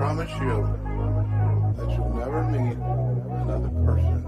promise you that you'll never meet another person.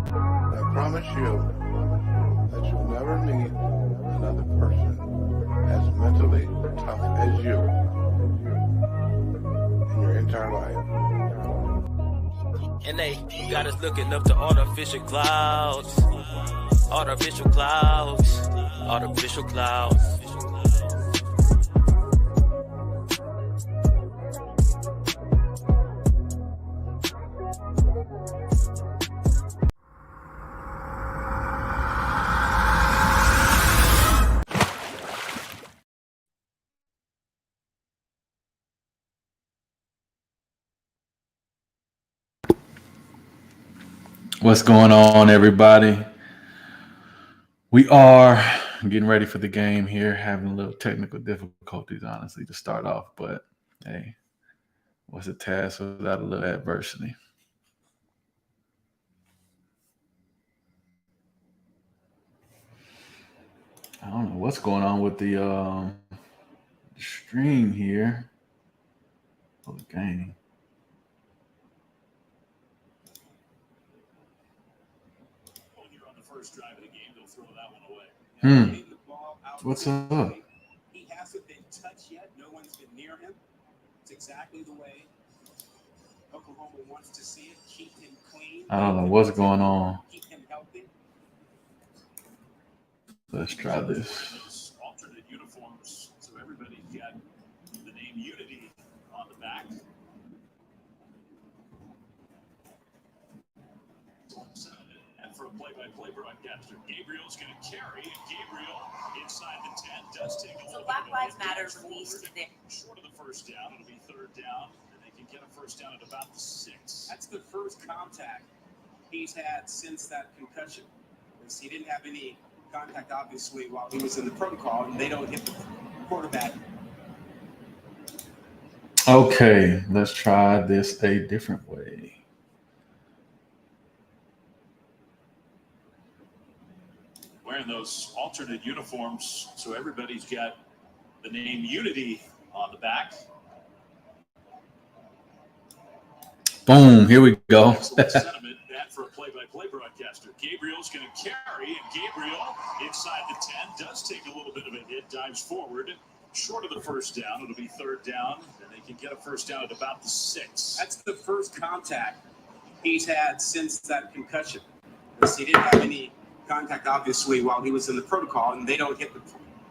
I promise you that you'll never meet another person as mentally tough as you in your entire life. And they got us looking up to artificial clouds. Artificial clouds. Artificial clouds. What's going on, everybody? We are getting ready for the game here, having a little technical difficulties, honestly, to start off. But hey, what's a task without a little adversity? I don't know what's going on with the stream here for the game. First drive of the game, they'll throw that one away. What's up? He hasn't been touched yet. No one's been near him. It's exactly the way Oklahoma wants to see it. Keep him clean. I don't know what's going on. Keep him healthy. Let's try this. Those alternate uniforms, so everybody's got the name Unity on the back. And for a play-by-play broadcaster, Gabriel's going to carry, and Gabriel inside the 10 does take a little Black bit Lives of Matter released there. Short of the first down, it'll be third down, and they can get a first down at about the 6. That's the first contact he's had since that concussion. He didn't have any contact, obviously, while he was in the protocol, and they don't hit the quarterback. Okay, let's try this a different way. Wearing those alternate uniforms, so everybody's got the name Unity on the back. Boom, here we go. Sentiment that for a play-by-play broadcaster. Gabriel's going to carry, and Gabriel inside the 10 does take a little bit of a hit, dives forward. Short of the first down, it'll be third down, and they can get a first down at about the 6. That's the first contact he's had since that concussion. He didn't have any contact, obviously, while he was in the protocol, and they don't hit the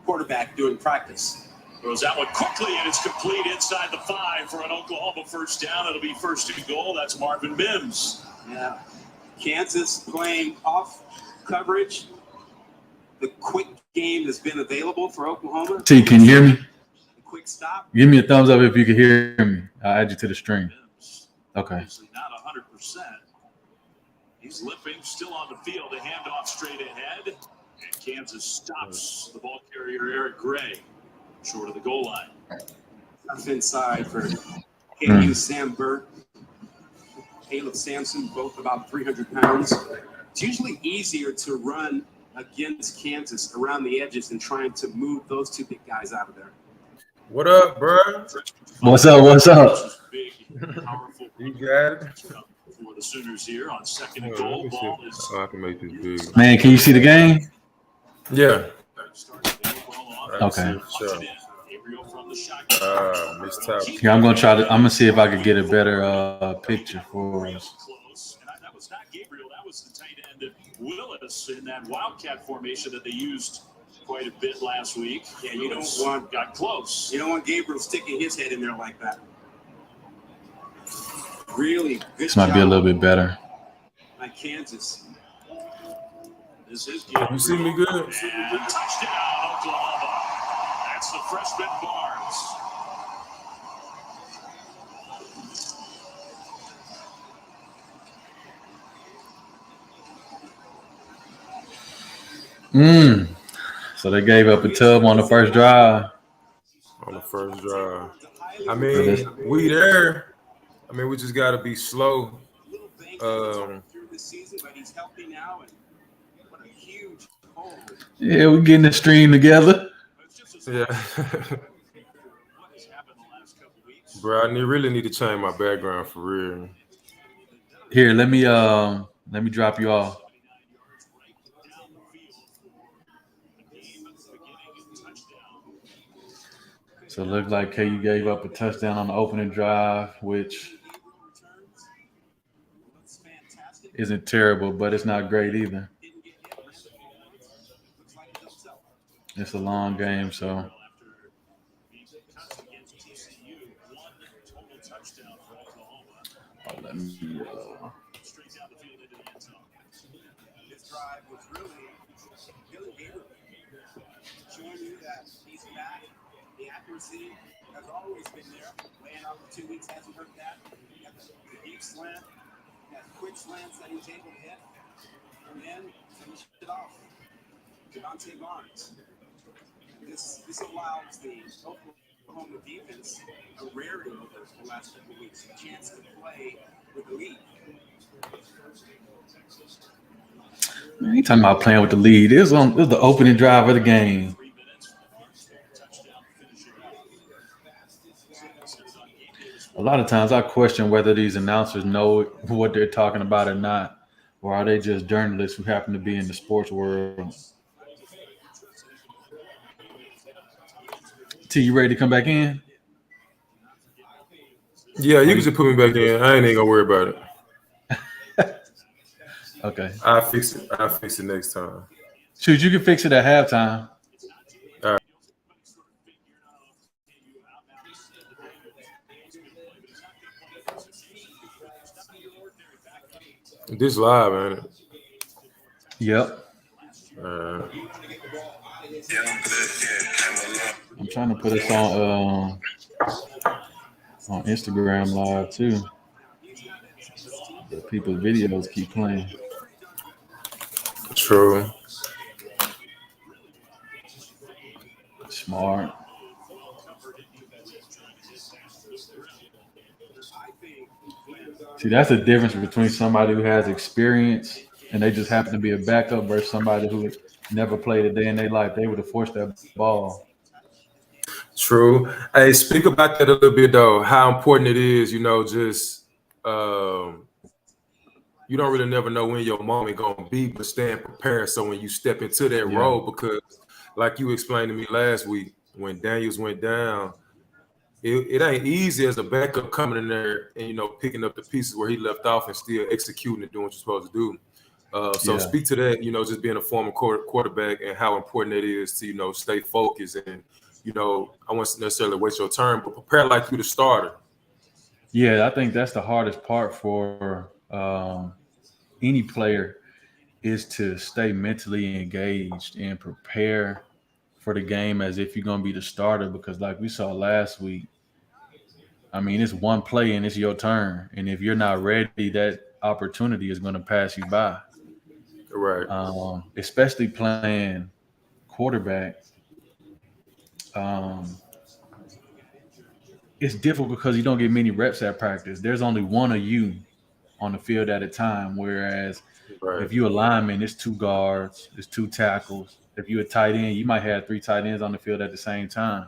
quarterback during practice. Throws that one quickly, and it's complete inside the 5 for an Oklahoma first down. It'll be first and goal. That's Marvin Mims. Yeah. Kansas playing off coverage. The quick game has been available for Oklahoma. T, can you hear me? The quick stop. Give me a thumbs up if you can hear me. I'll add you to the stream. Okay. Obviously not 100%. He's limping, still on the field. A handoff straight ahead. And Kansas stops the ball carrier, Eric Gray, short of the goal line. That's inside for KU, Sam Burt, Caleb Sampson, both about 300 pounds. It's usually easier to run against Kansas around the edges than trying to move those two big guys out of there. What up, bro? What's up? What's up? Big, powerful You got it? for the Sooners here on second and goal. Ball is I can make this big. Man, can you see the game? Yeah. Okay. Sure. Miss Top. Yeah, I'm gonna see if I can get a better picture for us. That was not Gabriel. That was the tight end Willis in that Wildcat formation that they used quite a bit last week. Yeah, you don't Willis want got close. You don't want Gabriel sticking his head in there like that. Really good This might be a little bit better. Like Kansas. This is You see me good? and touchdown, Oklahoma. That's the freshman Barnes. So they gave up a tub on the first drive. On the first drive. I mean, we there. I mean, we just got to be slow. Yeah, we're getting the stream together. Yeah. Bro, I really need to change my background for real. Here, let me drop you off. So it looked like KU gave up a touchdown on the opening drive, which isn't terrible, but it's not great either. It's a long game, so. Oh, let me, This drive was really Gabriel showing you that he's back. The accuracy has always been there. Laying out for 2 weeks, hasn't hurt that. You got the deep slant, that quick slants that he was able to hit, and then finish it off. Devontae Barnes. This allows the Oklahoma defense a rarity over the last couple of weeks, a chance to play with the lead. Man, you talking about playing with the lead. It was the opening drive of the game. A lot of times I question whether these announcers know what they're talking about or not, or are they just journalists who happen to be in the sports world. T, you ready to come back in? Yeah, you can just put me back in. I ain't even gonna worry about it. Okay. I'll fix it next time. Shoot, you can fix it at halftime. All right. This live, ain't it? Yep. Uh, I'm trying to put us on Instagram Live too. But people's videos keep playing. True. Smart. See, that's the difference between somebody who has experience and they just happen to be a backup versus somebody who never played a day in their life. They would have forced that ball. True. Hey, speak about that a little bit though. How important it is, just you don't really never know when your moment gonna be, but staying prepared. So when you step into that role, because like you explained to me last week, when Daniels went down, it ain't easy as a backup coming in there and picking up the pieces where he left off and still executing and doing what you're supposed to do. So speak to that, just being a former quarterback and how important it is to, stay focused and, I won't necessarily waste your turn, but prepare like you the starter. Yeah, I think that's the hardest part for any player is to stay mentally engaged and prepare for the game as if you're going to be the starter. Because like we saw last week, I mean, it's one play and it's your turn. And if you're not ready, that opportunity is going to pass you by. Right. Especially playing quarterback. It's difficult because you don't get many reps at practice. There's only one of you on the field at a time. Whereas Right. if you're a lineman, it's two guards, it's two tackles. If you're a tight end, you might have three tight ends on the field at the same time.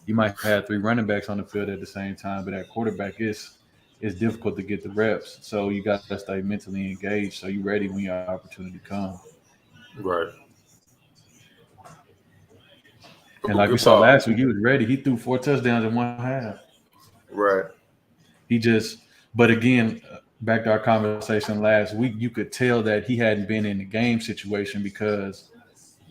You might have three running backs on the field at the same time, but at quarterback, it's difficult to get the reps. So you got to stay mentally engaged so you're ready when your opportunity comes. Right. And like we Good saw ball. last week, he was ready. He threw 4 touchdowns in one half. Right. But again, back to our conversation last week, you could tell that he hadn't been in the game situation because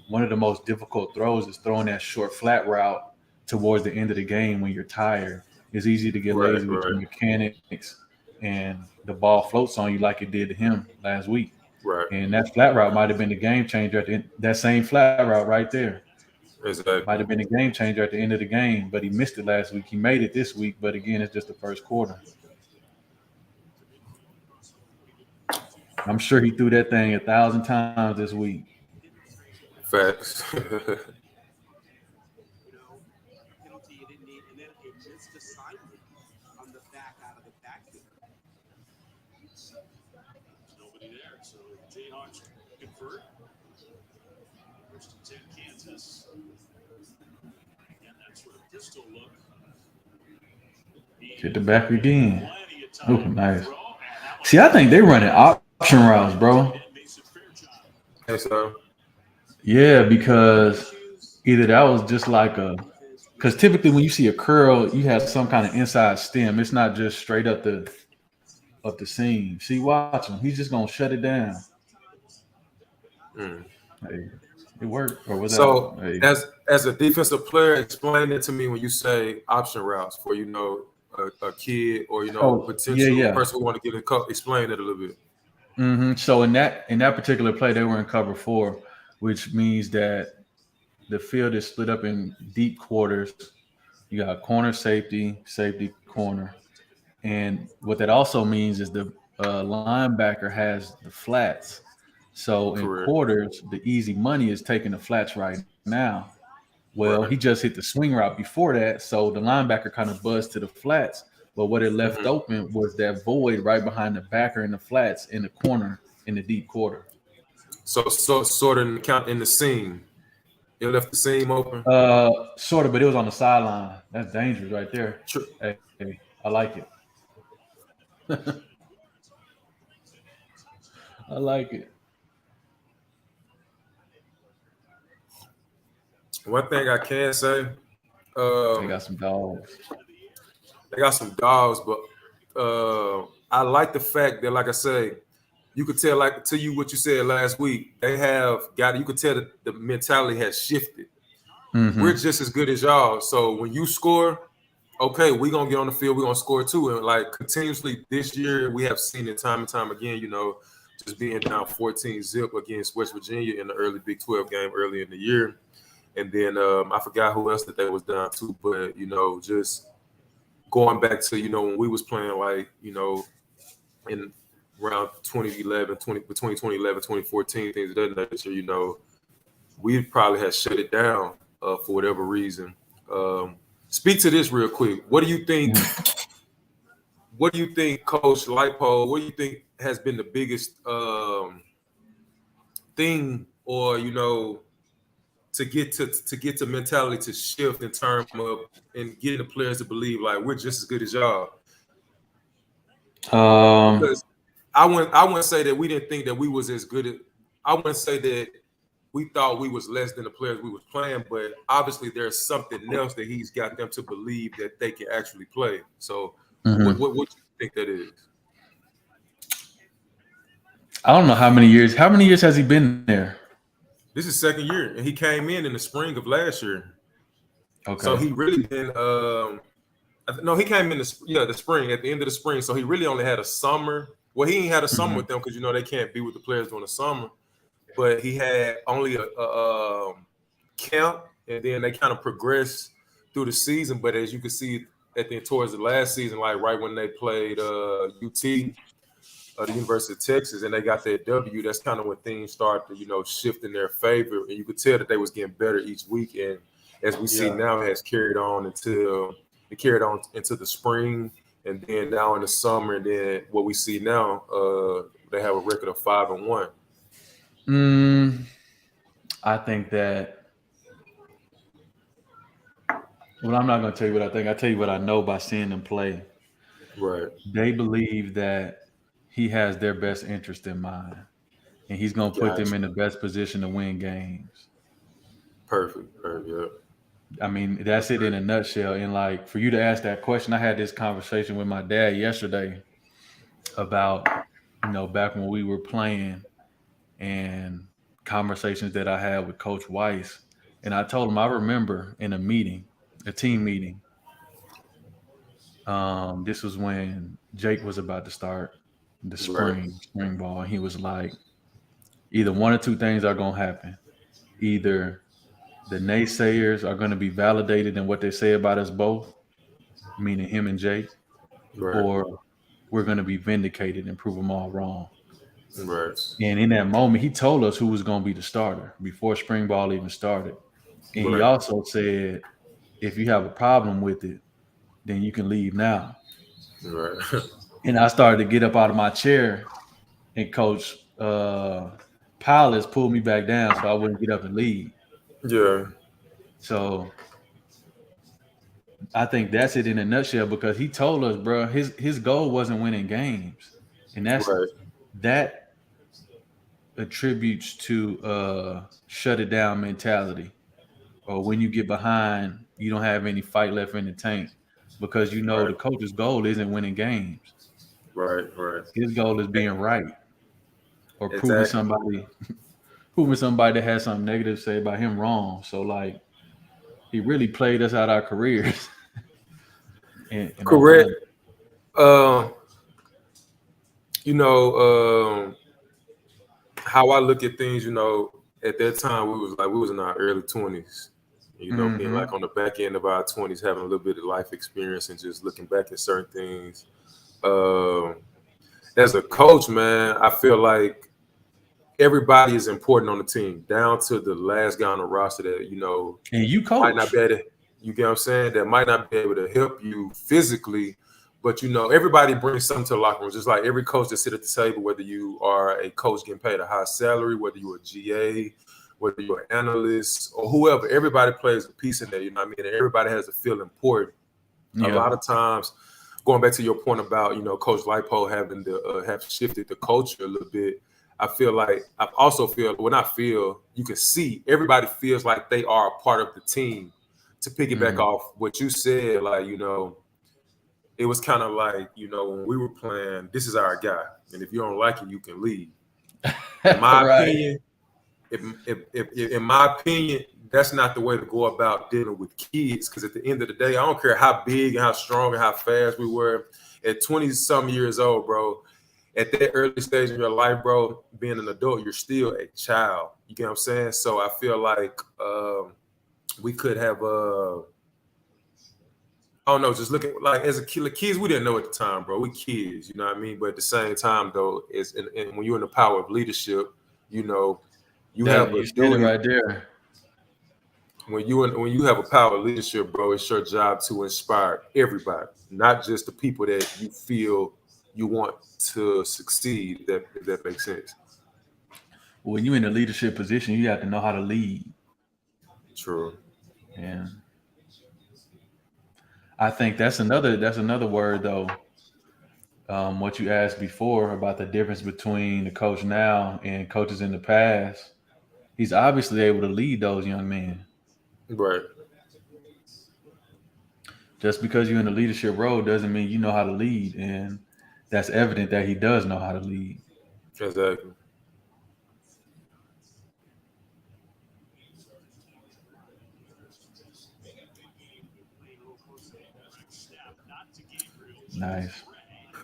one of the most difficult throws is throwing that short flat route towards the end of the game when you're tired. It's easy to get Right. lazy with your Right. mechanics and the ball floats on you like it did to him last week. Right. And that flat route might have been the game changer at the end. That same flat route right there might Exactly. have been a game changer at the end of the game, but he missed it last week. He made it this week, but again, it's just the first quarter. I'm sure he threw that thing 1,000 times this week. Facts. Penalty you didn't need, and then a missed assignment on the back out of the backfield. Nobody there, so Jayhawks convert. First and 10, Kansas. Again, that sort of pistol look. Hit the back again. Plenty of Oh, time to nice. throw, and that one See, I think they running option routes, bro. makes a fair job. Hey, so Yeah, because either that was just like because typically when you see a curl, you have some kind of inside stem. It's not just straight up the seam. See, watch him. He's just gonna shut it down. Hey, it worked, or was So that? Hey. as a defensive player, explain it to me when you say option routes for a kid or potential person who want to get a cup. Explain it a little bit. So in that particular play, they were in cover 4, which means that the field is split up in deep quarters. You got corner, safety, corner, and what that also means is the linebacker has the flats. So in Correct. quarters, the easy money is taking the flats right now. Well, Right. he just hit the swing route before that, so the linebacker kind of buzzed to the flats. But what it left open was that void right behind the backer in the flats in the corner in the deep quarter. So sort of count in the seam. It left the seam open. Sort of, but it was on the sideline. That's dangerous right there. True. Hey, I like it. I like it. One thing I can say, They got some dogs. they got some dogs, but I like the fact that, like I say, you could tell, like to you what you said last week. They have got. You could tell that the mentality has shifted. We're just as good as y'all. So when you score, okay, we're gonna get on the field. We're gonna score too. And like continuously this year, we have seen it time and time again. Just being down 14-0 against West Virginia in the early Big 12 game early in the year. And then I forgot who else that they was down to, but just going back to when we was playing like in around 2011, between 2011 2014, things of that nature. We probably had shut it down for whatever reason. Speak to this real quick. What do you think? What do you think, Coach Lipo? What do you think has been the biggest thing, or to get to mentality to shift in terms of and getting the players to believe like we're just as good as y'all? Because I wouldn't say that we didn't think that we was as good as. I wouldn't say that we thought we was less than the players we was playing, but obviously there's something else that he's got them to believe that they can actually play. So what do you think that is? I don't know how many years. How many years has he been there? This is second year, and he came in the spring of last year. So Okay. he really been. No, he came in the spring at the end of the spring. So he really only had a summer. Well, he ain't had a summer with them because they can't be with the players during the summer. But he had only a camp, and then they kind of progressed through the season. But as you can see, towards the last season, like right when they played UT. The University of Texas, and they got that W. That's kind of when things start to, shift in their favor, and you could tell that they was getting better each week. And as we see now, it has carried on into the spring, and then now in the summer, and then what we see now, they have a record of 5-1. I think that. Well, I'm not going to tell you what I think. I tell you what I know by seeing them play. Right. They believe that he has their best interest in mind, and he's going to put them in the best position to win games. Perfect. Yeah. I mean, that's it in a nutshell. And like for you to ask that question, I had this conversation with my dad yesterday about, back when we were playing and conversations that I had with Coach Weiss. And I told him I remember in a team meeting. This was when Jake was about to start the spring ball. And he was like, either one or two things are going to happen. Either the naysayers are going to be validated in what they say about us both, meaning him and Jake, or we're going to be vindicated and prove them all wrong. Right. And in that moment, he told us who was going to be the starter before spring ball even started. And he also said, if you have a problem with it, then you can leave now. Right. And I started to get up out of my chair, and Coach Pilots pulled me back down so I wouldn't get up and leave. Yeah. So I think that's it in a nutshell, because he told us, bro, his goal wasn't winning games. And that attributes to shut it down mentality, or when you get behind, you don't have any fight left in the tank, because the coach's goal isn't winning games. Right. His goal is being right, or proving somebody that has something negative to say about him wrong. So like, he really played us out our careers. Correct. How I look at things, at that time we was in our early 20s, being like on the back end of our 20s, having a little bit of life experience and just looking back at certain things. As a coach, man, I feel like everybody is important on the team, down to the last guy on the roster that, and you coach. Might not be able to, you get what I'm saying? That might not be able to help you physically, but everybody brings something to the locker room. Just like every coach that sit at the table, whether you are a coach getting paid a high salary, whether you're a GA, whether you're an analyst or whoever, everybody plays a piece in there. You know what I mean? And everybody has to feel important. Yeah. A lot of times, going back to your point about Coach Lipo having to have shifted the culture a little bit. I also feel you can see everybody feels like they are a part of the team. To piggyback off what you said, like, it was kind of like, when we were playing, this is our guy. And if you don't like it, you can leave. In my opinion, in my opinion, that's not the way to go about dealing with kids. Because at the end of the day, I don't care how big and how strong and how fast we were. At 20-some years old, bro, at that early stage in your life, bro, being an adult, you're still a child. You get what I'm saying? So I feel like we could have I don't know, just looking like as a kid, kids, we didn't know at the time, bro. We kids, you know what I mean? But at the same time, though, and when you're in the power of leadership, you have a duty right there. When you have a power of leadership, bro, it's your job to inspire everybody, not just the people that you feel you want to succeed. If that makes sense. When you're in a leadership position, you have to know how to lead. True. And I think that's another word, though. What you asked before about the difference between the coach now and coaches in the past, he's obviously able to lead those young men. Right. Just because you're in a leadership role doesn't mean you know how to lead, and that's evident that he does know how to lead. Exactly. Nice.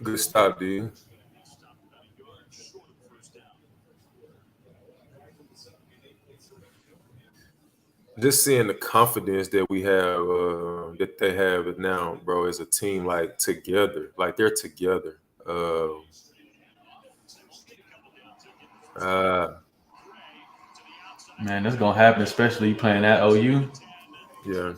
Good stop, dude. Just seeing the confidence that we have, that they have now, bro, as a team, like together, like they're together. Uh, Man, that's gonna happen, especially you playing at OU. yeah,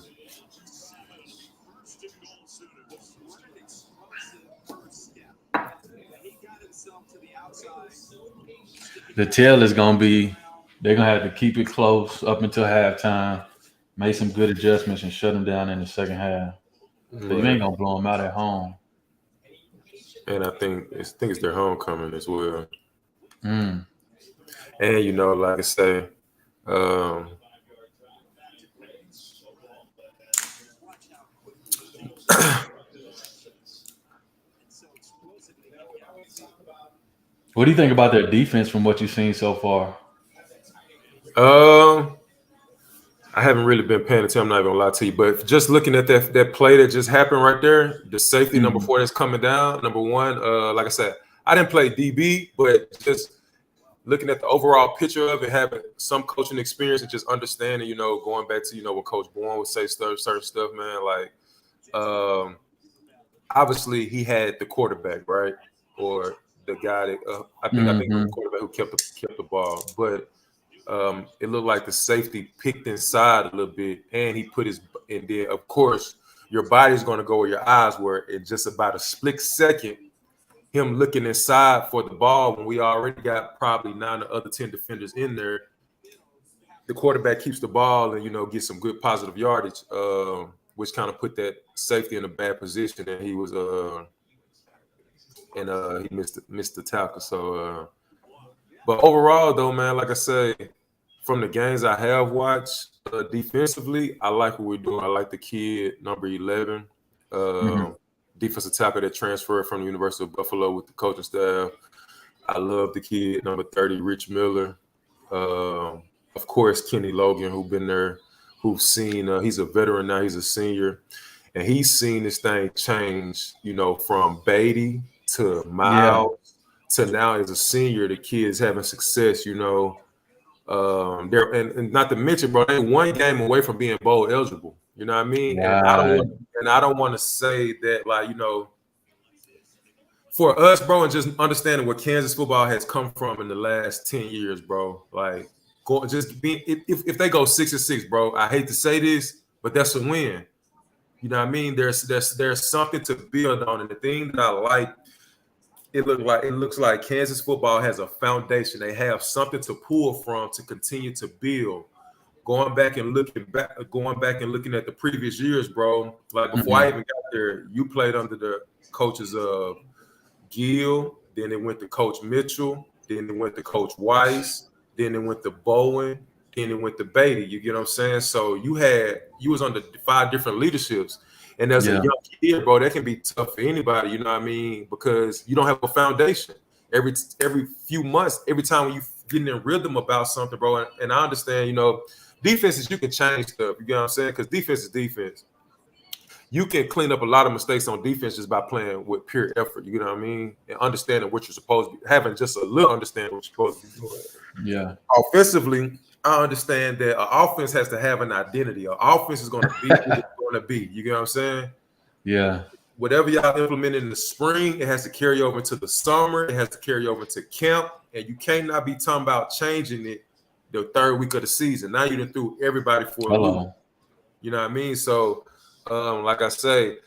The tell is gonna be they're gonna have to keep it close up until halftime, make some good adjustments, and shut them down in the second half. Cause you ain't right. gonna blow them out at home. And I think it's their homecoming as well. Mm. And like I say, um, What do you think about their defense from what you've seen so far? um, I haven't really been paying attention. I'm not gonna lie to you, but just looking at that play that just happened right there, the safety number Mm. 4 that's coming down. Number one, like I said, I didn't play DB, but just looking at the overall picture of it, having some coaching experience and just understanding, going back to what Coach Bourne would say, certain stuff, man. Like, obviously he had the quarterback, right, or the guy that I think it was the Mm-hmm. quarterback who kept the ball, but it looked like the safety picked inside a little bit, and he put his, and then of course your body's going to go where your eyes were. In just about a split second, him looking inside for the ball when we already got probably 9 of the other 10 defenders in there. The quarterback keeps the ball and gets some good positive yardage, which kind of put that safety in a bad position, and he was he missed the tackle. So, but overall though, man, like I say, from the games I have watched, defensively, I like what we're doing. I like the kid number 11, Mm-hmm. defensive tackle that transferred from the University of Buffalo with the coaching staff. I love the kid number 30, Rich Miller. Of course, Kenny Logan, who's been there, who's seen. He's a veteran now. He's a senior, and he's seen this thing change. From Beatty to Yeah. Miles to now as a senior, the kid's having success. There and not to mention, bro, they one game away from being bowl eligible. You know what I mean? And Right. I don't want to say that, like, for us, bro, and just understanding where Kansas football has come from in the last 10 years, bro. Like, just being if they go 6-6, bro. I hate to say this, but that's a win. You know what I mean? There's something to build on, and the thing that I like, it looks like Kansas football has a foundation. They have something to pull from to continue to build. Going back and looking at the previous years, bro. Like before I Mm-hmm. even got there, you played under the coaches of Gill, then it went to Coach Mitchell, then it went to Coach Weiss, then it went to Bowen, then it went to Beatty. You get what I'm saying? So you was under 5 different leaderships. And as a Yeah. young kid, bro, that can be tough for anybody, you know what I mean? Because you don't have a foundation. Every few months, every time when you getting in rhythm about something, bro, and I understand, defenses, you can change stuff, you get what I'm saying? Because defense is defense. You can clean up a lot of mistakes on defense just by playing with pure effort. You know what I mean? And understanding what you're supposed to be having, just a little understanding what you're supposed to be doing. Yeah. Offensively, I understand that an offense has to have an identity. An offense is going to be what it's going to be. You get what I'm saying? Yeah. Whatever y'all implement in the spring, it has to carry over into the summer. It has to carry over to camp. And you cannot be talking about changing it the 3rd week of the season. Now you done threw everybody for a loop. Hello. You know what I mean? So, like I say,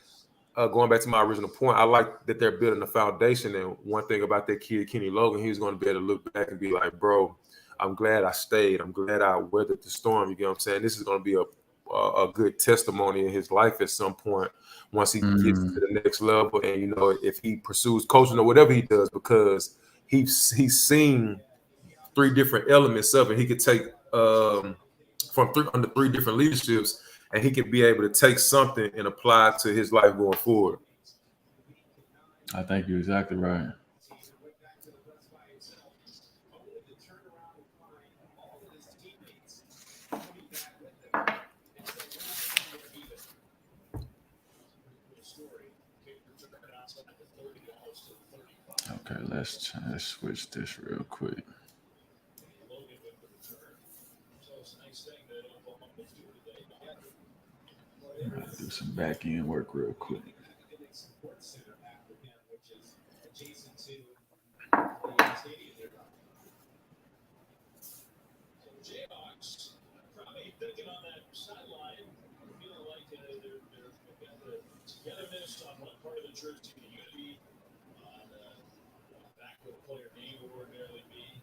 going back to my original point, I like that they're building a foundation. And one thing about that kid, Kenny Logan, he's going to be able to look back and be like, bro, I'm glad I stayed. I'm glad I weathered the storm. You get what I'm saying? This is going to be a good testimony in his life at some point once he gets to Mm. the next level. And, if he pursues coaching or whatever he does, because he's seen 3 different elements of it. He could take under 3 different leaderships, and he can be able to take something and apply it to his life going forward. I think you're exactly right. let's switch this real quick. Do some back end work real quick. Jayhawks probably thinking on that sideline, feeling like they've got the togetherness on one part of the jersey, the unity on back with a player name will ordinarily be.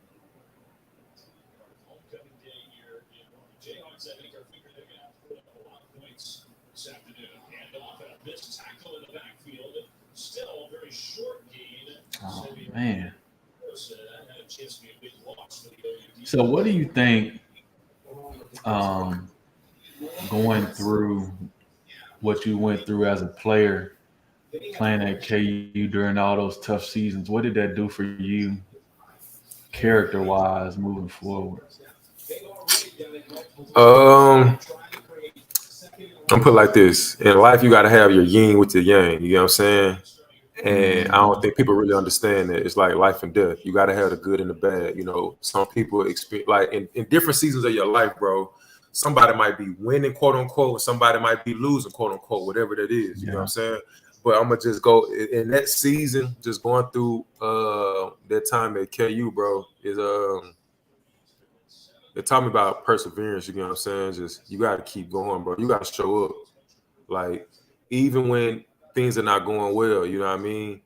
Homecoming day here in the Jayhawks, I think, are figuring they're going to have to put up a lot of points this afternoon. Hand off and a missed tackle in the backfield. Still a very short gain. Oh, man. That had a chance to be a big loss for the OUD. So what do you think going through what you went through as a player playing at KU during all those tough seasons, what did that do for you character-wise moving forward? I'm put like this. In life, you got to have your yin with your yang. You know what I'm saying? And I don't think people really understand that. It's like life and death. You got to have the good and the bad. You know, some people experience, like in different seasons of your life, bro, somebody might be winning, quote unquote, somebody might be losing, quote unquote, whatever that is. You know what I'm saying? But I'm going to just go in that season, just going through that time at KU, bro, is it taught me about perseverance. You know what I'm saying? Just you got to keep going, bro. You got to show up. Like, even when things are not going well, you know what I mean?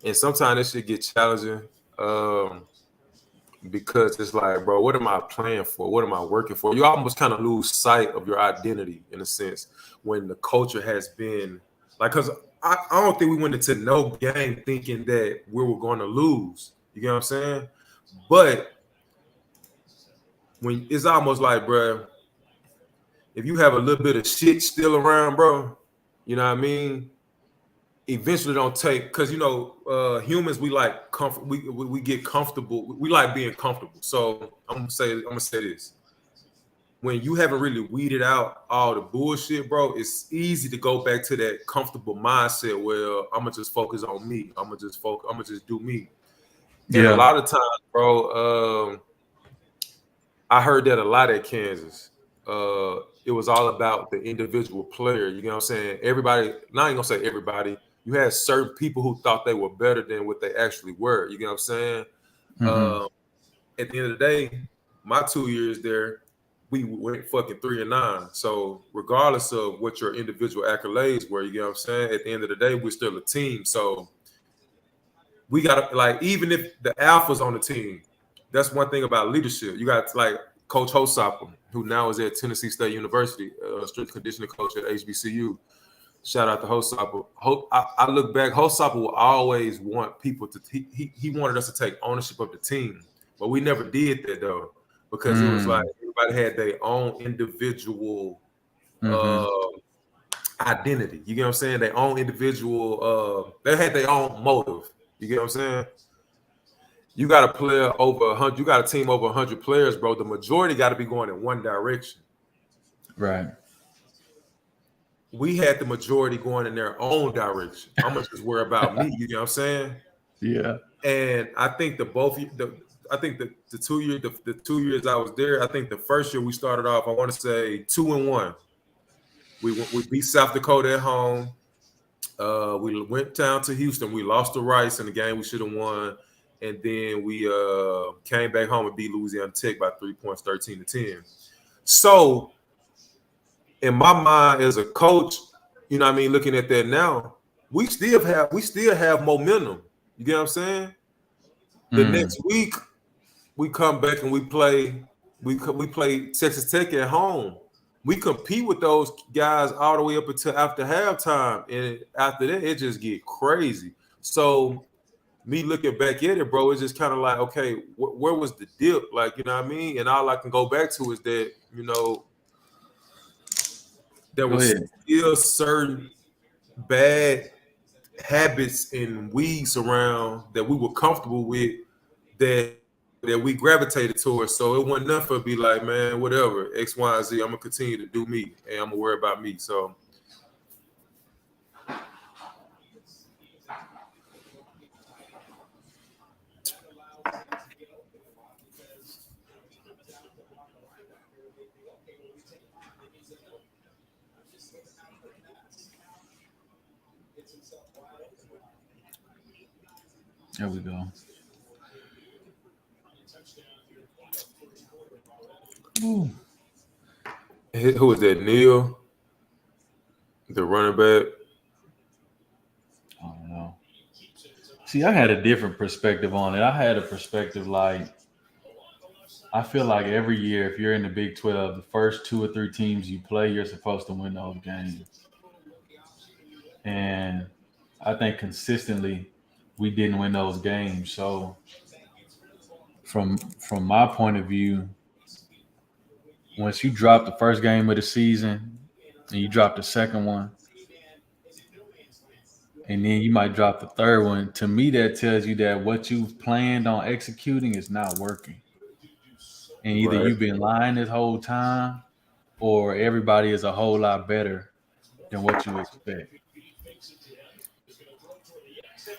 And sometimes this shit get challenging because it's like, bro, what am I playing for? What am I working for? You almost kind of lose sight of your identity in a sense when the culture has been like, because I don't think we went into no game thinking that we were going to lose. You know what I'm saying? But when it's almost like, bro, if you have a little bit of shit still around, bro, you know what I mean? Eventually don't take, because, you know, humans, we like comfort. We get comfortable. We like being comfortable. So I'm gonna say this. When you haven't really weeded out all the bullshit, bro, it's easy to go back to that comfortable mindset where I'm gonna just focus on me. I'm gonna just do me. And a lot of times, bro, I heard that a lot at Kansas. It was all about the individual player. You know what I'm saying? Everybody, not even gonna say everybody. You had certain people who thought they were better than what they actually were. You know what I'm saying? At the end of the day, my 2 years there, we went fucking 3-9. So regardless of what your individual accolades were, you know what I'm saying? At the end of the day, we're still a team. So we got to, like, even if the alpha's on the team, that's one thing about leadership. You got like Coach Hosopper, who now is at Tennessee State University, strength conditioning coach at HBCU. Shout out to Hosopper. I look back, Hosopper will always want people to, he wanted us to take ownership of the team, but we never did that though, because it was like everybody had their own individual identity. You get what I'm saying? Their own individual, they had their own motive. You get what I'm saying? You got a player over 100, you got a team over 100 players, bro. The majority got to be going in one direction. Right. We had the majority going in their own direction. I'm gonna just worry about me. You know what I'm saying? Yeah. And I think the 2 years, the 2 years I was there, I think the first year we started off, I want to say 2-1. We beat South Dakota at home. We went down to Houston. We lost to Rice in the game we should have won. And then we came back home and beat Louisiana Tech by 3 points, 13-10. So in my mind as a coach, you know what I mean, looking at that now, we still have momentum. You get what I'm saying? The next week we come back and we play Texas Tech at home. We compete with those guys all the way up until after halftime, and after that it just get crazy. So me looking back at it, bro, it's just kind of like, okay, where was the dip? Like, you know what I mean? And all I can go back to is that, you know, there was still certain bad habits and weeds around that we were comfortable with that we gravitated towards. So it wasn't enough to be like, man, whatever, X, Y, and Z, I'm gonna continue to do me and I'm gonna worry about me. So There we go. Ooh. Who was that? Neil, the running back. I don't know. See, I had a different perspective on it. I had a perspective like I feel like every year, if you're in the Big 12, the first 2 or 3 teams you play, you're supposed to win those games. And I think consistently we didn't win those games. So from my point of view, once you drop the first game of the season and you drop the second one, and then you might drop the third one, to me that tells you that what you've planned on executing is not working. And either Right. you've been lying this whole time or everybody is a whole lot better than what you expect.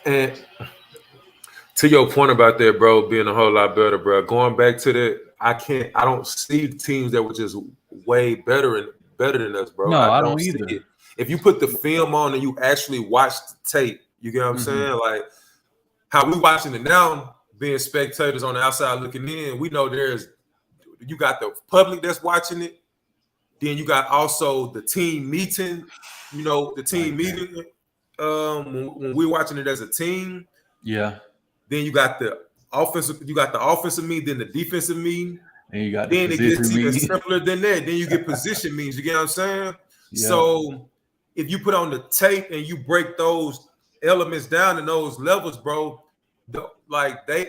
And to your point about that, bro, being a whole lot better, bro. Going back to that, I don't see teams that were just way better than us, bro. No, I I don't don't see either. it. If you put the film on and you actually watch the tape, you get what I'm saying? Like how we watching it now, being spectators on the outside looking in, we know you got the public that's watching it. Then you got also the team meeting, the team meeting. When we're watching it as a team, Yeah. then you got the offensive meeting, then the defensive meeting. And you got the Then it position gets even meeting. simpler than that. Then you get position meetings. You get what I'm saying? Yeah. So if you put on the tape and you break those elements down in those levels, bro,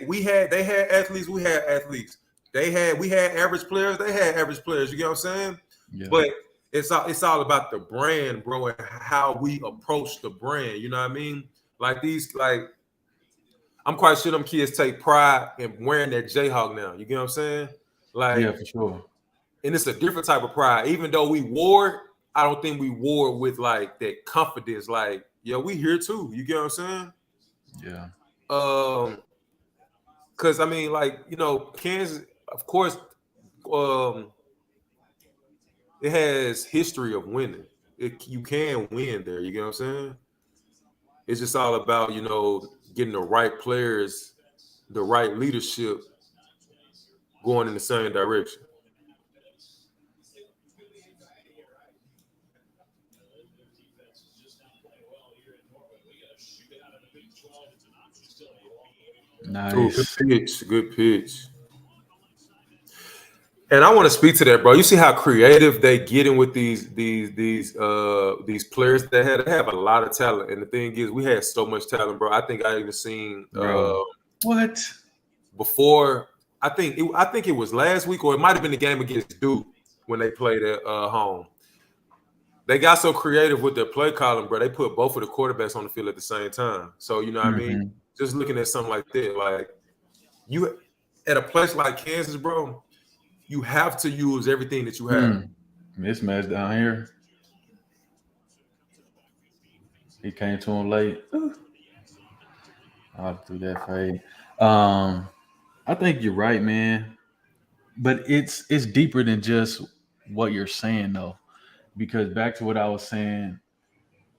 we had athletes, we had athletes. We had average players, they had average players. You get what I'm saying? Yeah. But it's all about the brand, bro, and how we approach the brand. You know what I mean? I'm quite sure them kids take pride in wearing that Jayhawk now. You get what I'm saying? Yeah, for sure. And it's a different type of pride. Even though we wore it, I don't think we wore it with like that confidence. Like, yeah, we here too. You get what I'm saying? Yeah. Because I mean, Kansas, of course, it has history of winning. You can win there. You get what I'm saying? It's just all about getting the right players, the right leadership, going in the same direction. Nice. Ooh, good pitch. And I want to speak to that, bro. You see how creative they get in with these players they have a lot of talent. And the thing is, we had so much talent, bro. I think I even seen Bro. What? Before. I think it was last week, or it might have been the game against Duke when they played at home. They got so creative with their play calling, bro. They put both of the quarterbacks on the field at the same time. So you know what I mean? Just looking at something like that, like you at a place like Kansas, bro, you have to use everything that you have. Mismatch down here. He came to him late. I'll do that fade. I think you're right, man. But it's deeper than just what you're saying, though. Because back to what I was saying,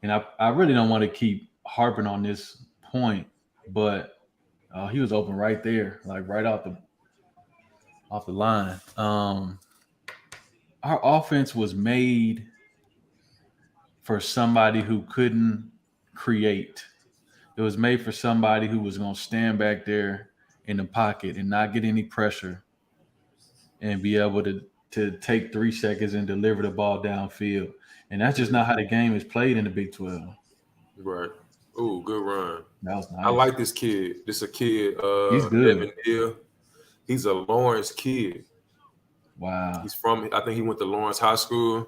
and I really don't want to keep harping on this point, but he was open right there, like right off the line. Our offense was made for somebody who couldn't create. It was made for somebody who was going to stand back there in the pocket and not get any pressure and be able to take 3 seconds and deliver the ball downfield. And that's just not how the game is played in the Big 12. Right. Ooh, good run. That was nice. I like this kid. This a kid. He's good. Evan Neal. He's a Lawrence kid. Wow. I think he went to Lawrence High School.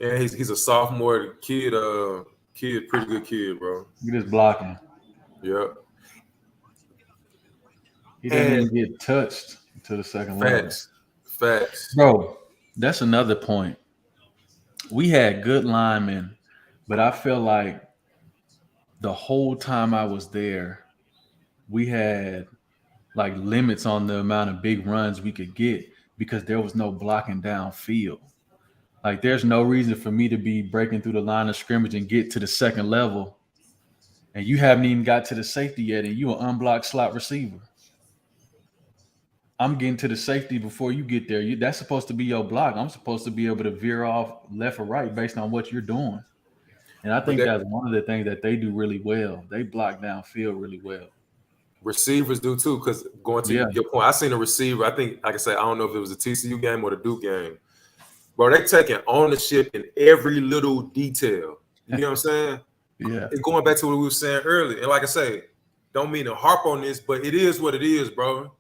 Yeah, he's a sophomore kid. Pretty good kid, bro. Look at his blocking. Yep. He didn't even get touched to the second level. Facts. Bro, that's another point. We had good linemen, but I feel like the whole time I was there, we had like limits on the amount of big runs we could get because there was no blocking downfield. Like there's no reason for me to be breaking through the line of scrimmage and get to the second level, and you haven't even got to the safety yet, and you an unblocked slot receiver. I'm getting to the safety before you get there. That's supposed to be your block. I'm supposed to be able to veer off left or right based on what you're doing. And I But think that that's one of the things that they do really well. They block downfield really well. receivers do too, because going to Yeah. your point, I seen a receiver. I think, like I said, I don't know if it was a TCU game or the Duke game. Bro, they taking ownership in every little detail. You know what I'm saying? Yeah. It's going back to what we were saying earlier. And like I say, don't mean to harp on this, but it is what it is, bro.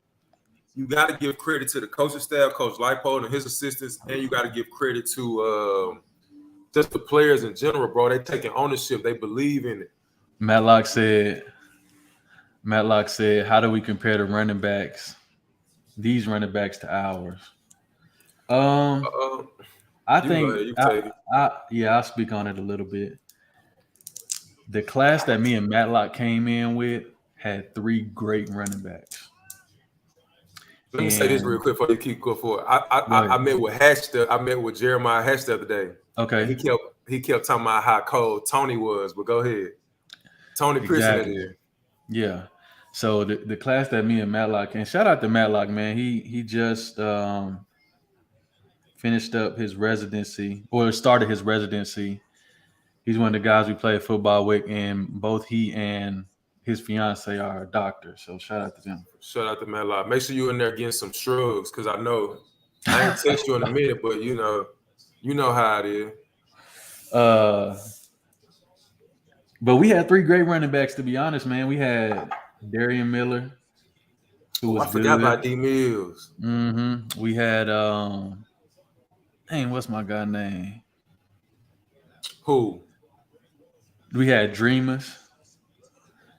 You got to give credit to the coaching staff, Coach Leipold and his assistants, and you got to give credit to just the players in general, bro. They taking ownership. They believe in it. Matlock said, how do we compare the running backs, these running backs to ours? I think I'll speak on it a little bit. The class that me and Matlock came in with had 3 great running backs. Let me say this real quick before you keep going forward. I met with Hatch. I met with Jeremiah Hatch the other day. Okay. And he kept talking about how cold Tony was. But go ahead, Tony Pearson. Exactly. Yeah. So the class that me and Matlock, and shout out to Matlock, man. He just finished up his residency or started his residency. He's one of the guys we played football with, and both he and his fiance are doctors. So shout out to them. Shout out to Matlock. Make sure you're in there getting some shrugs, because I know I ain't text you in a minute, but you know how it is. But we had 3 great running backs, to be honest, man. We had Darian Miller, who was I forgot about D Mills. Mm-hmm. We had what's my guy name? Who? We had Dreamers.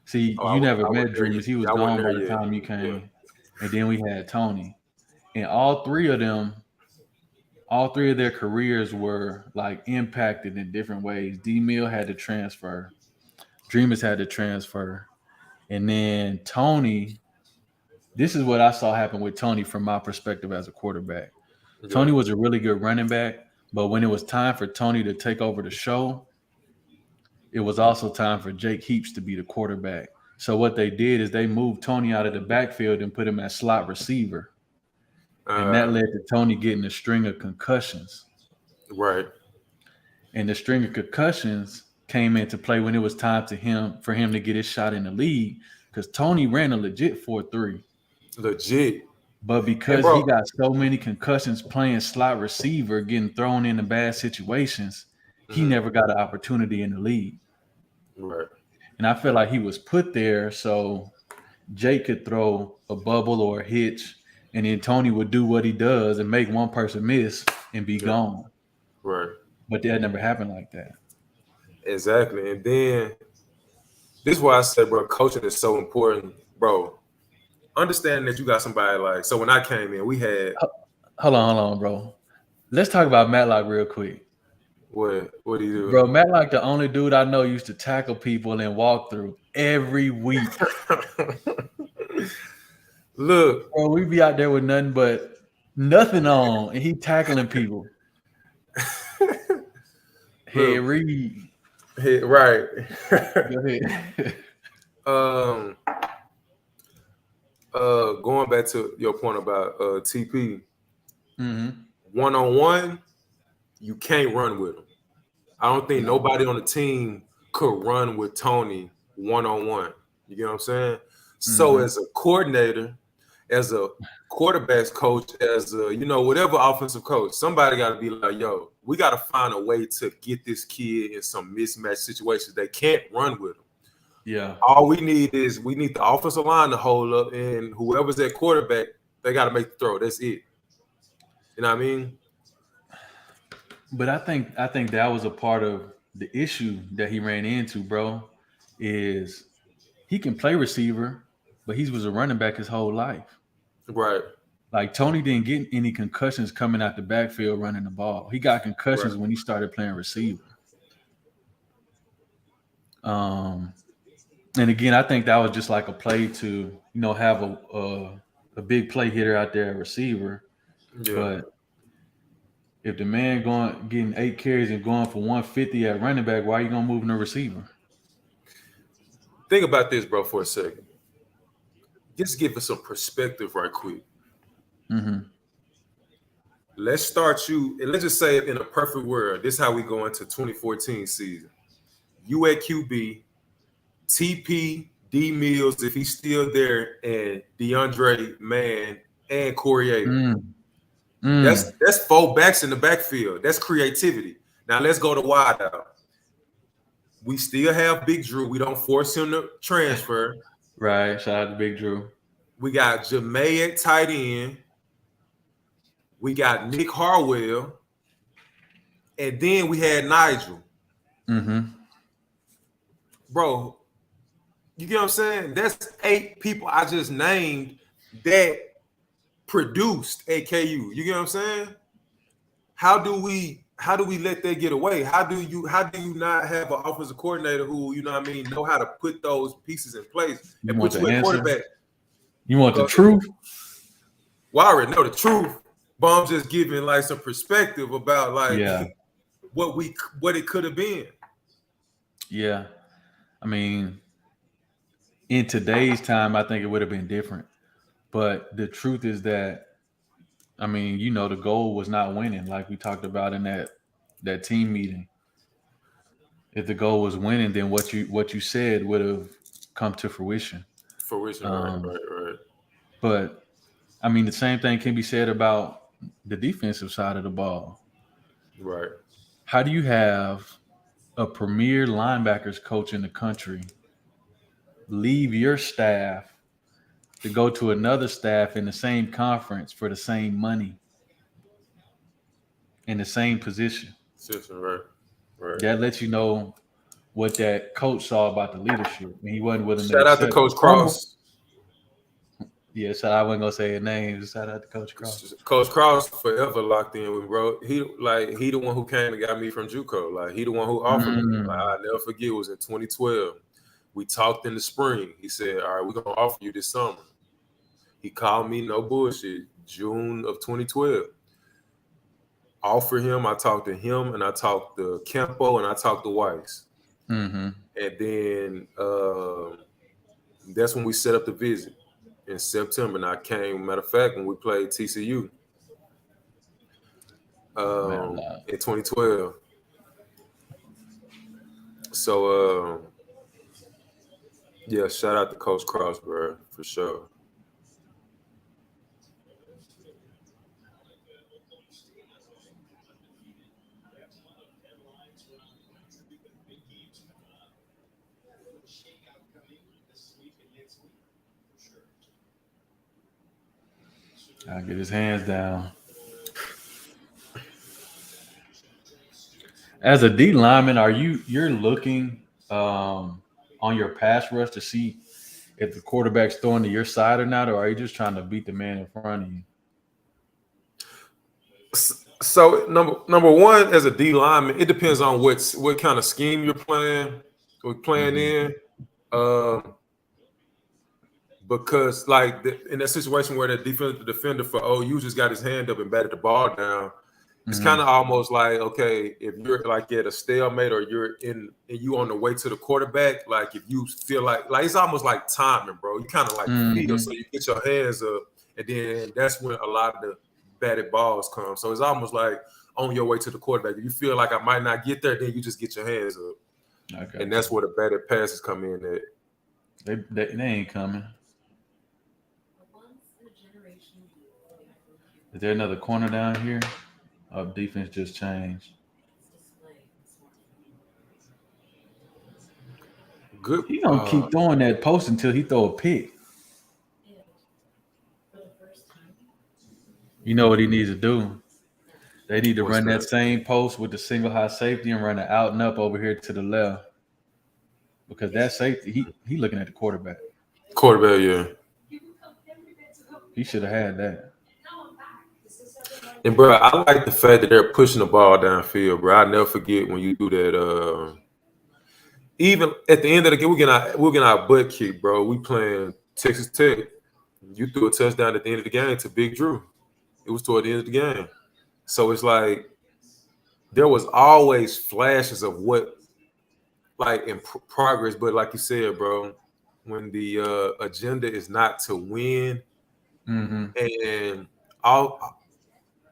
See, you never met Dreamers. He was gone by the time you came. Yeah. And then we had Tony. And all 3 of their careers were like impacted in different ways. D Mill had to transfer. Dreamers had to transfer. And then Tony, this is what I saw happen with Tony from my perspective as a quarterback. Yeah. Tony was a really good running back, but when it was time for Tony to take over the show, it was also time for Jake Heaps to be the quarterback. So what they did is they moved Tony out of the backfield and put him at slot receiver. And that led to Tony getting a string of concussions. Right. And the string of concussions came into play when it was time for him to get his shot in the league, because Tony ran a legit 4.3. Legit. But because he got so many concussions playing slot receiver, getting thrown into bad situations, he never got an opportunity in the league. Right. And I feel like he was put there so Jake could throw a bubble or a hitch, and then Tony would do what he does and make one person miss and be gone. Right. But that never happened like that. Exactly. And then this is why I said, bro, coaching is so important, bro. Understanding that you got somebody like, so when I came in, we had. Hold on, bro. Let's talk about Matlock real quick. What do you do? Bro, Matlock, the only dude I know used to tackle people and walk through every week. Look. Bro, we be out there with nothing on, and he tackling people. Hey, Reed. Hey, right. Go ahead. Going back to your point about TP, one-on-one, you can't run with him. I don't think nobody on the team could run with Tony one-on-one. You get what I'm saying? So as a coordinator, as a quarterbacks coach, as a, whatever offensive coach, somebody got to be like, yo, we got to find a way to get this kid in some mismatch situations. They can't run with him. Yeah. All we need the offensive line to hold up, and whoever's at quarterback, they got to make the throw. That's it. You know what I mean? But I think that was a part of the issue that he ran into, bro, is he can play receiver, but he was a running back his whole life. Right. Like Tony didn't get any concussions coming out the backfield running the ball. He got concussions when he started playing receiver. And again, I think that was just like a play to, have a big play hitter out there at receiver. Yeah. But if the man getting 8 carries and going for 150 at running back, why are you gonna move the receiver? Think about this, bro, for a second. Just give us some perspective right quick. Mm-hmm. Let's start you, and let's just say in a perfect world, this is how we go into 2014 season. You at QB, TP, D Mills, if he's still there, and DeAndre Mann and Corey Avery. That's 4 backs in the backfield. That's creativity. Now let's go to wide out. We still have Big Drew. We don't force him to transfer. Right. Shout out to Big Drew. We got Jameer at tight end. We got Nick Harwell. And then we had Nigel. Mm-hmm. Bro, you get what I'm saying? That's 8 people I just named that produced at KU. You get what I'm saying? How do we let that get away? How do you not have an offensive coordinator who, you know what I mean, know how to put those pieces in place and put you at quarterback? You want the truth? Well, I already know the truth, but I'm just giving like some perspective about like what it could have been. Yeah. I mean, in today's time, I think it would have been different. But the truth is that, I mean, the goal was not winning, like we talked about in that team meeting. If the goal was winning, then what you said would have come to fruition. Right. But I mean, the same thing can be said about the defensive side of the ball. Right. How do you have a premier linebackers coach in the country leave your staff to go to another staff in the same conference for the same money in the same position? Right. That lets you know what that coach saw about the leadership, and he wasn't willing to Shout out to accept Coach Cross. Yeah, so I wasn't gonna say his name. Shout out to Coach Cross. Coach Cross forever locked in with bro. He the one who came and got me from JUCO. Like he the one who offered me. Like I'll never forget. It was in 2012. We talked in the spring. He said, "All right, we're gonna offer you this summer." He called me, no bullshit, June of 2012. Offer him. I talked to him, and I talked to Kempo, and I talked to Weiss. Mm-hmm. And then that's when we set up the visit in September. And I came, matter of fact, when we played TCU in 2012. So, yeah, shout out to Coach Cross, bro, for sure. I'll get his hands down. As a D lineman, you're looking on your pass rush to see if the quarterback's throwing to your side or not, or are you just trying to beat the man in front of you? So number one, as a D lineman, it depends on what kind of scheme you're playing in. Because like in that situation where the defender for OU just got his hand up and batted the ball down, it's kind of almost like, okay, if you're like at a stalemate or you're and you on the way to the quarterback, like if you feel like it's almost like timing, bro. You kind of like feel, so you get your hands up, and then that's when a lot of the batted balls come. So it's almost like on your way to the quarterback. If you feel like I might not get there, then you just get your hands up. Okay. And that's where the batted passes come in at. They ain't coming. Is there another corner down here? Defense just changed. Good. He gonna keep throwing that post until he throw a pick. You know what he needs to do? They need to run that same post with the single high safety and run it out and up over here to the left. Because that safety, he looking at the quarterback. Quarterback, yeah. He should have had that. And bro, I like the fact that they're pushing the ball downfield, bro. I never forget when you do that. Even at the end of the game, we're getting our butt kicked, bro. We playing Texas Tech. You threw a touchdown at the end of the game to Big Drew. It was toward the end of the game. So it's like there was always flashes of what like in progress, but like you said, bro, when the agenda is not to win, and all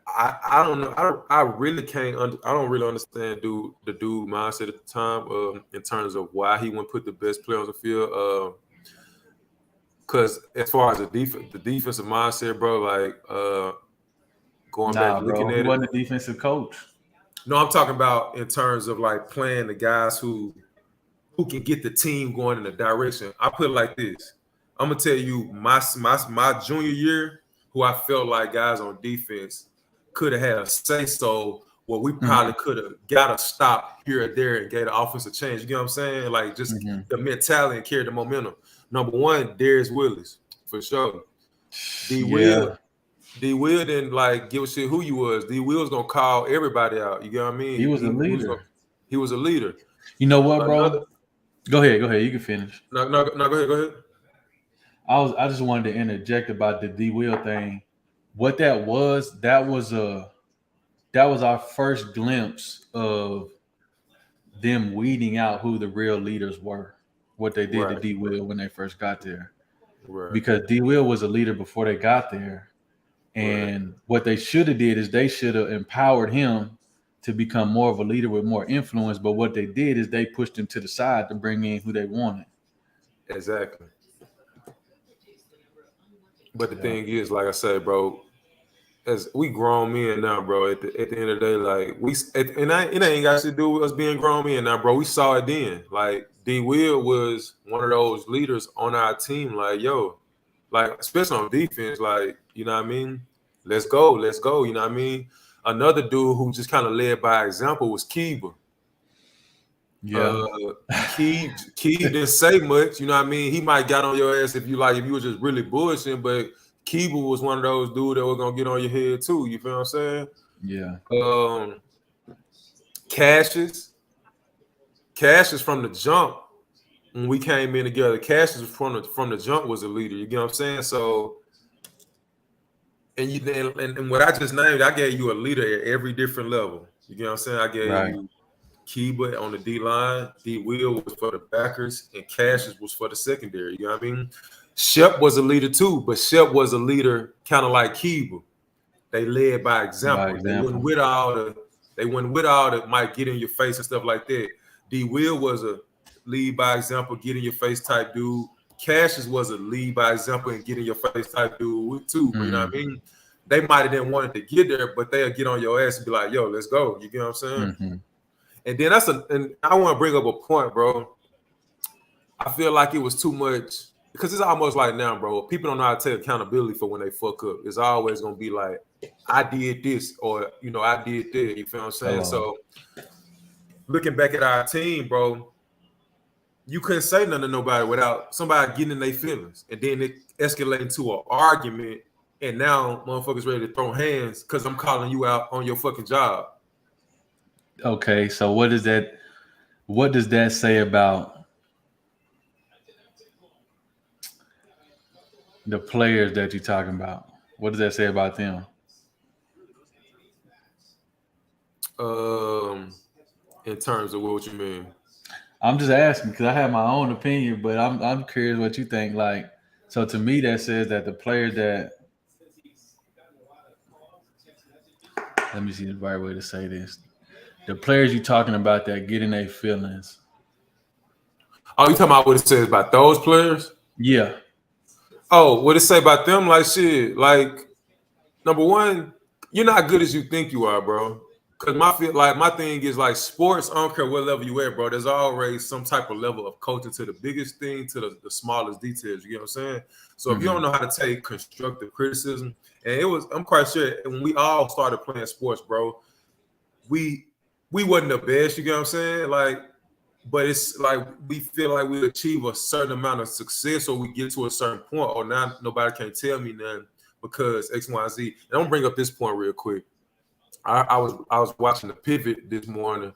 I don't know. I really can't. I don't really understand the dude mindset at the time. In terms of why he wouldn't put the best player on the field. Because as far as the defensive mindset, bro, like going back Nah, looking bro, he at it. wasn't a defensive coach. No, I'm talking about in terms of like playing the guys who can get the team going in a direction. I put it like this. I'm gonna tell you my junior year, who I felt like guys on defense could have had a say so. Well, we probably could have got a stop here or there and gave the offense a change. You get what I'm saying? Like just the mentality and carry the momentum. Number one, Darius Willis for sure. D Will didn't like give a shit who you was. D Will's gonna call everybody out. You get what I mean? He was a leader. He was a leader. You know what, bro? Go ahead. You can finish. No, go ahead. I just wanted to interject about the D Will thing. What that was our first glimpse of them weeding out who the real leaders were. What they did to D Will when they first got there. Right. Because D Will was a leader before they got there. And what they should have did is they should have empowered him to become more of a leader with more influence. But what they did is they pushed him to the side to bring in who they wanted. Exactly. But the thing is, like I said, bro, as we grown men now, bro, at the end of the day, like it ain't got to do with us being grown men now, bro. We saw it then. Like D Will was one of those leaders on our team, like, yo, like, especially on defense, like, you know what I mean? Let's go, you know what I mean? Another dude who just kind of led by example was Kiba. Yeah. Key didn't say much, you know what I mean? He might got on your ass if you were just really bullshitting, but Kiba was one of those dudes that was gonna get on your head too. You feel what I'm saying? Yeah. Cassius from the jump when we came in together. Cassius from the jump was a leader. You get what I'm saying? So, and what I just named, I gave you a leader at every different level. You get what I'm saying? I gave you Kiba on the D line, D Will was for the backers, and Cassius was for the secondary. You know what I mean? Shep was a leader too, but Shep was a leader kind of like Kiba. They led by example. They went with all the might get in your face and stuff like that. D Will was a lead by example, get in your face type dude. Cassius was a lead by example and get in your face type dude too. You know what I mean? They might have didn't wanted to get there, but they'll get on your ass and be like, yo, let's go. You get what I'm saying? And then and I want to bring up a point, bro. I feel like it was too much because it's almost like now, bro. People don't know how to take accountability for when they fuck up. It's always gonna be like, I did this, or I did that. You feel what I'm saying? So looking back at our team, bro, you couldn't say nothing to nobody without somebody getting in their feelings, and then it escalating to an argument, and now motherfuckers ready to throw hands because I'm calling you out on your fucking job. Okay, so what does that say about the players that you're talking about? What does that say about them? In terms of what you mean? I'm just asking because I have my own opinion, but I'm curious what you think. Like, so to me, that says that the players that, let me see the right way to say this. The players you're talking about that get in their feelings. Oh, you talking about what it says about those players? Yeah. Oh, what it say about them? Like shit. Like, number one, you're not good as you think you are, bro. Cause my thing is like sports. I don't care what level you at, bro. There's always some type of level of coaching to the biggest thing to the smallest details. You get what I'm saying? So if you don't know how to take constructive criticism, and I'm quite sure when we all started playing sports, bro, we wasn't the best. You get what I'm saying? Like, but it's like we feel like we achieve a certain amount of success, or we get to a certain point, or now nobody can tell me nothing because X, Y, Z. And I'm gonna bring up this point real quick. I was watching The Pivot this morning.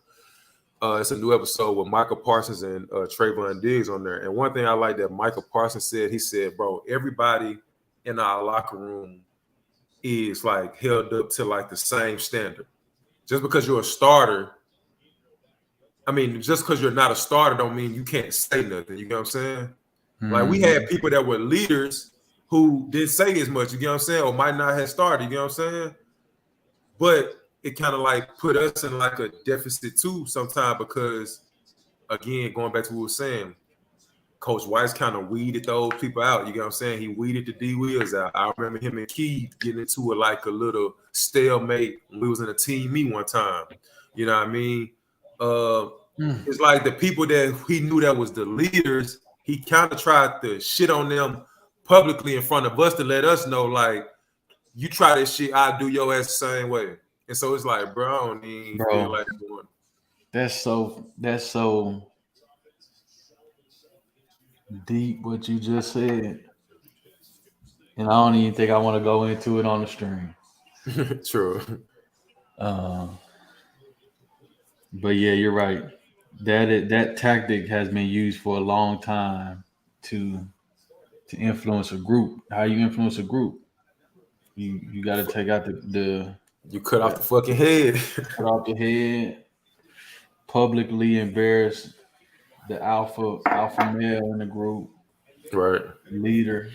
It's a new episode with Michael Parsons and Trayvon Diggs on there. And one thing I like that Michael Parsons said, he said, bro, everybody in our locker room is like held up to like the same standard. Just because you're a starter, I mean, just because you're not a starter don't mean you can't say nothing. You know what I'm saying? Like we had people that were leaders who didn't say as much, you get what I'm saying, or might not have started, you know what I'm saying? But it kind of like put us in like a deficit too sometimes because, again, going back to what we were saying, Coach Weiss kind of weeded those people out. You get what I'm saying? He weeded the D Wheels out. I remember him and Keith getting into like a little stalemate when we was in a team meet one time. You know what I mean? It's like the people that he knew that was the leaders, he kind of tried to shit on them publicly in front of us to let us know, like, you try this shit, I'll do your ass the same way. And so it's like, bro, I don't even feel like doing. That's so deep what you just said. And I don't even think I want to go into it on the stream. True. But yeah, you're right. That tactic has been used for a long time to influence a group. How you influence a group? You got to take out the you cut off the fucking head. Cut off the head. Publicly embarrass the alpha male in the group. Right. Leader.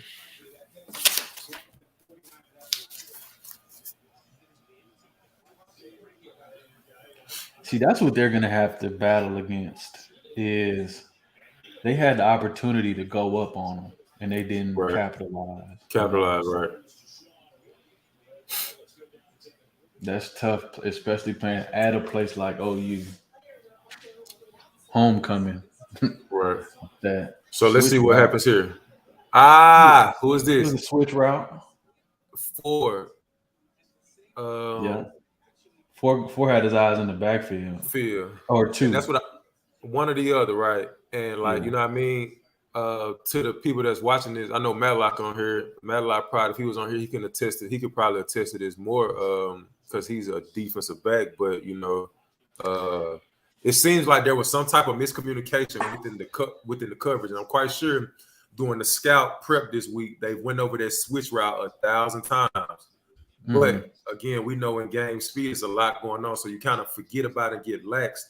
See, that's what they're gonna have to battle against. Is they had the opportunity to go up on them and they didn't capitalize. Right. That's tough, especially playing at a place like OU. Homecoming. Right. That. So let's see switch what route. happens here. Who is this? It was a switch route. Four. Yeah. Four had his eyes in the backfield. Or two. And that's what one or the other, right? And like, you know what I mean? To the people that's watching this, I know Matlock on here. Matlock probably, if he was on here, he can attest it. He could probably attest to this more because he's a defensive back. But you know, it seems like there was some type of miscommunication within the coverage, and I'm quite sure during the scout prep this week they went over that switch route 1,000 times. But again, we know in game speed is a lot going on, so you kind of forget about it and get laxed.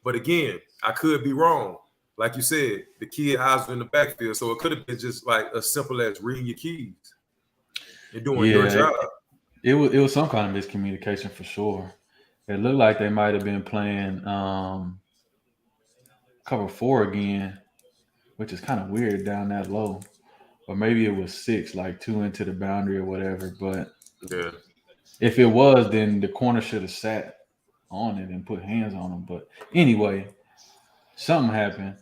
But again, I could be wrong. Like you said, the kid eyes were in the backfield, so it could have been just like as simple as reading your keys and doing your job. It was some kind of miscommunication for sure. It looked like they might have been playing cover 4 again, which is kind of weird down that low. Or maybe it was 6, like 2 into the boundary or whatever. But if it was, then the corner should have sat on it and put hands on them. But anyway, something happened.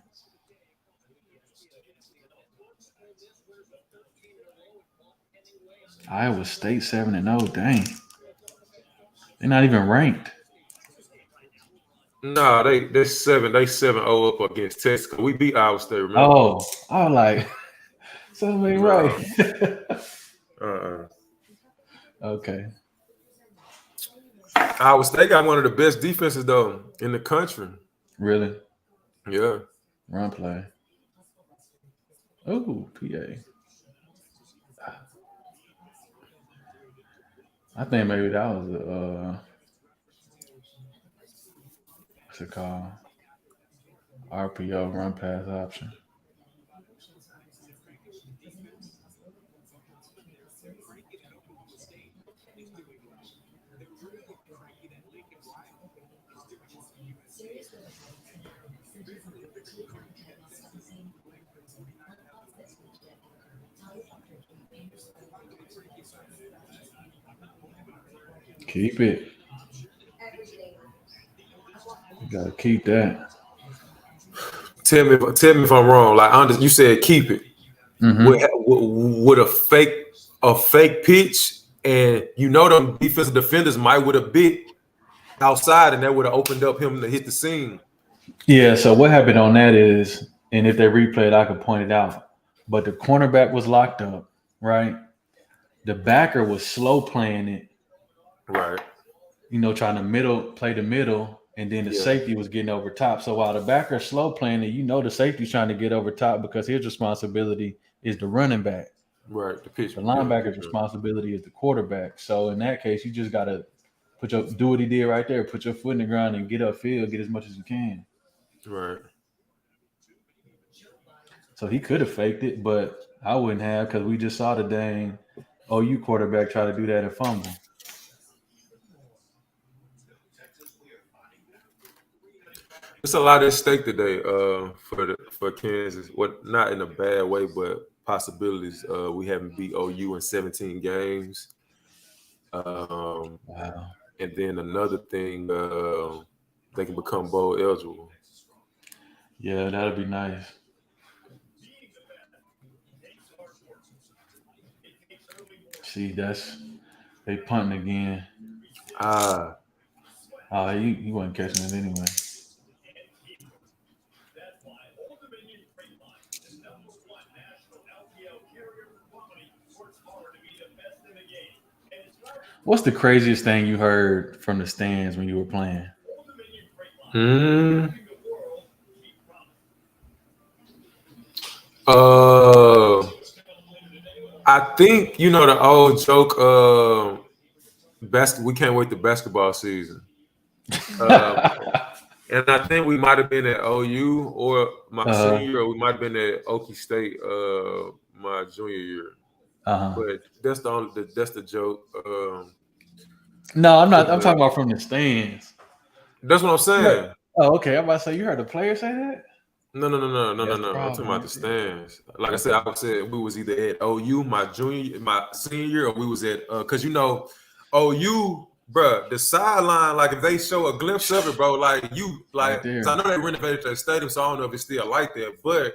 Iowa State 7-0. Dang. They're not even ranked. No, they 7-0 up against Texas. We beat Iowa State, remember? Oh, I was like, something ain't right. Okay. Iowa State got one of the best defenses though in the country. Really? Yeah. Run play. Oh, PA. I think maybe that was what's it called? RPO, run pass option. Keep it. You gotta keep that. Tell me if I'm wrong. Like you said, keep it. With a fake pitch, and you know them defensive defenders might would have bit outside, and that would have opened up him to hit the seam. Yeah. So what happened on that is, and if they replay it, I could point it out. But the cornerback was locked up, right? The backer was slow playing it. Right. You know, trying to play the middle, and then the safety was getting over top. So while the backer's slow playing it, you know the safety's trying to get over top because his responsibility is the running back. Right. The pitch. The Yeah. linebacker's responsibility is the quarterback. So in that case, you just gotta do what he did right there. Put your foot in the ground and get upfield, get as much as you can. Right. So he could have faked it, but I wouldn't have because we just saw the dang OU quarterback try to do that and fumble. It's a lot at stake today for Kansas. What not in a bad way, but possibilities. We haven't beat OU in 17 games. Wow. And then another thing, they can become bowl eligible. Yeah, that'd be nice. See, they punting again. He wasn't catching it anyway. What's the craziest thing you heard from the stands when you were playing? I think the old joke. We can't wait the basketball season. And I think we might have been at OU or my senior year, or we might have been at Okie State my junior year. But that's the joke. No, I'm not. I'm talking about from the stands. That's what I'm saying. Oh, okay. I'm about to say you heard the player say that. No. I'm talking about the stands. Like I said we was either at OU my senior year, or we was at because OU. Bruh, the sideline, like if they show a glimpse of it, bro, like right I know they renovated their stadium, so I don't know if it's still like that. But,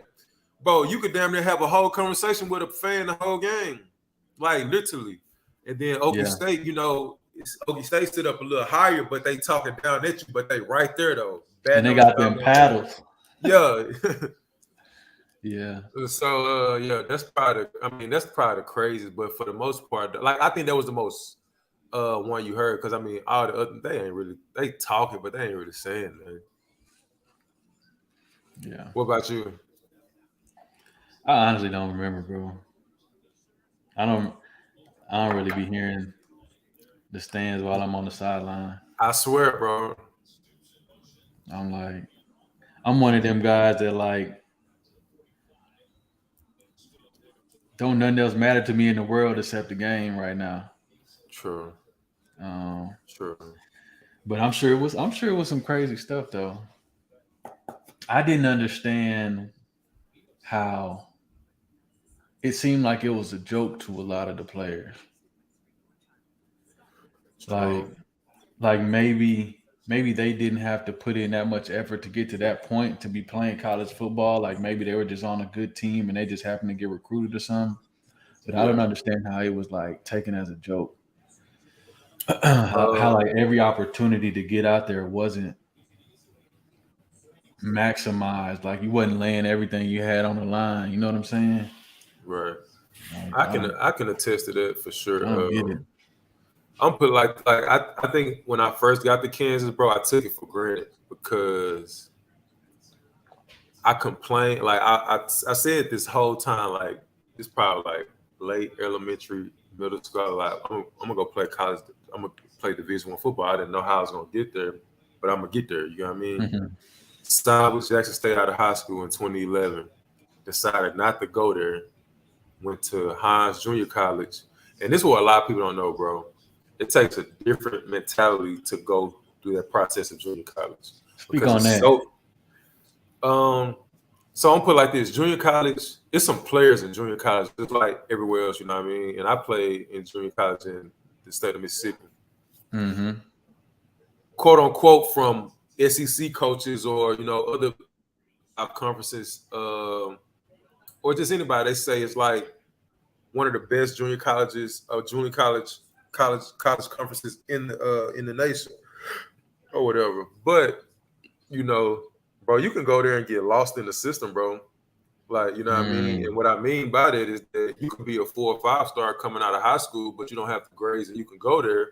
bro, you could damn near have a whole conversation with a fan the whole game, like literally. And then Okie State, Okie State stood up a little higher, but they talking down at you, but they right there though. And they got them paddles. Yeah. Yeah. So that's probably the craziest. But for the most part, like I think that was the most. One you heard, because all the other they talking, but they ain't really saying nothing. Yeah. What about you? I honestly don't remember, bro. I don't really be hearing the stands while I'm on the sideline. I swear, bro. I'm one of them guys that like don't nothing else matter to me in the world except the game right now. True. True. But I'm sure it was some crazy stuff though. I didn't understand how it seemed like it was a joke to a lot of the players. Like maybe they didn't have to put in that much effort to get to that point to be playing college football. Like maybe they were just on a good team and they just happened to get recruited or something. But I don't understand how it was like taken as a joke. how like every opportunity to get out there wasn't maximized. Like you wasn't laying everything you had on the line. You know what I'm saying? Right. I can attest to that for sure. I don't get it. I'm put like I think when I first got to Kansas, bro, I took it for granted because I complained. Like I said this whole time, like it's probably like late elementary, middle school. Like I'm gonna go play college. I'm gonna play Division I football. I didn't know how I was gonna get there, but I'm gonna get there. You know what I mean? Mm-hmm. Signed with Jackson State out of high school in 2011. Decided not to go there. Went to Hines Junior College, and this is what a lot of people don't know, bro. It takes a different mentality to go through that process of junior college. Speak on that. So I'm put like this: junior college. There's some players in junior college, just like everywhere else. You know what I mean? And I played in junior college in the state of Mississippi. Mm-hmm. Quote unquote from SEC coaches or other conferences, or just anybody. They say it's like one of the best junior colleges or junior college conferences in the nation or whatever. But bro, you can go there and get lost in the system, bro. Like, what I mean? And what I mean by that is that you could be a 4 or 5 star coming out of high school, but you don't have the grades, and you can go there.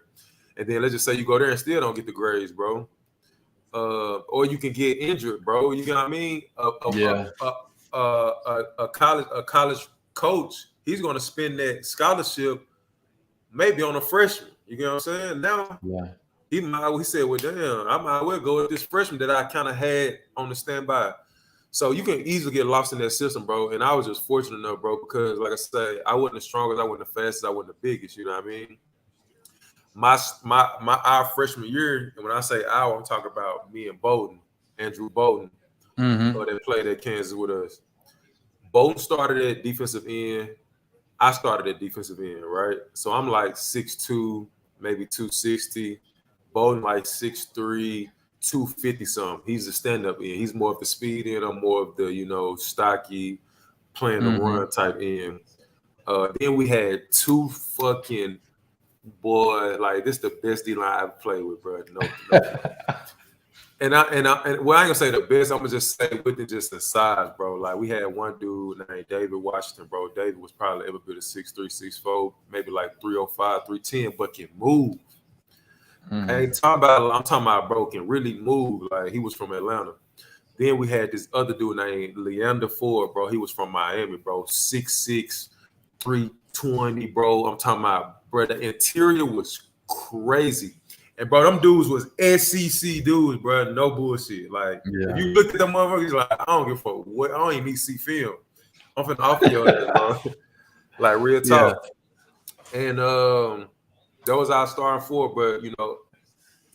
And then let's just say you go there and still don't get the grades, bro. Or you can get injured, bro. You know what I mean? A college coach he's going to spend that scholarship maybe on a freshman. You get what I'm saying? Now, he said, well, damn, I might well go with this freshman that I kind of had on the standby. So you can easily get lost in that system, bro. And I was just fortunate enough, bro, because like I said, I wasn't the strongest, I wasn't the fastest, I wasn't the biggest. You know what I mean? Our freshman year, and when I say our, I'm talking about me and Bowden, Andrew Bowden, that played at Kansas with us. Bowden started at defensive end. I started at defensive end, right? So I'm like 6'2", maybe 260. Bowden like 6'3", 250 something. He's a stand-up end. He's more of the speed end. I'm more of the, stocky, playing the run type end. Then we had two fucking boy, like this is the best D line I've played with, bro. No. And I ain't gonna say the best. I'm gonna just say within just the size, bro. Like we had one dude named David Washington, bro. David was probably every bit of 6'3", 6'4", maybe like 305, 310, but can move. I'm talking about bro can really move. Like he was from Atlanta. Then we had this other dude named Leander Ford, bro. He was from Miami, bro. 6'6", 320, bro. I'm talking about, bro. The interior was crazy. And bro, them dudes was SEC dudes, bro. No bullshit. Like if you look at them motherfuckers, like I don't give a fuck. What I don't even need to see film. I'm finna off your ass, bro. Like real talk. Yeah. And that was our starting four, but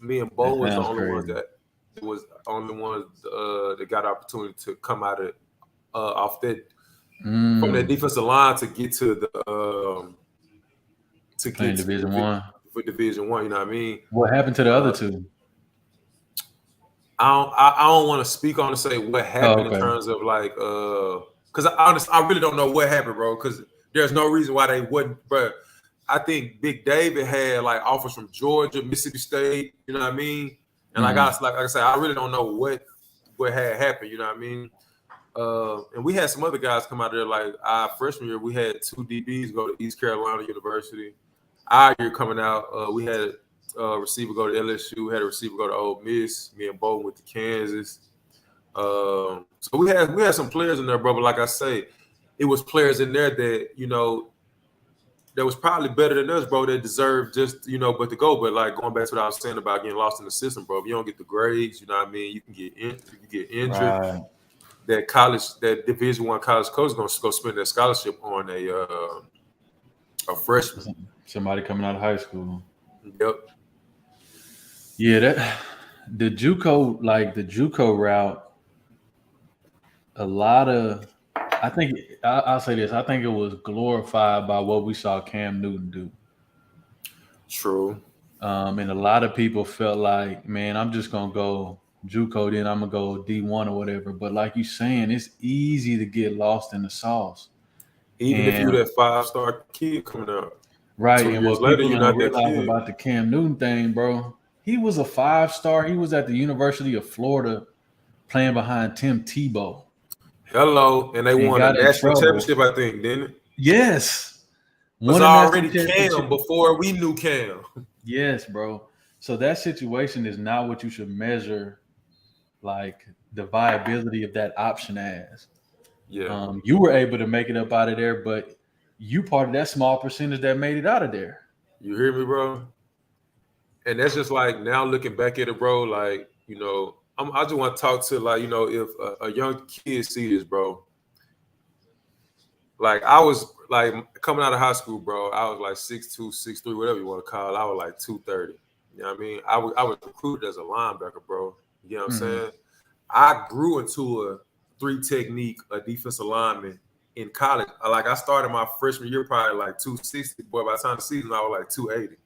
me and Bo was the only ones that got the opportunity to come out of off that from that defensive line to get to the Division One. For Division One, you know what I mean? What happened to the other two? I don't want to speak on to say what happened in terms of like because I really don't know what happened, bro. Because there's no reason why they wouldn't, bro. I think Big David had like offers from Georgia, Mississippi State, you know what I mean? And like I said, I really don't know what had happened, you know what I mean? And we had some other guys come out there. Like our freshman year, we had two DBs go to East Carolina University. Our year coming out, we had a receiver go to LSU, had a receiver go to Ole Miss. Me and Bo went to Kansas. So we had some players in there, bro. But like I say, it was players in there that that was probably better than us, bro. That deserved just but to go. But like going back to what I was saying about getting lost in the system, bro. If you don't get the grades, you know what I mean. You can get injured. Right. That Division I college coach is gonna go spend that scholarship on a freshman. Somebody coming out of high school. Yep. Yeah, the JUCO route, a lot of I think I'll say this. I think it was glorified by what we saw Cam Newton do. True. And a lot of people felt like, man, I'm just gonna go JUCO, then I'm gonna go D1 or whatever. But like you saying, it's easy to get lost in the sauce. Even if you're that 5-star kid coming out. Right. And what people don't realize about the Cam Newton thing, bro, he was a 5-star. He was at the University of Florida playing behind Tim Tebow. Hello. And they won a national championship, I think, didn't it? Yes. Was already Cam before we knew Cam. Yes, bro. So that situation is not what you should measure like the viability of that option as. Yeah. You were able to make it up out of there, but you part of that small percentage that made it out of there. You hear me, bro? And that's just like now looking back at it, bro, like, I just want to talk to like, if a young kid see this, bro. Like I was like coming out of high school, bro, I was like 6'2", 6'3", whatever you want to call it. I was like 230. You know what I mean? I was recruited as a linebacker, bro. You know what I'm saying? I grew into a 3 technique, a defensive lineman in college. Like I started my freshman year probably like 260, boy. By the time the season, I was like 280.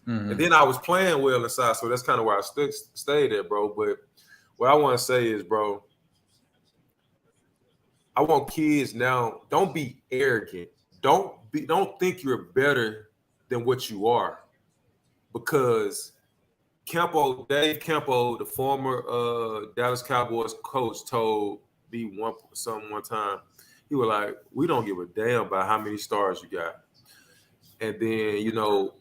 And then I was playing well inside, so that's kind of where I stayed at, bro. But what I want to say is, bro, I want kids now, don't be arrogant. Don't think you're better than what you are. Because Dave Campo, the former Dallas Cowboys coach, told me one time, he was like, we don't give a damn about how many stars you got. And then,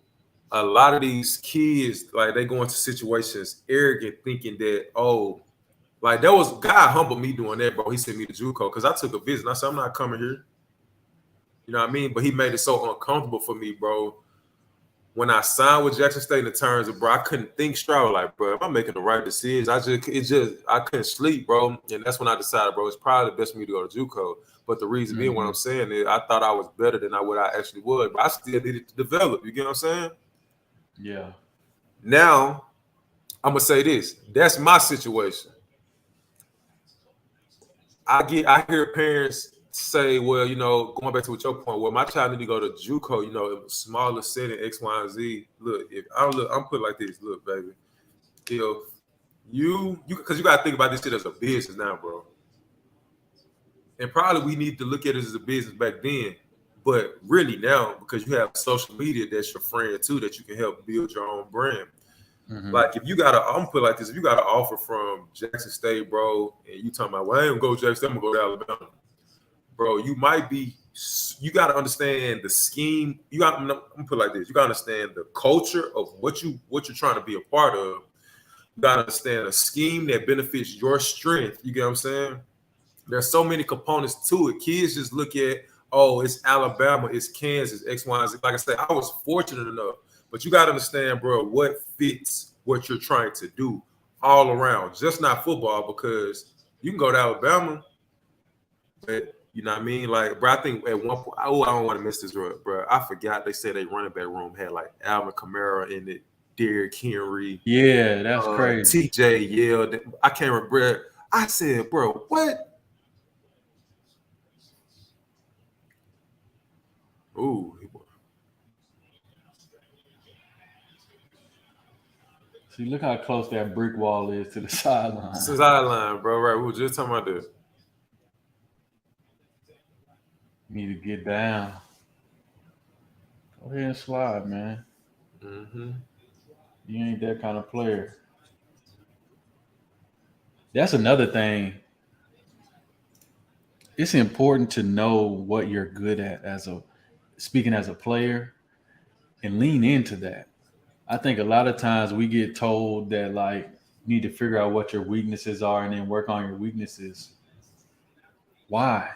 a lot of these kids, like they go into situations arrogant, thinking that, like that was God humbled me doing that, bro. He sent me to JUCO because I took a visit. And I said, I'm not coming here. You know what I mean? But he made it so uncomfortable for me, bro. When I signed with Jackson State in the terms of, bro, I couldn't think straight. Like, bro, am I making the right decisions? I couldn't sleep, bro. And that's when I decided, bro, it's probably the best for me to go to JUCO. But the reason being, what I'm saying is, I thought I was better than what I actually was, but I still needed to develop. You get what I'm saying? Yeah. Now, I'm gonna say this. That's my situation. I hear parents say, well, you know, going back to what your point, well, my child need to go to JUCO, you know, smaller setting, X, Y, and Z. Look, if I look, I'm put like this. Look, baby, if you because you gotta think about this shit as a business now, bro. And probably we need to look at it as a business back then, but really now, because you have social media that's your friend too, that you can help build your own brand. Like if you got I'm gonna put it like this, if you got an offer from Jackson State, bro, and you talking about, well, I ain't gonna go to Jackson State, I'm gonna go to Alabama. Bro, you gotta understand the scheme. I'm gonna put it like this, you gotta understand the culture of what you're trying to be a part of. You gotta understand a scheme that benefits your strength. You get what I'm saying? There's so many components to it. Kids just look at, oh, it's Alabama, it's Kansas, X, Y, and Z. Like I said, I was fortunate enough. But you got to understand, bro, what fits what you're trying to do all around. Just not football, because you can go to Alabama, but you know what I mean? Like, bro, I think at one point, I don't want to miss this, bro. I forgot they said they running back room had like Alvin Kamara in it, Derrick Henry. Yeah, that's crazy. TJ Yell. I can't remember, bro. I said, bro, what? Ooh. See, look how close that brick wall is to the sideline. It's the sideline, bro. Right, we were just talking about this. Need to get down. Go ahead and slide, man. You ain't that kind of player. That's another thing. It's important to know what you're good at speaking as a player, and lean into that. I think a lot of times we get told that, like, you need to figure out what your weaknesses are and then work on your weaknesses. Why?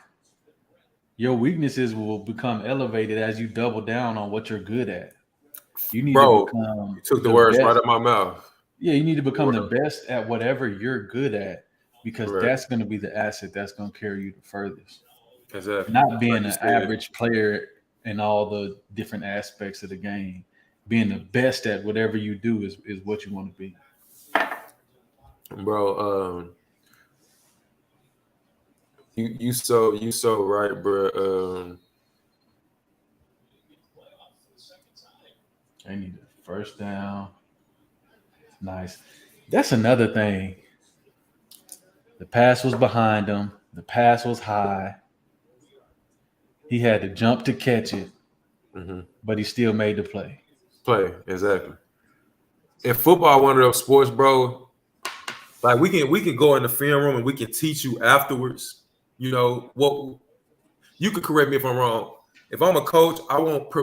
Your weaknesses will become elevated as you double down on what you're good at. You need to become. You took the words right out of my mouth. Yeah, you need to become the best at whatever you're good at, because that's going to be the asset that's going to carry you the furthest. Exactly. Not being an average player in all the different aspects of the game. Being the best at whatever you do is what you want to be. Bro, you so right, bro. They need a first down. Nice. That's another thing. The pass was behind him. The pass was high. He had to jump to catch it, but he still made the play. Exactly. In football, one of those sports, bro, like we can go in the film room and we can teach you afterwards. You know what? You could correct me if I'm wrong. If I'm a coach, I want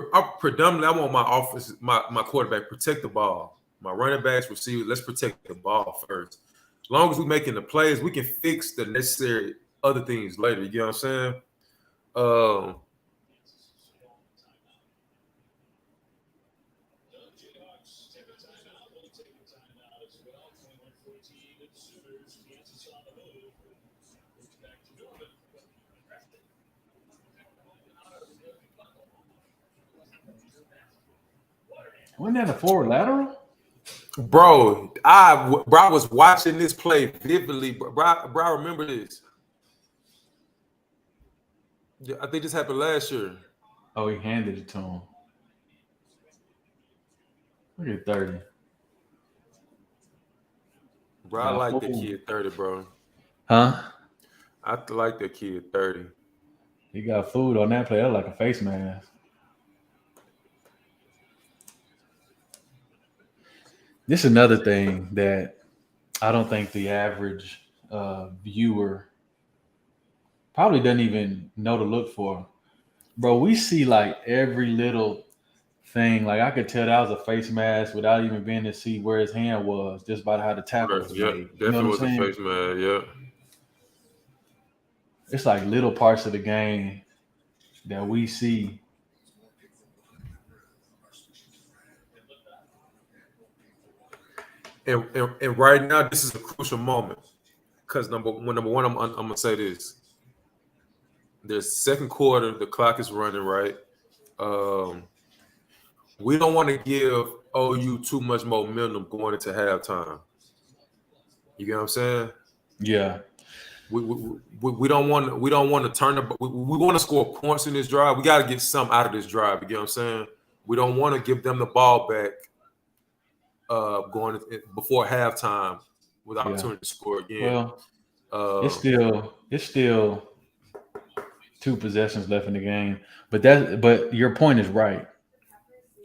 my quarterback protect the ball. My running backs, receivers, let's protect the ball first. As long as we're making the plays, we can fix the necessary other things later. You get what I'm saying? Wasn't that a forward lateral? Bro, I was watching this play vividly. Bro, I remember this. Yeah, I think this happened last year. Oh, he handed it to him. Look at 30. Bro, I like the kid 30, bro. Huh? I like the kid 30. He got food on that play. That like a face mask. This is another thing that I don't think the average viewer probably doesn't even know to look for. Bro, we see like every little thing. Like I could tell that was a face mask without even being to see where his hand was, just by how the tackle was made. Definitely was a face mask, yeah. It's like little parts of the game that we see. And right now, this is a crucial moment because number one, I'm gonna say this: the second quarter, the clock is running right. We don't want to give OU too much momentum going into halftime. You get what I'm saying? Yeah. We don't want to turn the we want to score points in this drive. We got to get something out of this drive. You get what I'm saying? We don't want to give them the ball back going before halftime with opportunity to score again. Well, it's still 2 possessions left in the game, but your point is right.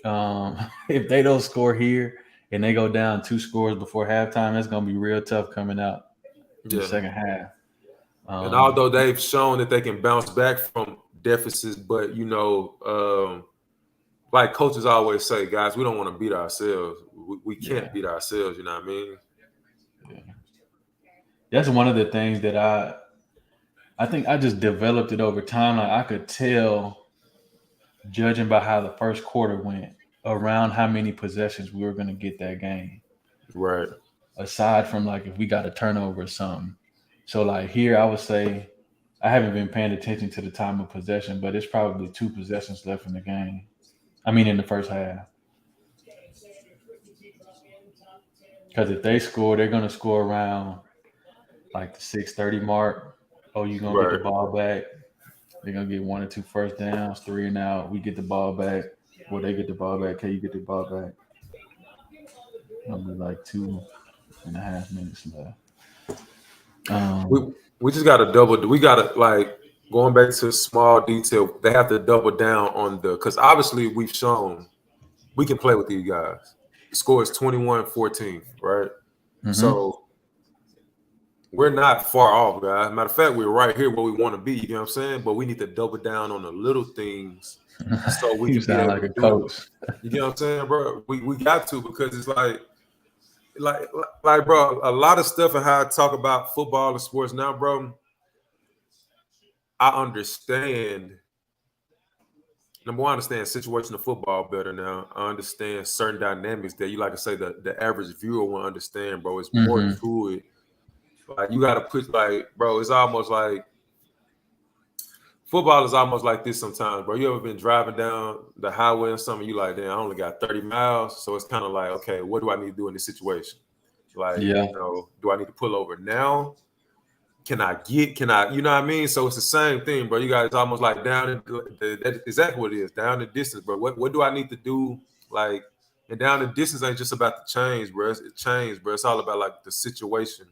If they don't score here and they go down 2 scores before halftime, that's gonna be real tough coming out in the second half. And although they've shown that they can bounce back from deficits, but like coaches always say, guys, we don't want to beat ourselves. We can't beat ourselves. You know what I mean? Yeah. That's one of the things that I think I just developed it over time. Like I could tell, judging by how the first quarter went, around how many possessions we were going to get that game. Right. Aside from like if we got a turnover or something. So like here, I would say I haven't been paying attention to the time of possession, but it's probably 2 possessions left in the game. I mean, in the first half. Because if they score, they're going to score around like the 6:30 mark. Oh, you're going to get the ball back. They're going to get 1 or 2 first downs, 3 and out. We get the ball back. Well, they get the ball back. You get the ball back. It'll be like 2.5 minutes left. We just got to double. We got to like going back to small detail. They have to double down on because obviously we've shown we can play with these guys. The score is 21-14, right? Mm-hmm. So we're not far off, guys. Matter of fact, we're right here where we want to be. You know what I'm saying? But we need to double down on the little things so we can sound like a coach. You know what I'm saying, bro? We got to, because it's like, bro, a lot of stuff and how I talk about football and sports now, bro. I understand. Number one, I understand situation of football better now. I understand certain dynamics that you like to say the average viewer won't understand, bro. It's more to it. Like you got to put bro, it's almost like football is almost like this sometimes, bro. You ever been driving down the highway or something? You like, damn, I only got 30 miles. So it's kind of like, okay, what do I need to do in this situation? Like, do I need to pull over now? Can I, you know what I mean? So it's the same thing, bro. You guys almost like down that's exactly what it is, down the distance, bro. What do I need to do? Like, and down the distance ain't just about the change, bro. It's change, bro. It's all about like the situation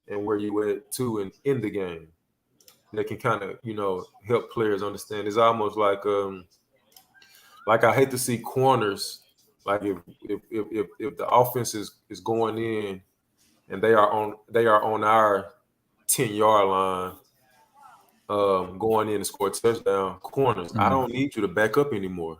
and where you at too and in the game. That can kind of, help players understand. It's almost like I hate to see corners, like if the offense is going in and they are on our 10-yard line, going in and score a touchdown, corners. I don't need you to back up anymore.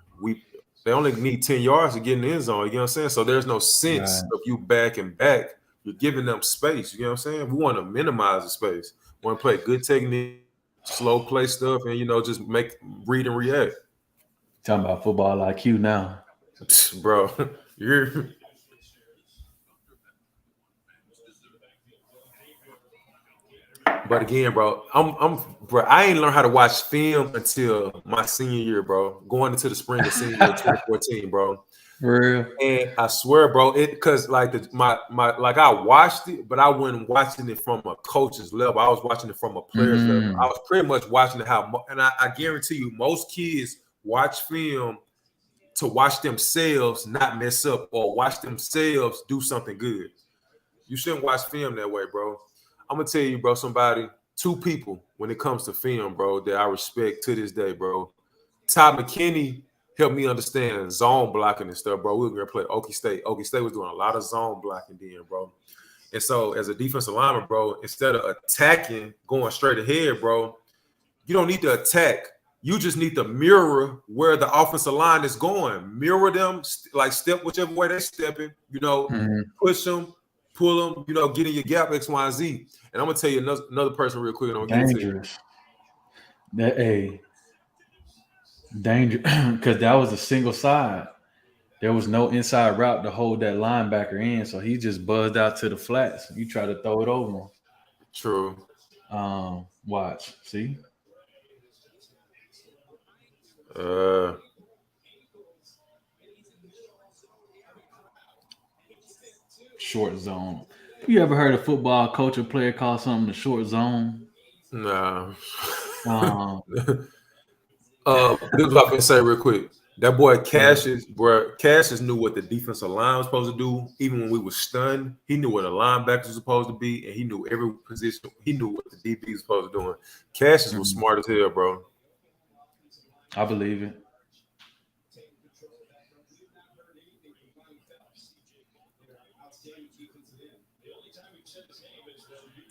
They only need 10 yards to get in the end zone. You know what I'm saying? So there's no sense of you backing back. You're giving them space. You know what I'm saying? We want to minimize the space. We want to play good technique, slow play stuff, and just read and react. Talking about football IQ now, bro. You're. But again, bro, I ain't learned how to watch film until my senior year, bro. Going into the spring of senior year 2014, bro. For real? And I swear, bro, because like I watched it, but I wasn't watching it from a coach's level. I was watching it from a player's level. I was pretty much watching it and I guarantee you, most kids watch film to watch themselves not mess up or watch themselves do something good. You shouldn't watch film that way, bro. I'm gonna tell you, bro, two people when it comes to film, bro, that I respect to this day, bro. Todd McKinney helped me understand zone blocking and stuff, bro. We were gonna play Okie State. Okie State was doing a lot of zone blocking then, bro. And so as a defensive lineman, bro, instead of attacking, going straight ahead, bro, you don't need to attack. You just need to mirror where the offensive line is going. Mirror them, like step whichever way they're stepping, push them, pull them, get in your gap, X, Y, and Z. And I'm gonna tell you another person real quick. And I'm gonna dangerous. Danger, because that was a single side. There was no inside route to hold that linebacker in, so he just buzzed out to the flats. You try to throw it over him. True. Watch, see, short zone. You ever heard a football coach or player call something the short zone? Nah. Um, This is what I can say real quick. That boy Cassius knew what the defensive line was supposed to do. Even when we were stunned, he knew what the linebackers was supposed to be, and he knew every position. He knew what the DB was supposed to do. Cassius was smart as hell, bro. I believe it.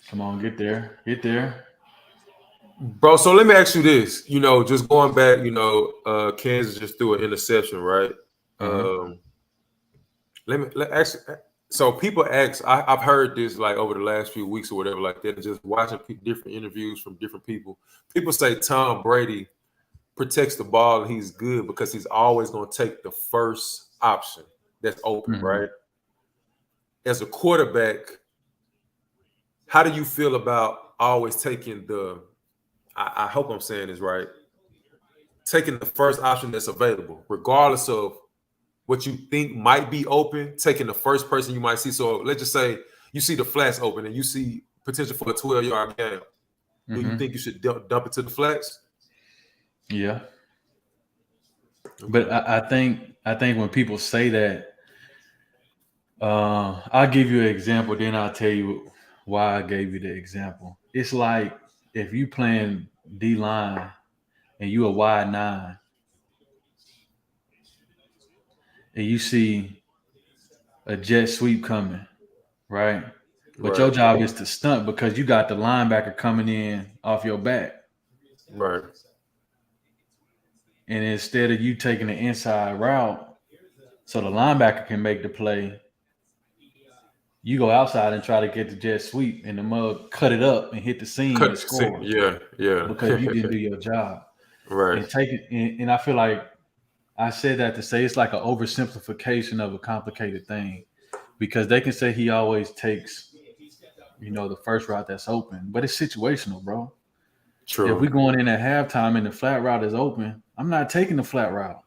Come on, get there. Get there. Bro, so let me ask you this. Just going back, Kansas just threw an interception, right? Let ask. So people ask, I've heard this like over the last few weeks or whatever like that, and just watching different interviews from different people. People say Tom Brady protects the ball and he's good because he's always going to take the first option that's open, right? As a quarterback, how do you feel about always taking I hope I'm saying this right, taking the first option that's available, regardless of what you think might be open, taking the first person you might see. So let's just say you see the flats open and you see potential for a 12-yard game. Do you think you should dump it to the flats? Yeah. Okay. But I think when people say that, I'll give you an example, then I'll tell you why I gave you the example. It's like if you playing D-line and you a wide 9 and you see a jet sweep coming, right? But your job is to stunt because you got the linebacker coming in off your back. Right. And instead of you taking the inside route so the linebacker can make the play, you go outside and try to get the jet sweep and the mug cut it up and hit the seam and score. Yeah. Because you didn't do your job. Right. And take it, and I feel like I said that to say it's like an oversimplification of a complicated thing. Because they can say he always takes, the first route that's open, but it's situational, bro. True. If we're going in at halftime and the flat route is open, I'm not taking the flat route.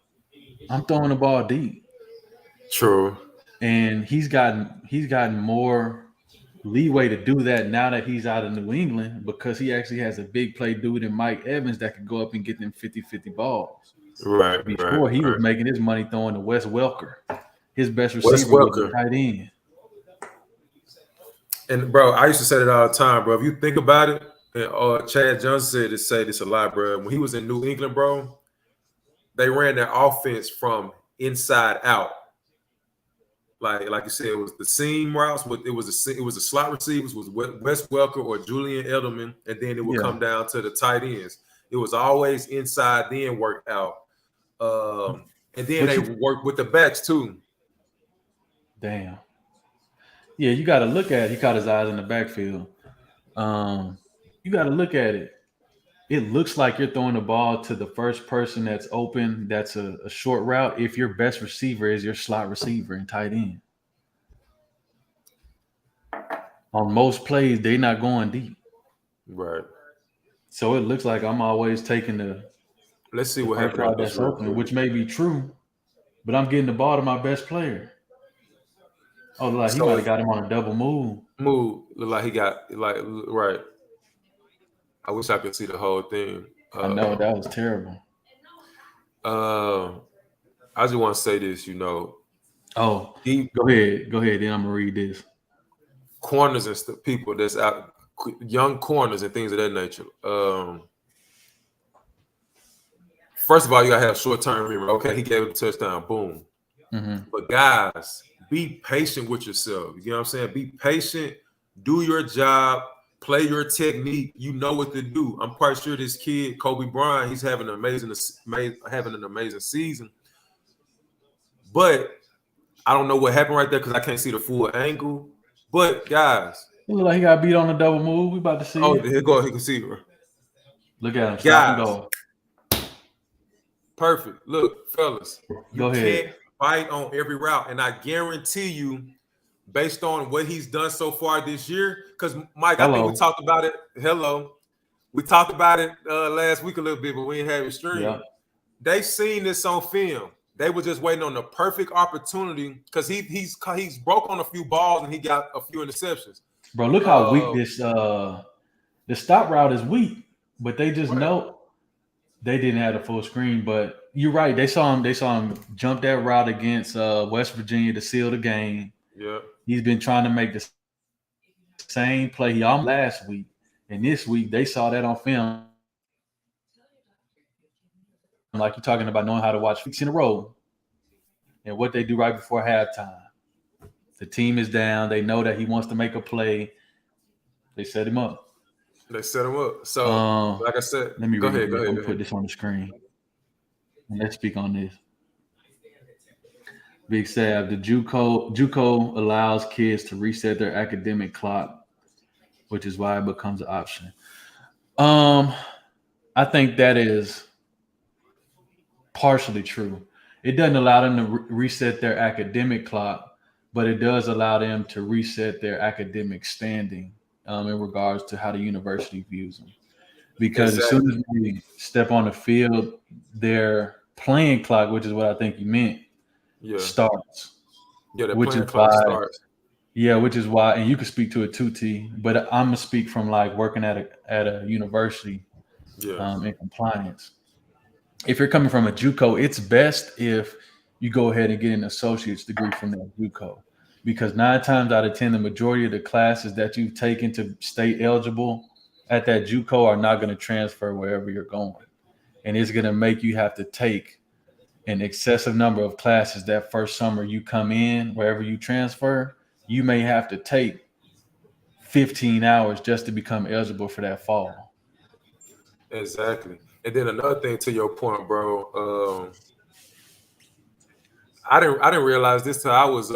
I'm throwing the ball deep. True. And he's gotten more leeway to do that now that he's out of New England because he actually has a big play dude in Mike Evans that could go up and get them 50-50 balls. Right. Before he was making his money throwing to Wes Welker. His best receiver was the tight end. And bro, I used to say that all the time, bro. If you think about it, and Chad Johnson say this a lot, bro. When he was in New England, bro, they ran their offense from inside out. Like you said, it was the seam routes. It was a slot receivers was Wes Welker or Julian Edelman, and then it would come down to the tight ends. It was always inside, then work out, and then they worked with the backs too. Damn. Yeah, you got to look at it. He caught his eyes in the backfield. You got to look at it. It looks like you're throwing the ball to the first person that's open. That's a short route. If your best receiver is your slot receiver and tight end. On most plays, they're not going deep. Right. So it looks like I'm always taking the. Let's see what happens. That's open, which may be true, but I'm getting the ball to my best player. Oh, like he might have got him on a double move. Look like he got right. I wish I could see the whole thing. I know that was terrible. I just want to say this, Oh, go ahead. Then I'm gonna read this. Corners and people that's out, young corners and things of that nature. First of all, you gotta have short-term memory. Okay, he gave it a touchdown. Boom. But guys, be patient with yourself. You know what I'm saying? Be patient. Do your job. Play your technique. You know what to do. I'm quite sure this kid, Kobe Bryant, he's having an amazing season. But I don't know what happened right there because I can't see the full angle. But guys, it look like he got beat on a double move. We about to see. Oh, here go. He can see it. Look at him. Stop and go. Perfect. Look, fellas, you Go ahead. can't fight on every route. And I guarantee you, based on what he's done so far this year, because Mike, I think we Hello. talked about it. We talked about it last week a little bit, but we ain't have it streamed. Yeah. They seen this on film. They were just waiting on the perfect opportunity because he's broke on a few balls and he got a few interceptions. Bro, look how weak this the stop route is weak, but they just know they didn't have the full screen. But you're right. They saw him jump that route against West Virginia to seal the game. Yeah. He's been trying to make the same play he almost last week. And this week they saw that on film. Like you're talking about knowing how to watch weeks in a row and what they do right before halftime. The team is down. They know that he wants to make a play. They set him up. So, like I said, let me go ahead. Let me put this on the screen. And let's speak on this. Big Sav, the JUCO allows kids to reset their academic clock, which is why it becomes an option. I think that is partially true. It doesn't allow them to reset their academic clock, but it does allow them to reset their academic standing in regards to how the university views them. Because as soon as they step on the field, their playing clock, which is what I think you meant, starts. Yeah, the playing clock starts. Yeah, which is why, and you can speak to it too, T. But I'm gonna speak from like working at a university, in compliance. If you're coming from a JUCO, it's best if you go ahead and get an associate's degree from that JUCO, because 9 times out of 10, the majority of the classes that you've taken to stay eligible at that JUCO are not going to transfer wherever you're going, and it's going to make you have to take an excessive number of classes that first summer you come in. Wherever you transfer, you may have to take 15 hours just to become eligible for that fall. Exactly. And then another thing to your point, bro. I didn't realize this till I was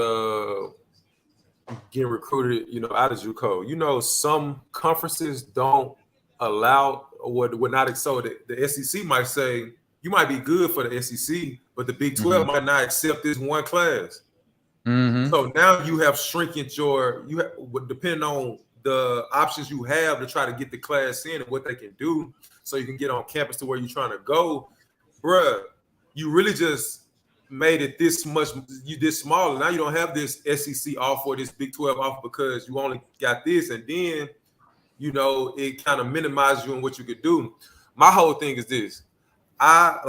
getting recruited, out of JUCO. Some conferences don't allow or would not. So the SEC might say you might be good for the SEC, but the Big 12 might not accept this one class. So now you have shrinkage depending on the options you have to try to get the class in and what they can do so you can get on campus to where you're trying to go. Bruh, you really just made it this small. Now you don't have this SEC offer, this Big 12 offer, because you only got this, and then it kind of minimizes you on what you could do. My whole thing is this. I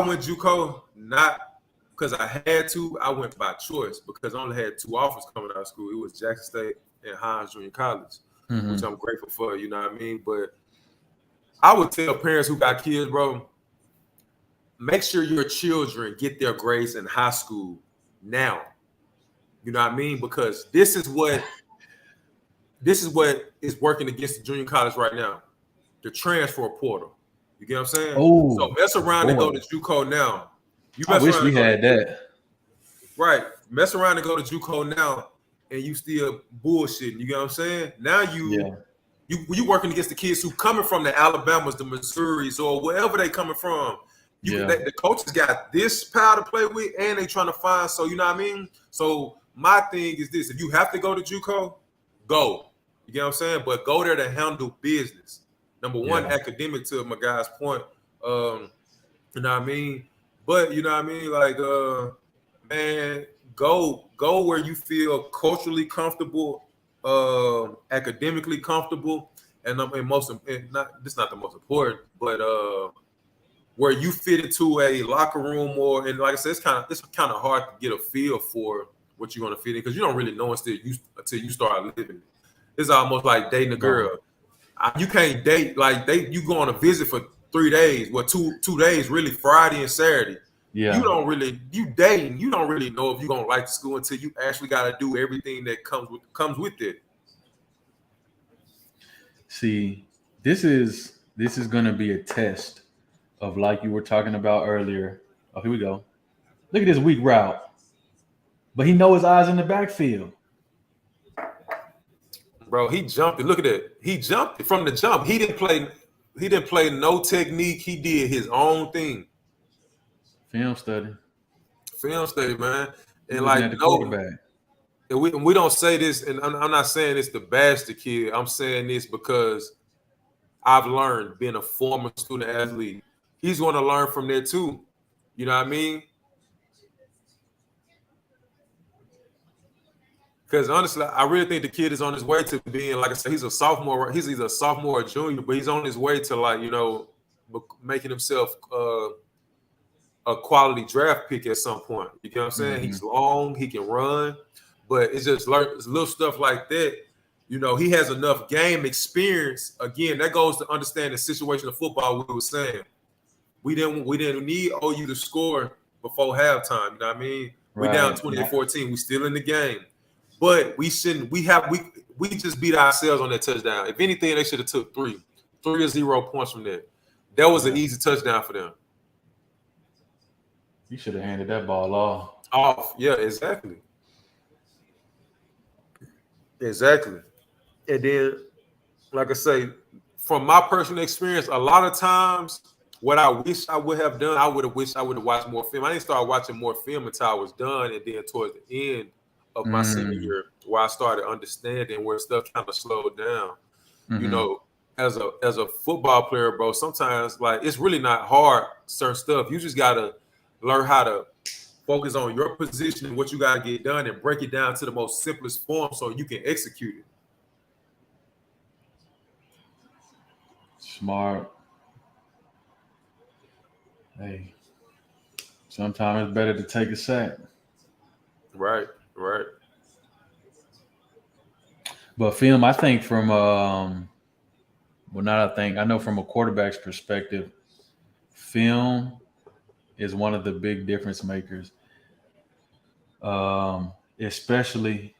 went JUCO not because I had to. I went by choice because I only had 2 offers coming out of school. It was Jackson State and Hines Junior College, which I'm grateful for, you know what I mean? But I would tell parents who got kids, bro, make sure your children get their grades in high school now. You know what I mean? Because this is what is working against the junior college right now. The transfer portal. You get what I'm saying? Oh, so mess around and go to JUCO now. I wish we had that. Right. Mess around and go to JUCO now, and you still bullshitting. You get what I'm saying? Now you working against the kids who coming from the Alabamas, the Missouris, or wherever they coming from. The coaches got this power to play with, and they trying to find. So you know what I mean. So my thing is this: if you have to go to JUCO, go. You get what I'm saying? But go there to handle business. Number one, academic, to my guy's point. You know what I mean? But you know what I mean? Like, man, go where you feel culturally comfortable, academically comfortable, and not the most important, but where you fit into a locker room, and like I said, it's kind of hard to get a feel for what you're gonna fit in because you don't really know until you start living it. It's almost like dating a girl. You can't date you go on a visit for 3 days, well, two days really, Friday and Saturday. Yeah, you don't really know if you're gonna like the school until you actually got to do everything that comes with it. See, this is gonna be a test of, like you were talking about earlier. Oh, here we go. Look at this weak route, but he knows his eyes in the backfield. Bro, he jumped it. Look at that. He jumped it from the jump. He didn't play no technique. He did his own thing. Film study. Film study, man. And Looking like, at the no, quarterback. and we don't say this, and I'm not saying it's to bash the kid. I'm saying this because I've learned being a former student athlete. He's going to learn from there too. You know what I mean? Because honestly, I really think the kid is on his way to being, like I said, he's a sophomore. He's either a sophomore or junior, but he's on his way to, like, you know, making himself a quality draft pick at some point. You know what I'm saying? Mm-hmm. He's long, he can run, but it's just it's little stuff like that. You know, he has enough game experience. Again, that goes to understand the situation of football. We were saying we didn't need OU to score before halftime. You know what I mean? We down 28-14. We still in the game. But we shouldn't. We just beat ourselves on that touchdown. If anything, they should have took 3 or 0 points from that. That was an easy touchdown for them. You should have handed that ball off. Off, yeah, exactly. Exactly. And then, like I say, from my personal experience, a lot of times, what I wish I would have done, I would have wished I would have watched more film. I didn't start watching more film until I was done, and then towards the end of my senior year, where I started understanding where stuff kind of slowed down. You know, as a football player, bro, sometimes like it's really not hard, certain stuff. You just gotta learn how to focus on your position and what you gotta get done and break it down to the most simplest form so you can execute it. Smart. Hey, sometimes it's better to take a sack. Right. But film, I think from I know from a quarterback's perspective, film is one of the big difference makers. Especially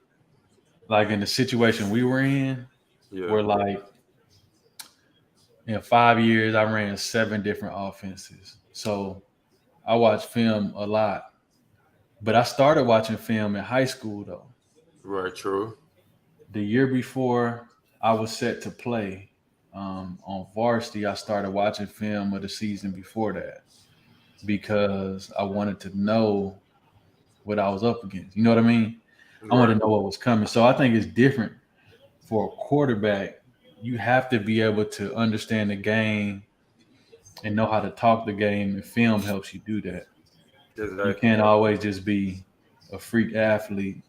like in the situation we were in, where like in 5 years I ran 7 different offenses. So I watched film a lot. But I started watching film in high school though. Right, true. The year before I was set to play on varsity, I started watching film of the season before that because I wanted to know what I was up against. You know what I mean? I wanted to know what was coming. So I think it's different for a quarterback. You have to be able to understand the game and know how to talk the game, and film helps you do that. Exactly. You can't always just be a freak athlete.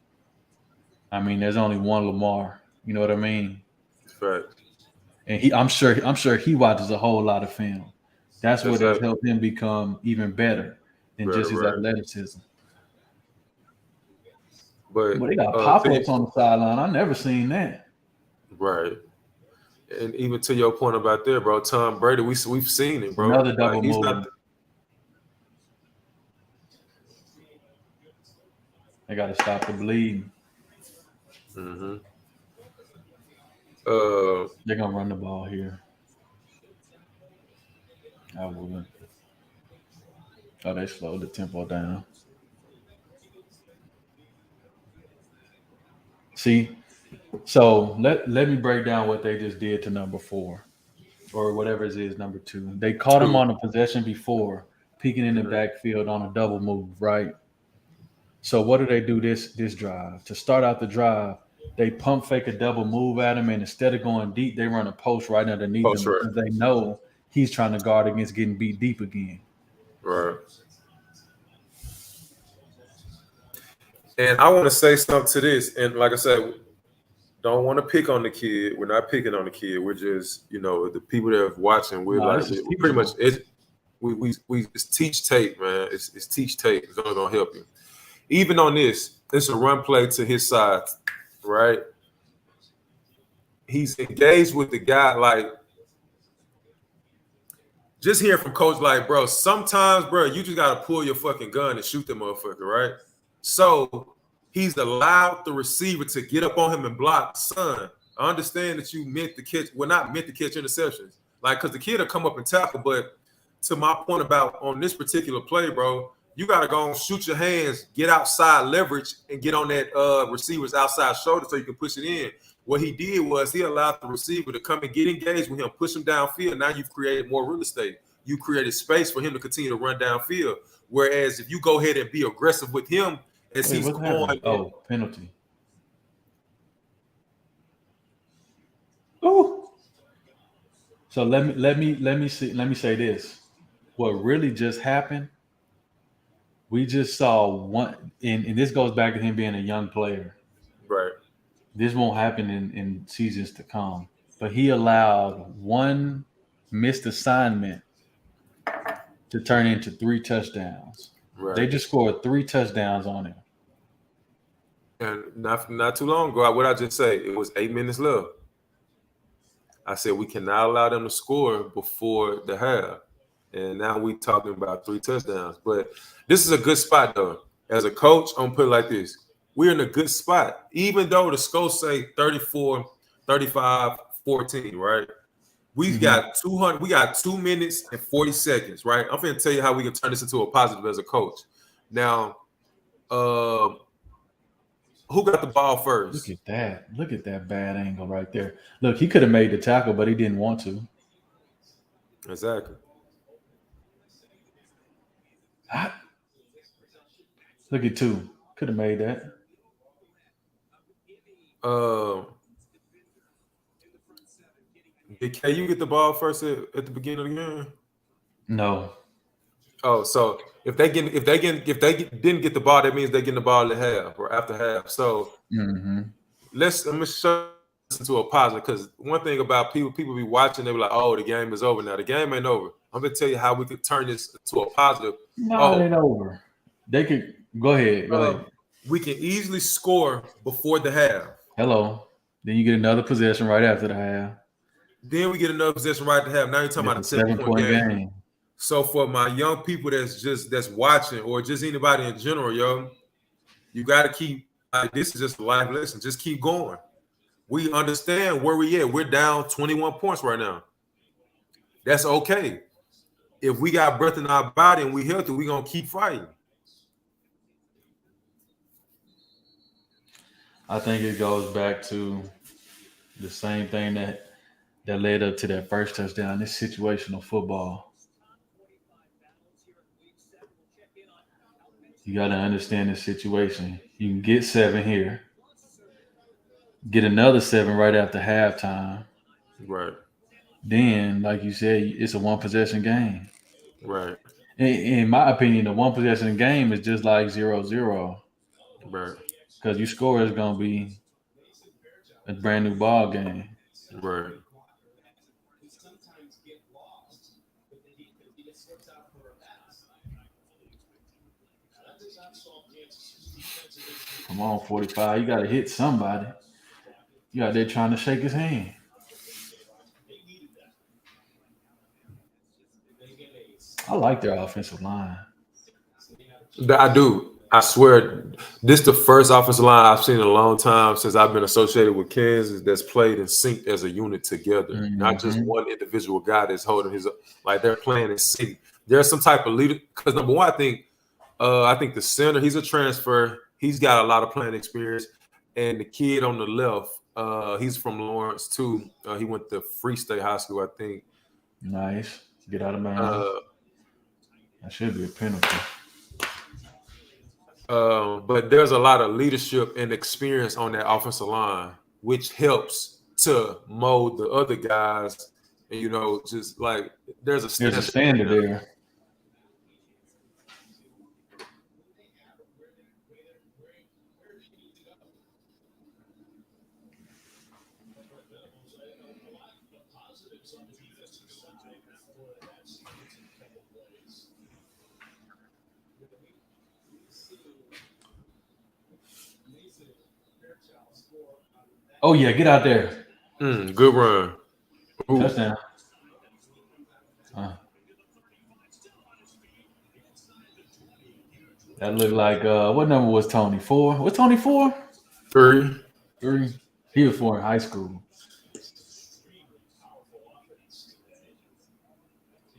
I mean, there's only one Lamar. You know what I mean? Right. And I'm sure he watches a whole lot of film. That's what has helped him become even better than just his athleticism. But they got pop-ups on the sideline. I never seen that. Right. And even to your point about there, bro, Tom Brady, we've seen it, bro. Another double move. They got to stop the bleeding. Mm-hmm. They're gonna run the ball here. I wouldn't. Oh, they slowed the tempo down. See, so let me break down what they just did to number 4, or whatever it is, number 2. They caught him on a possession before, peeking in the backfield on a double move, right? So what do they do this drive? To start out the drive, they pump fake a double move at him, and instead of going deep, they run a post right underneath him because they know he's trying to guard against getting beat deep again. Right. And I want to say something to this, and like I said, don't want to pick on the kid. We're not picking on the kid. We're just, you know, the people that are watching. We're we pretty much we it's teach tape, man. It's teach tape. It's only gonna help you. Even on this, it's a run play to his side, right? He's engaged with the guy, like just hearing from coach, like, bro, sometimes, bro, you just gotta pull your fucking gun and shoot the motherfucker, right? So he's allowed the receiver to get up on him and block. Son, I understand that you meant to catch, not meant to catch interceptions. Like, because the kid will come up and tackle, but to my point about on this particular play, bro, you got to go and shoot your hands, get outside leverage, and get on that receiver's outside shoulder so you can push it in. What he did was he allowed the receiver to come and get engaged with him, push him downfield. Now you've created more real estate. you created space for him to continue to run downfield. Whereas if you go ahead and be aggressive with him as Wait, he's what's going, happening? Oh, penalty. Oh. So let me say this. What really just happened? We just saw one, and this goes back to him being a young player. right, This won't happen in seasons to come. But he allowed one missed assignment to turn into 3 touchdowns. They right. just scored 3 touchdowns on him. And not too long ago, what I just say, it was 8 minutes left. I said we cannot allow them to score before the half. And now we talking about 3 touchdowns. But this is a good spot, though. As a coach, I'm going to put it like this. We're in a good spot. Even though the scores say 34, 35, 14, right? We got 200. We got 2 minutes and 40 seconds, right? I'm going to tell you how we can turn this into a positive as a coach. Now, who got the ball first? Look at that. Look at that bad angle right there. Look, he could have made the tackle, but he didn't want to. Exactly. Look at 2. Could have made that. Did KU get the ball first at the beginning of the game? No. Oh, so if they didn't get the ball, that means they're getting the ball at half or after half. So let me show this into a positive, because one thing about people be watching, they be like, "Oh, the game is over now." The game ain't over. I'm gonna tell you how we could turn this to a positive. No, it ain't over. They could go ahead. Go ahead. We can easily score before the half. Hello. Then you get another possession right after the half. Then we get another possession right at the half. Now you're talking about a 7-point game. So for my young people that's watching, or just anybody in general, yo, you got to keep. This is just a life lesson. Just keep going. We understand where we at. We're down 21 points right now. That's okay. If we got breath in our body and we healthy, we're gonna keep fighting. I think it goes back to the same thing that led up to that first touchdown. This situational football. You got to understand the situation. You can get 7 here, get another 7 right after halftime. Right. Then, like you said, it's a 1-possession game. Right. In my opinion, the 1-possession game is just like 0-0. Right. Because your score is going to be a brand new ball game. Right. Come on, 45. You got to hit somebody. You out there trying to shake his hand. I like their offensive line. I do. I swear, this is the first offensive line I've seen in a long time since I've been associated with Kansas that's played and synced as a unit together. Not just one individual guy that's holding his, like they're playing in sync. There's some type of leader. Because number one, I think the center, he's a transfer. He's got a lot of playing experience. And the kid on the left, he's from Lawrence too. He went to Free State High School, I think. Nice. Get out of bounds. That should be a penalty. But there's a lot of leadership and experience on that offensive line, which helps to mold the other guys. And, just like there's a standard there. Oh, yeah, get out there. Good run. Ooh. Touchdown. That looked like, what number was Tony? 4? What's Tony 4? 3. He was 4 in high school.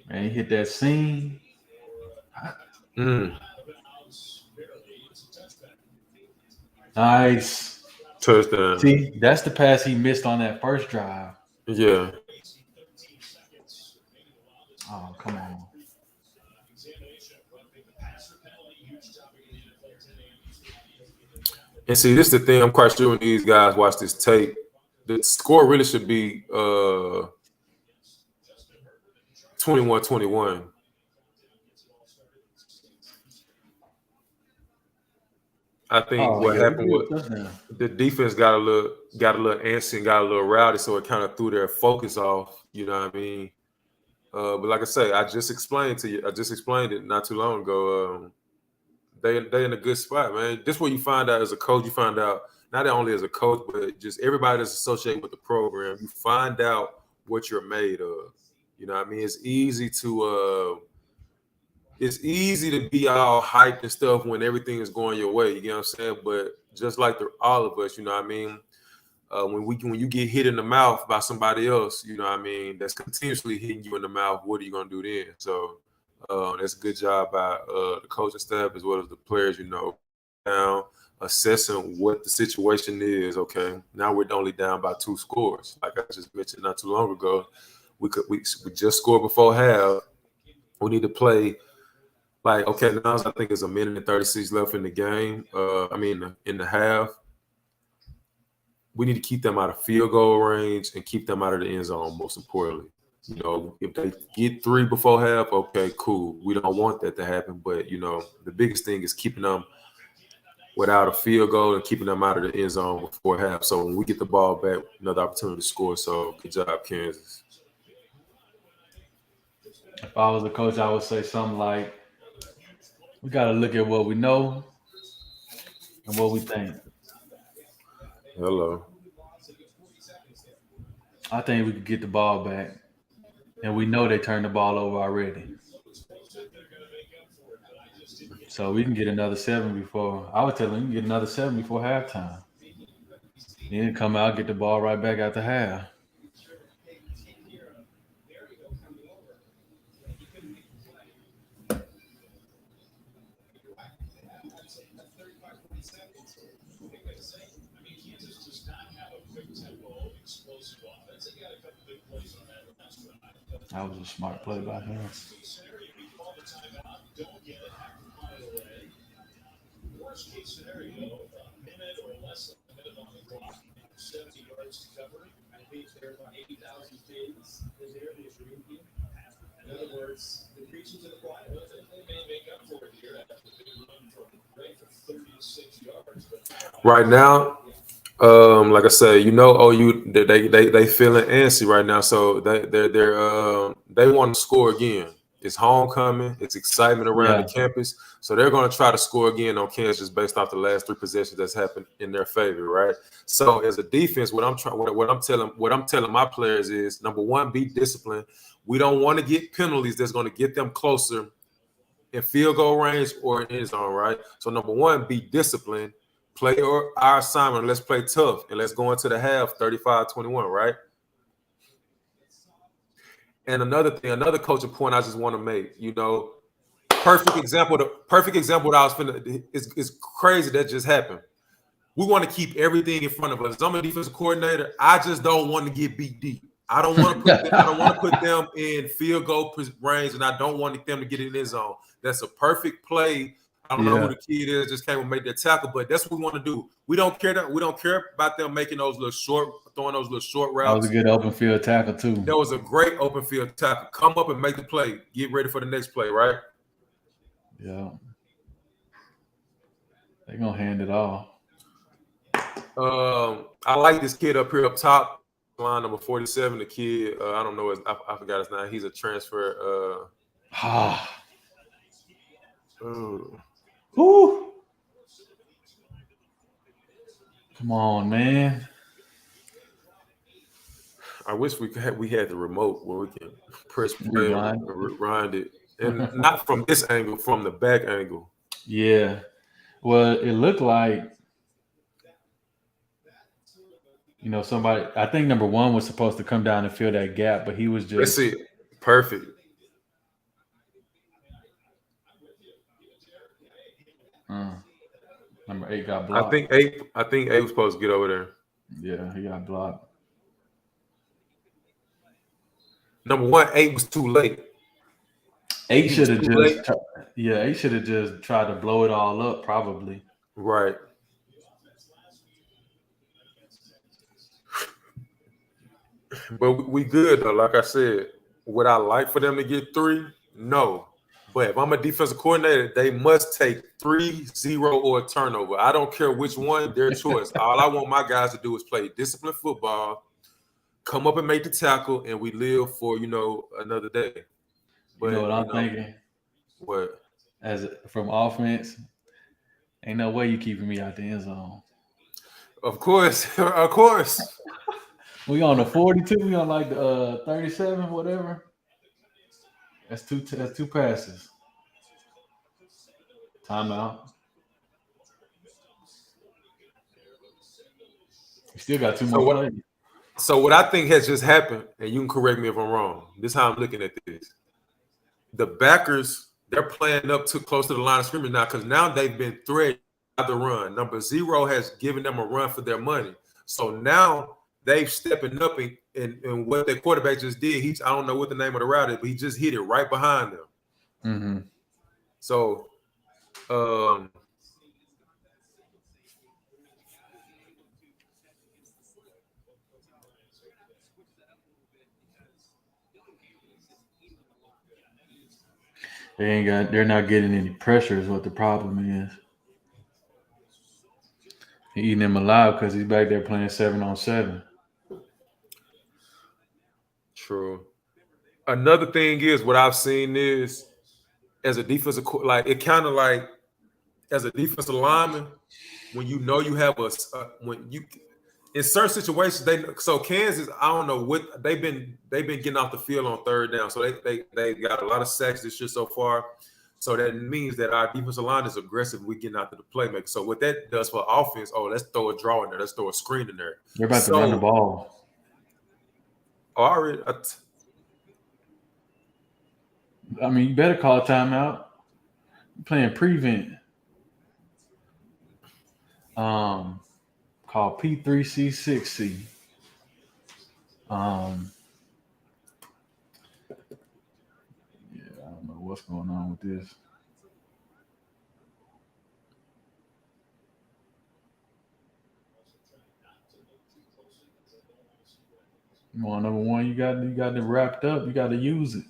Man, he hit that seam. Nice. Touchdown. See, that's the pass he missed on that first drive. Yeah. Oh, come on. And see, this is the thing. I'm quite sure when these guys watch this tape, the score really should be 21-21. I think what Yeah, we happened was did touchdown. the defense got a little antsy and got a little rowdy, so it kind of threw their focus off. You know what I mean? But like I say, I just explained it not too long ago. They in a good spot, man. This is where you find out as a coach. You find out not only as a coach, but just everybody that's associated with the program. You find out what you're made of. You know what I mean? It's easy to be all hyped and stuff when everything is going your way. You get what I'm saying? But just like all of us, you know what I mean? When you get hit in the mouth by somebody else, you know what I mean, that's continuously hitting you in the mouth, what are you gonna do then? So that's a good job by the coaching staff as well as the players, you know, down assessing what the situation is. Okay, now we're only down by 2 scores. Like I just mentioned not too long ago, we just scored before half. We need to play like, okay, now I think it's 1:36 left in the game. In the half. We need to keep them out of field goal range and keep them out of the end zone, most importantly. You know, if they get 3 before half, okay, cool. We don't want that to happen. But, you know, the biggest thing is keeping them without a field goal and keeping them out of the end zone before half. So when we get the ball back, another opportunity to score. So good job, Kansas. If I was a coach, I would say something like, we got to look at what we know and what we think. Hello. I think we could get the ball back. And we know they turned the ball over already. So we can get another 7 before. I would tell them we can get another 7 before halftime. Then come out, get the ball right back at the half. That was a smart play by him. Worst case scenario, a minute or less than a minute on the clock, 70 yards to cover. I think there are about 80,000 fans there. In other words, the preaching to the choir. They may make up for it here after the big run from right for 36 yards. Right now, like I say, you know, OU they feeling antsy right now, so they want to score again. It's homecoming. It's excitement around the campus, so they're going to try to score again on Kansas based off the last 3 possessions that's happened in their favor, right? So as a defense, what I'm telling my players is, number one, be disciplined. We don't want to get penalties that's going to get them closer in field goal range or in end zone, right? So number one, be disciplined. Play our assignment. Let's play tough, and let's go into the half 35-21, right? And another coaching point I just want to make, you know, perfect example that I was finna is crazy that just happened. We want to keep everything in front of us. I'm a defensive coordinator. I just don't want to get beat deep. I don't want to put them in field goal range, and I don't want them to get in the end zone. That's a perfect play. I don't know who the kid is, just came and made their tackle, but that's what we want to do. We don't care about them making throwing those little short routes. That was a good open field tackle too. That was a great open field tackle. Come up and make the play. Get ready for the next play, right? Yeah. They're gonna hand it off. I like this kid up here up top, line number 47. The kid, I don't know I forgot his name. He's a transfer. Woo. Come on, man. I wish we had the remote where we can press play and rewind it. And not from this angle, from the back angle. Yeah. Well, it looked like, you know, somebody, I think number 1 was supposed to come down and fill that gap, but he was just. Let's see. Perfect. Number 8 got blocked. I think 8 was supposed to get over there. Yeah, he got blocked. Number 1, 8 was too late. Eight He was should have too late. just, Eight should have just tried to blow it all up, probably. Right. But we good though. Like I said, would I like for them to get 3? No. But if I'm a defensive coordinator, they must take 3, 0, or a turnover. I don't care which one, their choice. All I want my guys to do is play disciplined football, come up and make the tackle, and we live for another day. But You know what I'm thinking? What? From offense, ain't no way you keeping me out the end zone. Of course, of course. We on the 42. We on like the 37, whatever. That's two passes. Timeout. We still got 2 more plays. So what I think has just happened, and you can correct me if I'm wrong. This is how I'm looking at this. The backers, they're playing up too close to the line of scrimmage now because now they've been threatened by the run. Number 0 has given them a run for their money. So now they've stepping up and what their quarterback just did. I don't know what the name of the route is, but he just hit it right behind them. Mm-hmm. So they're not getting any pressure is what the problem is. He eating him alive because he's back there playing 7-on-7. True. Another thing is what I've seen is as a defensive, like it kind of like as a defensive lineman, when you know you have when you in certain situations Kansas, I don't know what they've been getting off the field on 3rd down, so they got a lot of sacks this year so far. So that means that our defensive line is aggressive. We getting out to the playmaker. So what that does for offense, let's throw a draw in there, let's throw a screen in there. They're about to run the ball. Already. I mean, you better call a timeout. You're playing prevent. Called P3C6C. I don't know what's going on with this. You want number one, you got it wrapped up. You got to use it.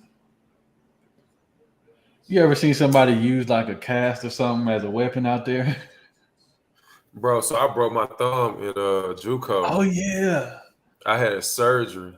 You ever seen somebody use like a cast or something as a weapon out there? Bro, so I broke my thumb in JUCO. Oh yeah. I had surgery,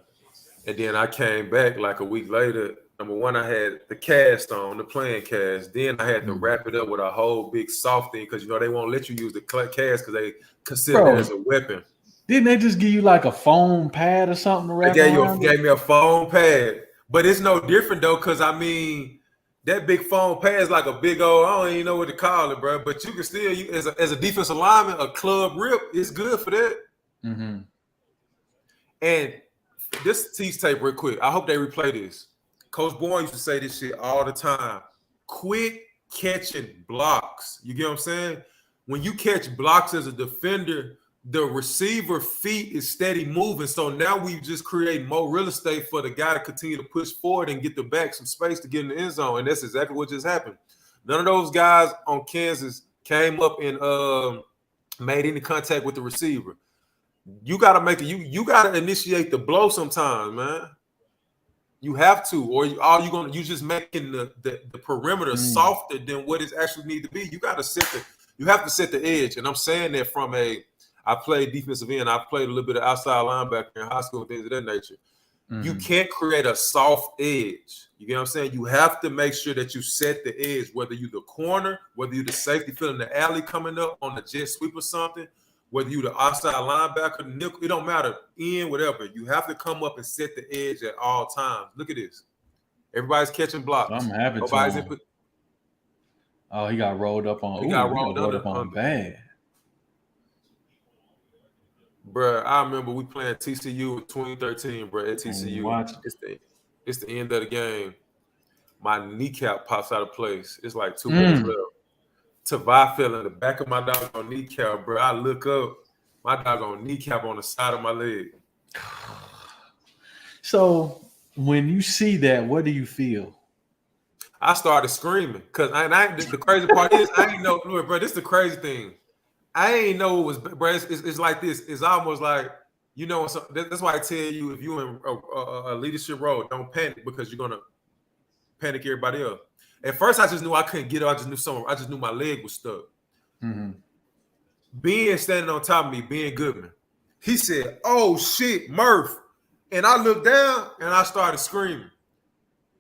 and then I came back like a week later. Number one, I had the cast on, the playing cast. Then I had to wrap it up with a whole big soft thing because they won't let you use the cast because they consider it as a weapon. Didn't they just give you like a foam pad or something to wrap They around? gave me a foam pad, but it's no different though because I mean that big foam pad is like a big old, I don't even know what to call it, bro. But you can still, as a defensive lineman, a club rip is good for that. Mm-hmm. And this tease tape real quick. I hope they replay this. Coach Bourne used to say this shit all the time. Quit catching blocks. You get what I'm saying? When you catch blocks as a defender, the receiver feet is steady moving. So now we just create more real estate for the guy to continue to push forward and get the back some space to get in the end zone. And that's exactly what just happened. None of those guys on Kansas came up and made any contact with the receiver. You got to make it. You got to initiate the blow sometimes, man. You have to, or you just making the perimeter softer than what it actually need to be. You got to you have to set the edge. And I'm saying that from I played defensive end. I played a little bit of outside linebacker in high school and things of that nature. Mm-hmm. You can't create a soft edge. You get what I'm saying? You have to make sure that you set the edge, whether you the corner, whether you the safety filling the alley coming up on the jet sweep or something, whether you the outside linebacker, nickel, it don't matter, in whatever. You have to come up and set the edge at all times. Look at this. Everybody's catching blocks. I'm happy Nobody's to. Oh, he got rolled up on. He got rolled up on bad. Bro, I remember we playing TCU in 2013, bro, at TCU. It's the end of the game. My kneecap pops out of place. It's like 2 minutes left. Tavai fell in the back of my doggone kneecap, bro. I look up, my doggone kneecap on the side of my leg. So when you see that, what do you feel? I started screaming because the crazy part is I ain't know, look, bro. This is the crazy thing. I ain't know it was, bro. It's like this. It's almost like So that's why I tell you if you're in a leadership role, don't panic because you're gonna panic everybody else. At first, I just knew I couldn't get up. I just knew my leg was stuck. Mm-hmm. Ben standing on top of me, Ben Goodman. He said, "Oh shit, Murph," and I looked down and I started screaming.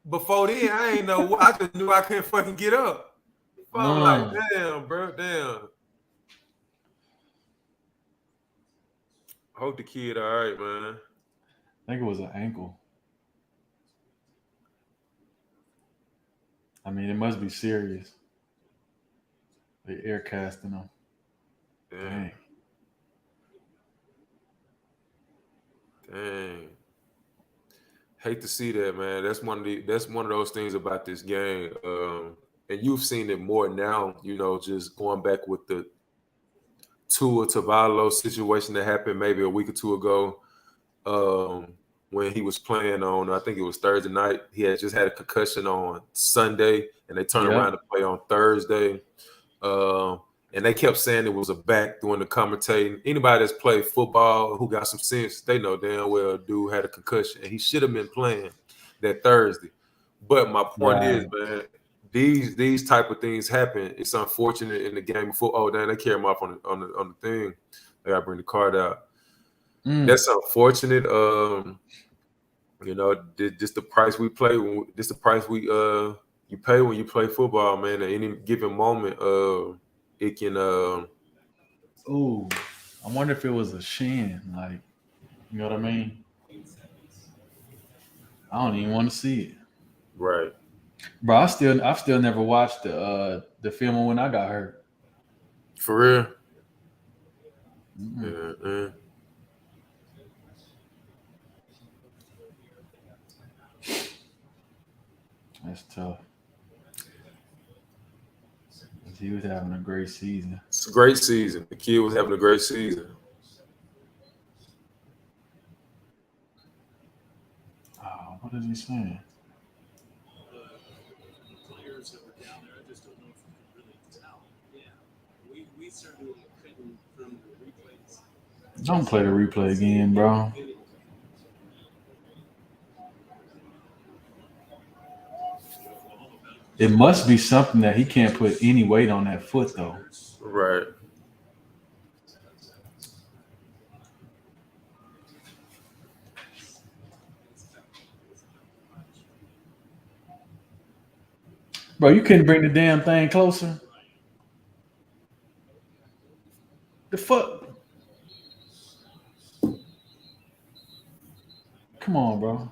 Before then, I ain't know what. I just knew I couldn't fucking get up. I'm like, damn, bro, damn. I hope the kid all right, man. I think it was an ankle. I mean, it must be serious. They air casting him. Damn. Dang. Hate to see that, man. That's one of those things about this game. And you've seen it more now, just going back with the Tua Tagovailoa situation that happened maybe a week or two ago. When he was playing on, I think it was Thursday night. He had just had a concussion on Sunday, and they turned around to play on Thursday. And they kept saying it was a back during the commentating. Anybody that's played football who got some sense, they know damn well dude had a concussion, and he should have been playing that Thursday. But my point is, man, these type of things happen. It's unfortunate in the game of football. Oh, damn, they carry him off on the thing. They gotta bring the card out. That's unfortunate. Just the price we play. This the price you pay when you play football, man. At any given moment, it can. Ooh, I wonder if it was a shin. Like, you know what I mean? I don't even want to see it. Right, bro. I've still never watched the film of when I got hurt. For real. Mm-hmm. That's tough. He was having a great season. It's a great season. The kid was having a great season. Oh, what is he saying? Players that were down there, I just don't know if you could really tell. Yeah, we certainly couldn't from the replays. Don't play the replay again, bro. It must be something that he can't put any weight on that foot, though. Right. Bro, you couldn't bring the damn thing closer. The fuck? Come on, bro.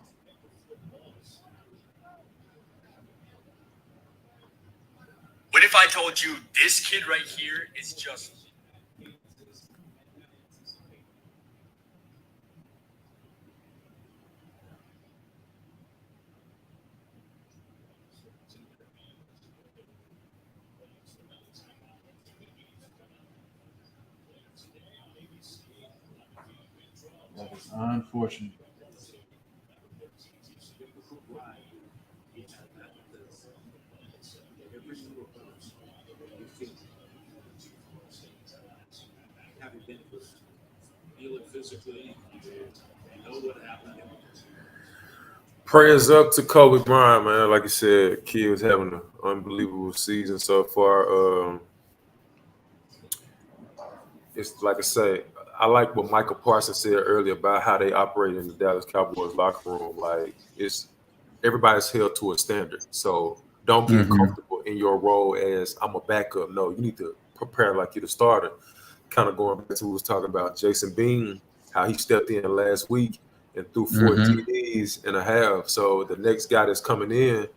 What if I told you this kid right here is just... That is unfortunate. Prayers up to Kobe Bryant, man. Like you said, kid was having an unbelievable season so far. It's like I say, I like what Michael Parsons said earlier about how they operate in the Dallas Cowboys locker room. Like, it's everybody's held to a standard. So don't get comfortable in your role as I'm a backup. No, you need to prepare like you're the starter. Kind of going back to what we was talking about Jason Bean, how he stepped in last week and threw 4 TDs and a half. So the next guy that's coming in,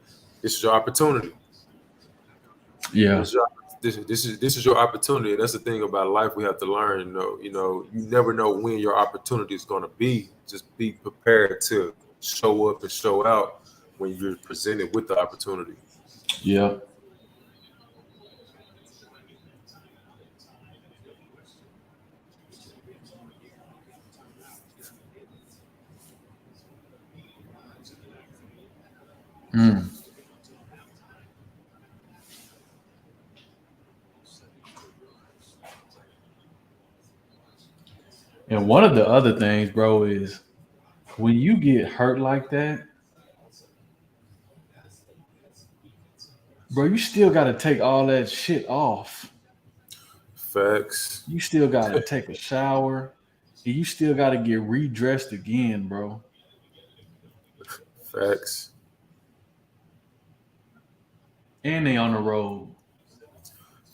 this is your opportunity. Yeah. This is your opportunity. That's the thing about life we have to learn. You never know when your opportunity is going to be. Just be prepared to show up and show out when you're presented with the opportunity. Yeah. And one of the other things, bro, is when you get hurt like that, bro, you still got to take all that shit off. Facts. You still got to take a shower. And you still got to get redressed again, bro. Facts. And they on the road.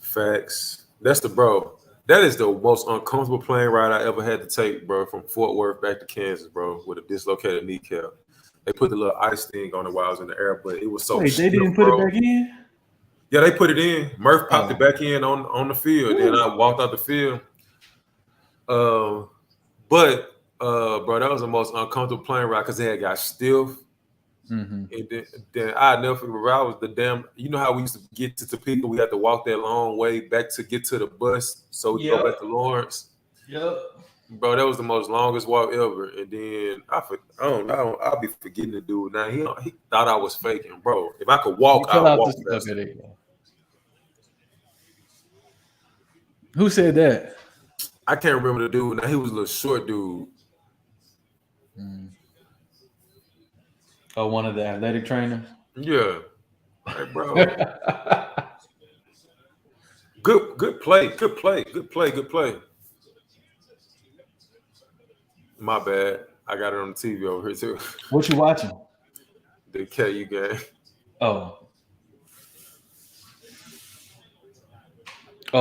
Facts. That's the bro. That is the most uncomfortable plane ride I ever had to take, bro, from Fort Worth back to Kansas, bro, with a dislocated kneecap. They put the little ice thing on it while I was in the air, but it was so Wait, they stiff, didn't put bro. it back in? Yeah, they put it in. Murph popped it back in on the field. Then I walked out the field. But bro, that was the most uncomfortable plane ride because they had got stiff. Mm-hmm. And then I never forget. I was the damn. You know how we used to get to Topeka? We had to walk that long way back to get to the bus, so we go back to Lawrence. Yep. Bro, that was the most longest walk ever. And then I'll be forgetting the dude. Now he thought I was faking, bro. If I could walk, I'd walk faster. Okay, who said that? I can't remember the dude. Now he was a little short dude. Oh, one of the athletic trainers? Yeah. Like, bro. Good play. My bad. I got it on the TV over here too. What you watching? The KU game. Oh,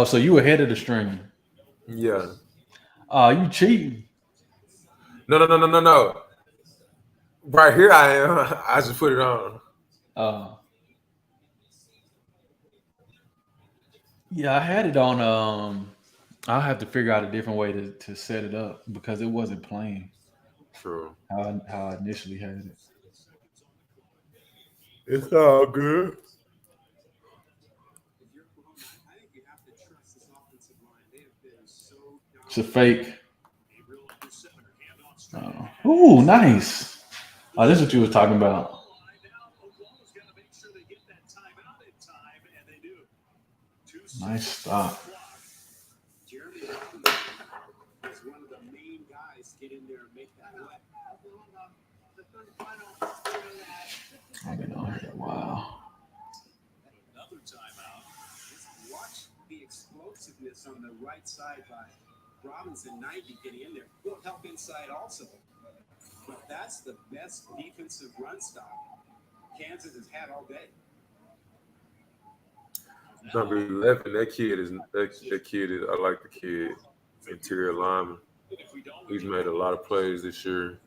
so you ahead of the stream? Yeah. You cheating? No. Right here I am. I just put it on. Yeah, I had it on. I'll have to figure out a different way to set it up because it wasn't playing. True. How I initially had it. It's all good. It's a fake. Ooh, nice. Oh, this is what you was talking about. Nice stop. Jeremy is one of the main guys to get in there and make that play. I've been on here a while. Another timeout. Just watch the explosiveness on the right side by Robinson 90 getting in there. Will help inside also. But that's the best defensive run stop Kansas has had all day. Number 11, that kid is. I like the kid, interior lineman. He's made a lot of plays this year.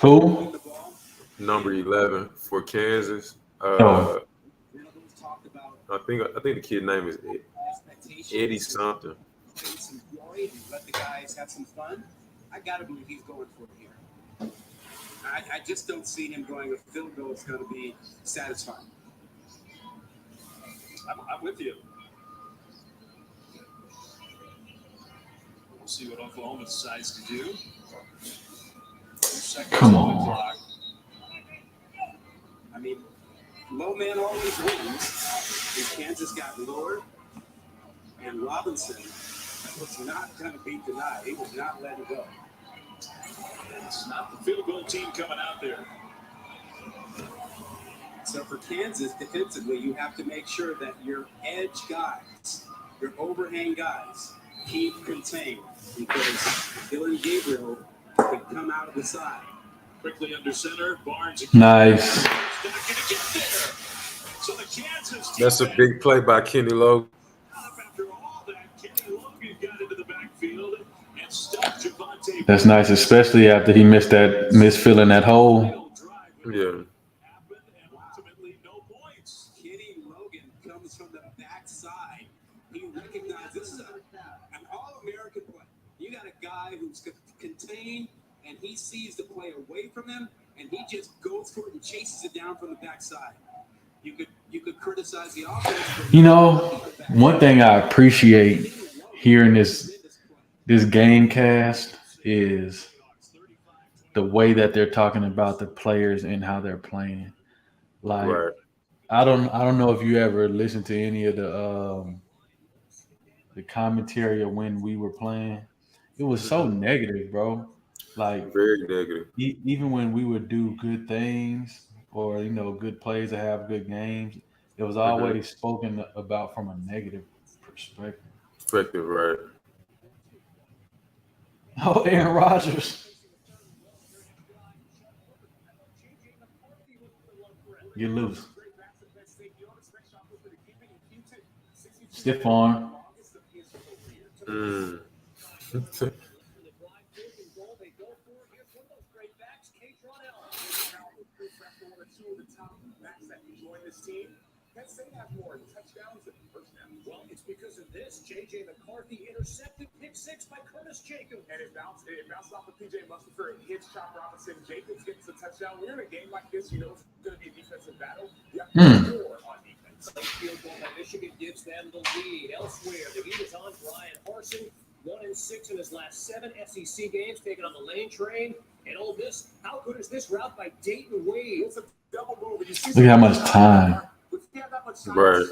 Who? Number 11 for Kansas. Oh. I think the kid name is Eddie something. Let the guys have some fun. I gotta believe he's going for it here. I just don't see him going a field goal. It's going to be satisfying. I'm with you. We'll see what Oklahoma decides to do. 2 seconds Come on the on. clock. I mean, low man always wins. And Kansas got lower. And Robinson was not going to be denied. He was not letting go. It's not the field goal team coming out there. So for Kansas, defensively, you have to make sure that your edge guys, your overhang guys, keep contained because Dylan Gabriel could come out of the side. Quickly under center, Barnes. Nice. Not going to get there. So the Kansas team. That's a big play by Kenny Logan. After all that, Kenny Logan got into the backfield and stopped Javonte. That's nice, especially after he missed filling that hole. Yeah. Kenny Logan comes from the backside. He recognizes this is an All-American play. You got a guy who's contained, and he sees the play away from him, and he just goes for it and chases it down from the backside. You could criticize the offense. You know, one thing I appreciate hearing this game cast is the way that they're talking about the players and how they're playing. Like, Right. I don't know if you ever listened to any of the the commentary of when we were playing, it was so negative, bro. Like Very negative. even when we would do good things or good plays or have good games, it was always spoken about from a negative perspective. Effective, right? Oh, Aaron Rodgers, get loose, stiff arm. Mm. Penn State has more touchdowns than first downs. Well, it's because of this. J.J. McCarthy intercepted pick 6 by Curtis Jacobs. And it bounced off of P.J. Mustipher. It hits Chop Robinson. Jacobs gets the touchdown. We're in a game like this, you know it's going to be a defensive battle. You have to score on defense. Late field goal by Michigan gives them the lead. Elsewhere, the heat is on Brian Harsin. 1-6 in his last 7 SEC games, taking on the lane train. And Ole Miss, how good is this route by Dayton Wade? It's a double move. Look at how much time. Right.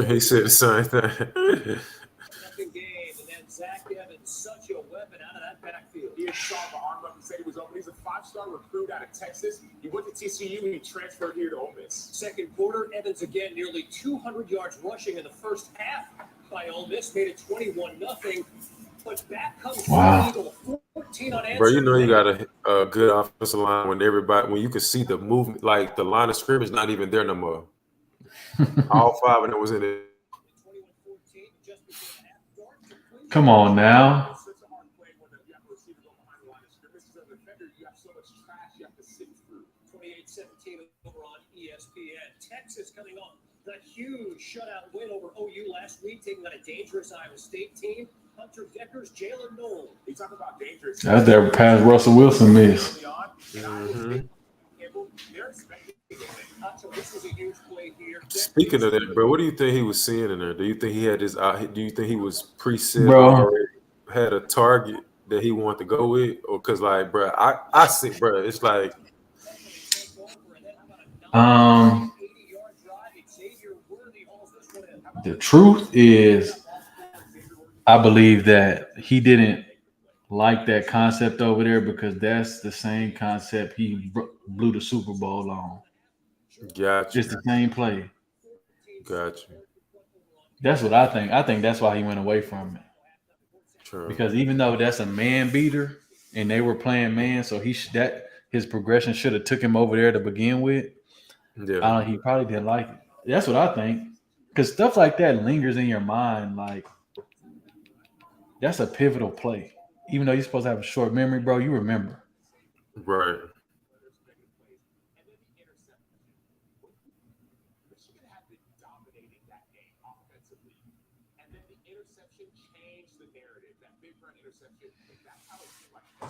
He said the same thing. Second game, and then Zach Evans, such a weapon out of that backfield. He saw the arm up and said he was open. He's a 5-star recruit out of Texas. He went to TCU and he transferred here to Ole Miss. Second quarter, Evans again nearly 200 yards rushing in the first half by Ole Miss, made it 21-0. But back comes Eagle, 14 unanswered. Bro, you know you got a good offensive line when you can see the movement, like the line of scrimmage not even there no more. All 5 of them was in it. Come on now. Over on ESPN. Texas coming off the huge shutout win over OU last week, taking on a dangerous Iowa State team. Hunter Decker's Jalen Noel. He talked about dangerous. That's their past Russell Wilson miss. Speaking of that, bro, what do you think he was seeing in there? Do you think he had his? Do you think he was pre-set Bro. already? Had a target that he wanted to go with, or because like, bro, I see, bro, it's like. The truth is, I believe that he didn't like that concept over there because that's the same concept he blew the Super Bowl on. Gotcha. It's the same play. Gotcha. That's what I think. I think that's why he went away from it. True. Because even though that's a man beater and they were playing man, so his progression should have took him over there to begin with. Yeah. He probably didn't like it. That's what I think. Because stuff like that lingers in your mind. Like, that's a pivotal play. Even though you're supposed to have a short memory, bro, you remember. Right.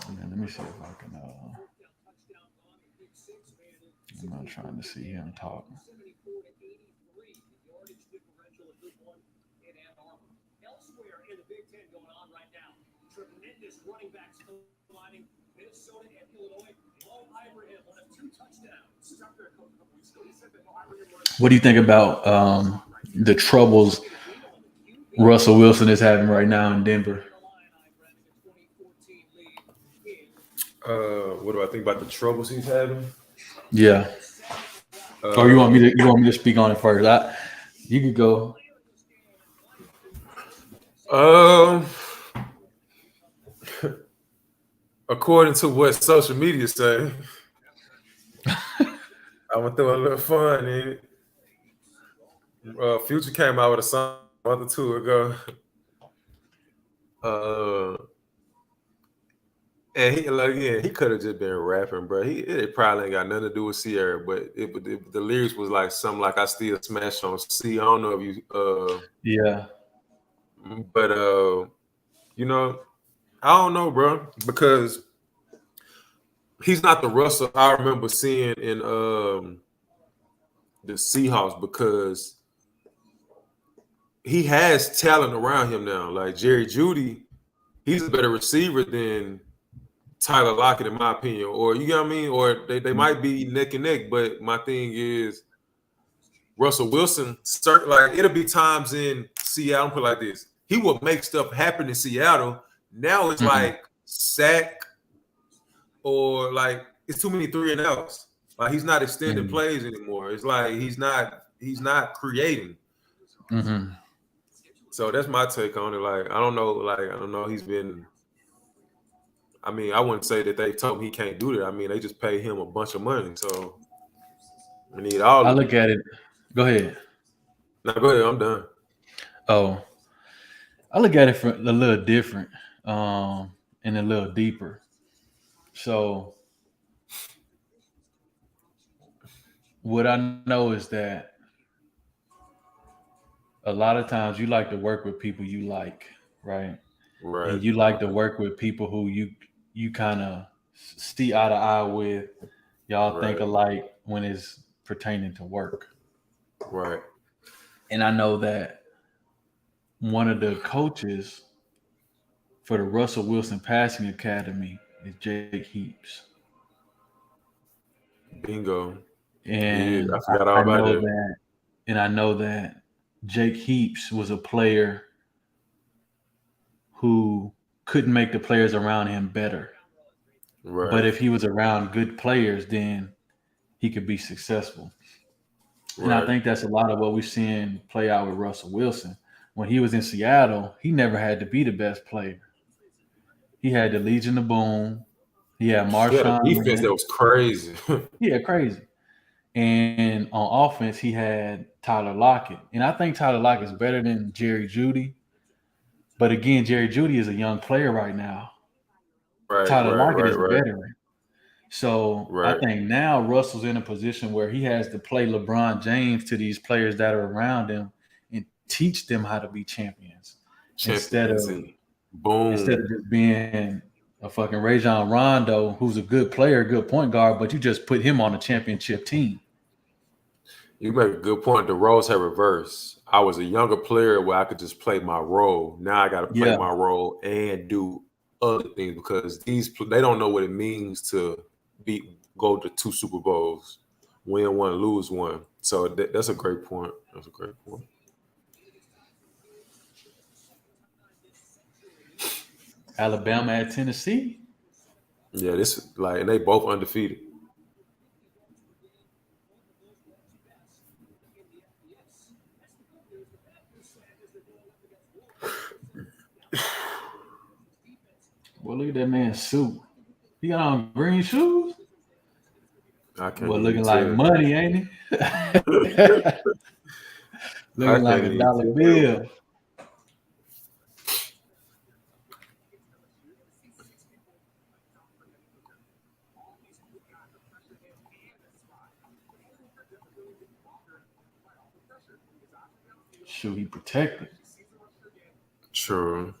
Man, let me see if I can. I'm not trying to see him talk. Elsewhere in the Big Ten going on right now, tremendous running backs combining Minnesota and Illinois. Mo Ibrahim, one of 2 touchdowns. What do you think about the troubles Russell Wilson is having right now in Denver? What do I think about the troubles he's having? Yeah. Or you want me to speak on it first? You could go. According to what social media say, I'm gonna throw a little fun in it. Future came out with a song a month or 2 ago. And he could have just been rapping, bro. It probably ain't got nothing to do with Sierra, but the lyrics was like something like "I still smash on C." I don't know if you. Yeah. But you know, I don't know, bro, because he's not the Russell I remember seeing in the Seahawks, because he has talent around him now. Like Jerry Jeudy, he's a better receiver than Tyler Lockett, in my opinion. Or you know what I mean? Or they might be neck and neck, but my thing is Russell Wilson, like it'll be times in Seattle. Put it like this: he would make stuff happen in Seattle. Now it's like sack or like it's too many 3 and outs. Like he's not extending plays anymore. It's like he's not creating. Mm-hmm. So that's my take on it. Like I don't know. He's been. I mean, I wouldn't say that they told him he can't do that. I mean, they just pay him a bunch of money. So we need all. I look at it. Go ahead. No, go ahead. I'm done. Oh, I look at it for a little different, and a little deeper. So what I know is that a lot of times you like to work with people you like, right? Right. And you like to work with people who you kind of see eye to eye with. Y'all think alike when it's pertaining to work. Right. And I know that one of the coaches for the Russell Wilson Passing Academy is Jake Heaps. Bingo. And I forgot all about know that. that. And I know that Jake Heaps was a player who couldn't make the players around him better. Right. But if he was around good players, then he could be successful. And I think that's a lot of what we're seeing play out with Russell Wilson. When he was in Seattle, he never had to be the best player. He had the Legion of Boom. He had Marshawn. He had a defense that was crazy. Yeah, crazy. And on offense, he had Tyler Lockett. And I think Tyler Lockett is better than Jerry Jeudy. But again, Jerry Jeudy is a young player right now. Tyler Lockett is a veteran. So I think now Russell's in a position where he has to play LeBron James to these players that are around him and teach them how to be champions. Instead of just being a fucking Rajon Rondo, who's a good player, good point guard, but you just put him on a championship team. You make a good point. The roles have reversed. I was a younger player where I could just play my role. Now I got to play my role and do other things because they don't know what it means to go to 2 Super Bowls, win 1, lose 1. So that's a great point. That's a great point. Alabama at Tennessee. Yeah, and they both undefeated. Well, look at that man's suit. He got on green shoes. Looking like money, ain't he? Looking like a dollar bill. Shoot, he protected. True.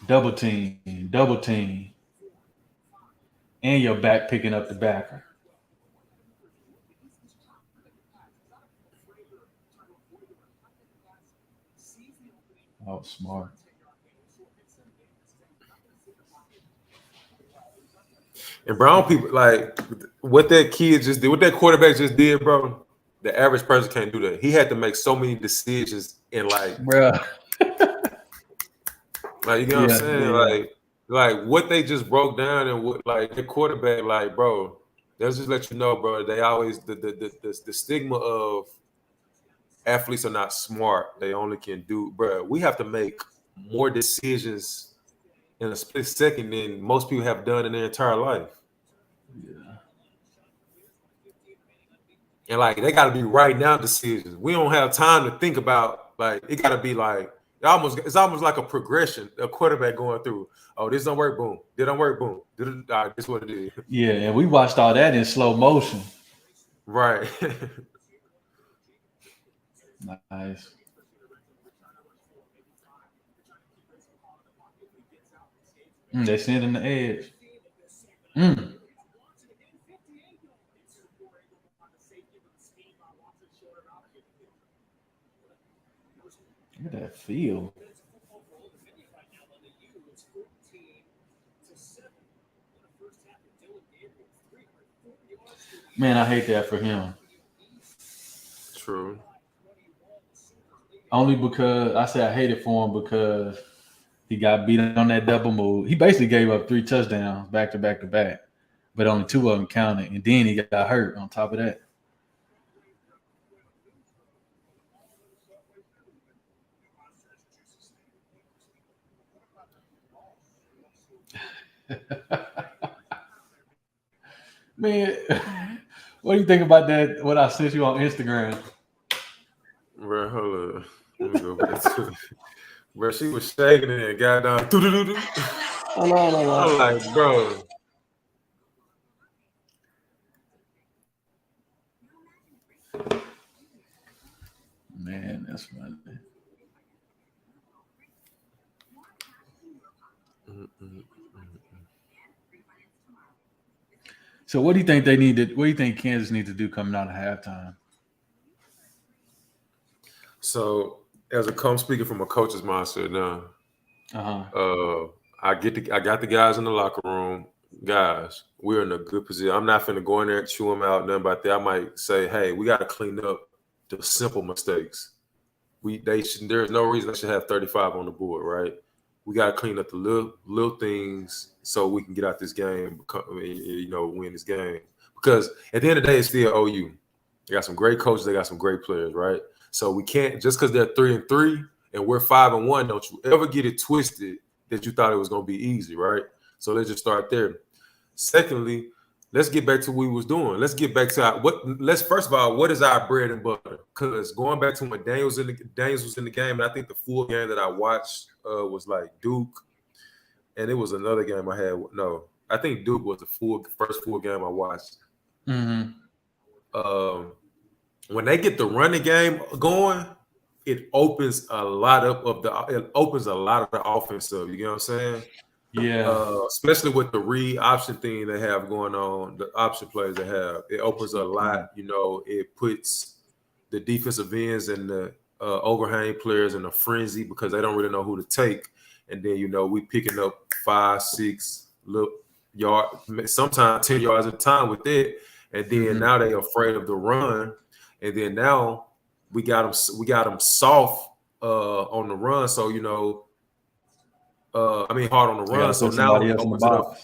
Double team. And your back picking up the backer. Oh, smart. And brown people, like what that kid just did, what that quarterback just did, bro. The average person can't do that. He had to make so many decisions in bruh. Like you know what I'm saying? Like what they just broke down and what like the quarterback, like, bro, they'll just let you know, bro. They always the stigma of athletes are not smart. They only can do, bro. We have to make more decisions in a split second than most people have done in their entire life. Yeah. And like they gotta be right now decisions. We don't have time to think about like it gotta be like it's almost like a progression, a quarterback going through. Oh, this don't work, boom. This don't work, boom. This is what it is. Yeah, and we watched all that in slow motion. Right. Nice. They sending the edge. Look at that feel. Man, I hate that for him. True. Only because I say I hate it for him because he got beat on that double move. He basically gave up 3 touchdowns back to back to back, but only 2 of them counted. And then he got hurt on top of that. Man, what do you think about that? What I sent you on Instagram? Bro, hold up. Let me go back to it. Bro, she was shaking it and got down. Doo-doo-doo-doo. Hold on. I'm like, bro. Man, that's funny. So, what do you think they need to? What do you think Kansas needs to do coming out of halftime? So, as speaking from a coach's mindset now, I got the guys in the locker room. Guys, we're in a good position. I'm not finna go in there and chew them out, nothing about that. I might say, hey, we got to clean up the simple mistakes. There's no reason they should have 35 on the board, right? We got to clean up the little things so we can get out this game, win this game. Because at the end of the day, it's still OU. They got some great coaches. They got some great players, right? So we can't, just because they're 3-3 and we're 5-1, don't you ever get it twisted that you thought it was going to be easy, right? So let's just start there. Secondly, let's get back to what we was doing. Let's get back to first of all, what is our bread and butter? Because going back to when Daniels was in the game, and I think the full game that I watched was like Duke, and it was another game I had. No, I think Duke was the first full game I watched. Mm-hmm. When they get the running game going, it opens a lot of the offense up. You know what I'm saying? Yeah. Especially with the read option thing they have going on, the option plays they have, it opens a lot. It puts the defensive ends and the overhang players in a frenzy because they don't really know who to take. And then we picking up 5, 6 yards, sometimes 10 yards at a time with it. And then now they're afraid of the run. And then now we got them soft on the run. So hard on the run. So now it opens it up.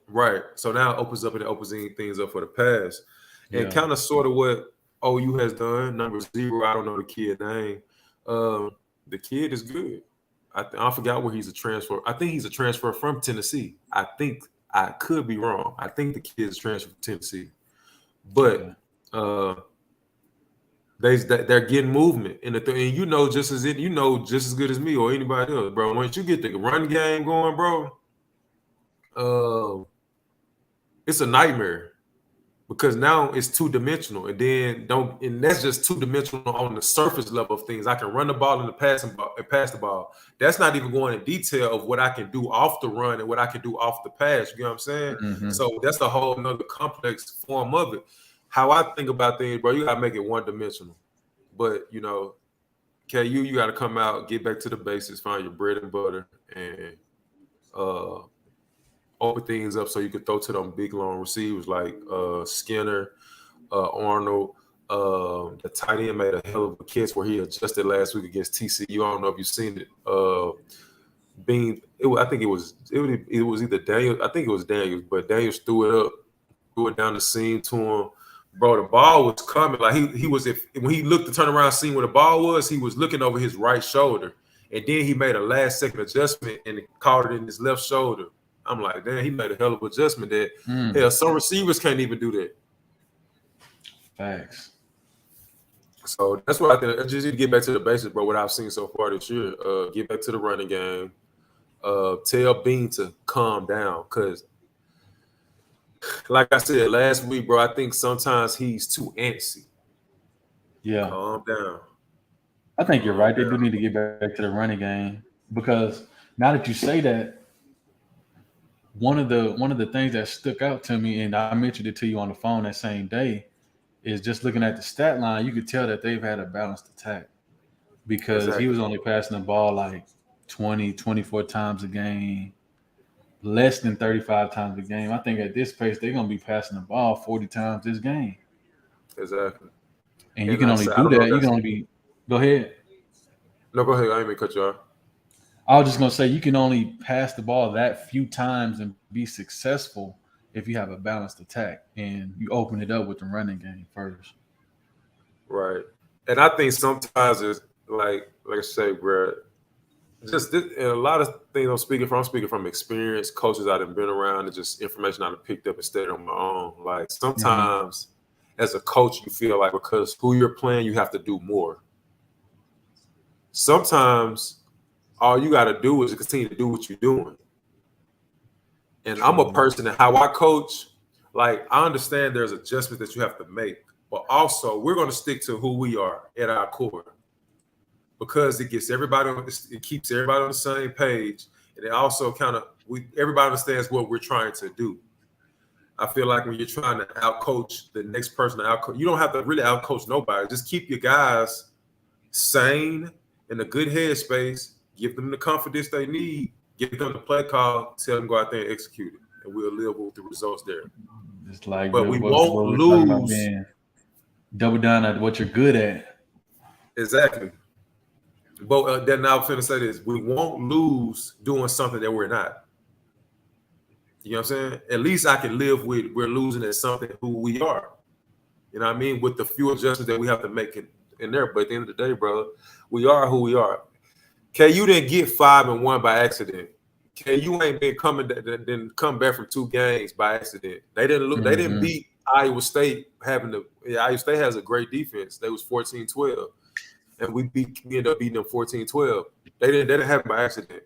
Right. So now it opens up and it opens things up for the pass. And kind of sort of what OU has done. Number 0, I don't know the kid name. The kid is good. I forgot where he's a transfer. I think he's a transfer from Tennessee. I think I could be wrong. I think the kid is a transfer from Tennessee. But they're getting movement in the and just as good as me or anybody else, bro. Once you get the run game going, bro, it's a nightmare because now it's 2-dimensional, and that's just 2-dimensional on the surface level of things. I can run the ball and pass the ball. That's not even going in detail of what I can do off the run and what I can do off the pass. You know what I'm saying? Mm-hmm. So that's a whole another complex form of it. How I think about things, bro, you gotta make it 1-dimensional. But KU, you gotta come out, get back to the basics, find your bread and butter, and open things up so you could throw to them big long receivers like Skinner, Arnold. The tight end made a hell of a catch where he adjusted last week against TCU. I don't know if you've seen it. I think it was either Daniels. I think it was Daniels, but Daniels threw it down the seam to him. Bro, the ball was coming. Like he was when he looked to turn around, seeing where the ball was, he was looking over his right shoulder. And then he made a last second adjustment and caught it in his left shoulder. I'm like, damn, he made a hell of an adjustment that hell, some receivers can't even do that. Facts. So that's what I think. I just need to get back to the basics, bro. What I've seen so far this year. Get back to the running game. Tell Bean to calm down. Cause like I said last week, bro, I think sometimes he's too antsy. Yeah. Calm down. I think you're right. They do need to get back to the running game because now that you say that, one of the things that stuck out to me, and I mentioned it to you on the phone that same day, is just looking at the stat line, you could tell that they've had a balanced attack because he was only passing the ball like 20, 24 times a game. less than 35 times a game. I think at this pace, they're going to be passing the ball 40 times this game. Exactly. And you And can like I only said, I do don't know that. if You can that's only be – go ahead. no. Go ahead. I ain't mean to cut you off. I was just going to say you can only pass the ball that few times and be successful if you have a balanced attack and you open it up with the running game first. Right. And I think sometimes it's like I say, bro, just this, and a lot of things I'm speaking from experience, coaches I've been around, and just information I've picked up and studied on my own. Like sometimes as a coach, you feel like because who you're playing, you have to do more. Sometimes all you got to do is continue to do what you're doing. And I'm a person that how I coach, like I understand there's adjustments that you have to make, but also we're going to stick to who we are at our core because it keeps everybody on the same page, and it also everybody understands what we're trying to do. I feel like when you're trying to outcoach the next person to outcoach, you don't have to really outcoach nobody. Just keep your guys sane in a good headspace, give them the confidence they need, give them the play call, tell them go out there and execute it, and we'll live with the results there. It's like but we what won't we're talking about lose. being double down at what you're good at. Exactly. But then I'm finna say this: we won't lose doing something that we're not. You know what I'm saying? At least I can live with we're losing at something who we are. You know what I mean? With the few adjustments that we have to make in there. But at the end of the day, brother, we are who we are. KU didn't get 5-1 by accident. KU ain't been didn't come back from 2 games by accident. They didn't look. They didn't beat Iowa State. Iowa State has a great defense. They was 14-12, and we ended up beating them 14-12. They didn't happen by accident.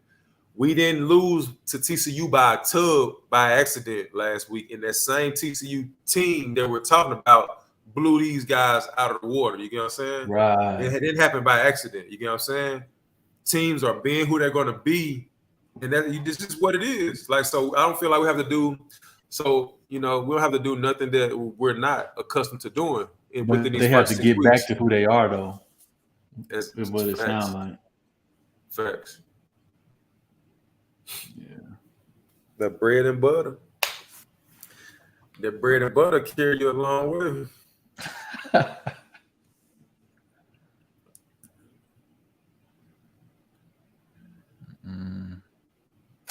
We didn't lose to TCU by a tub by accident last week. And that same TCU team that we're talking about blew these guys out of the water. You get what I'm saying? Right. It didn't happen by accident. You get what I'm saying? Teams are being who they're going to be, and this is what it is. Like, so I don't feel like we have to do. So we don't have to do nothing that we're not accustomed to doing. But they have to get back to who they are, though. That's what it sounds like. Facts. Yeah. The bread and butter. The bread and butter carry you a long way.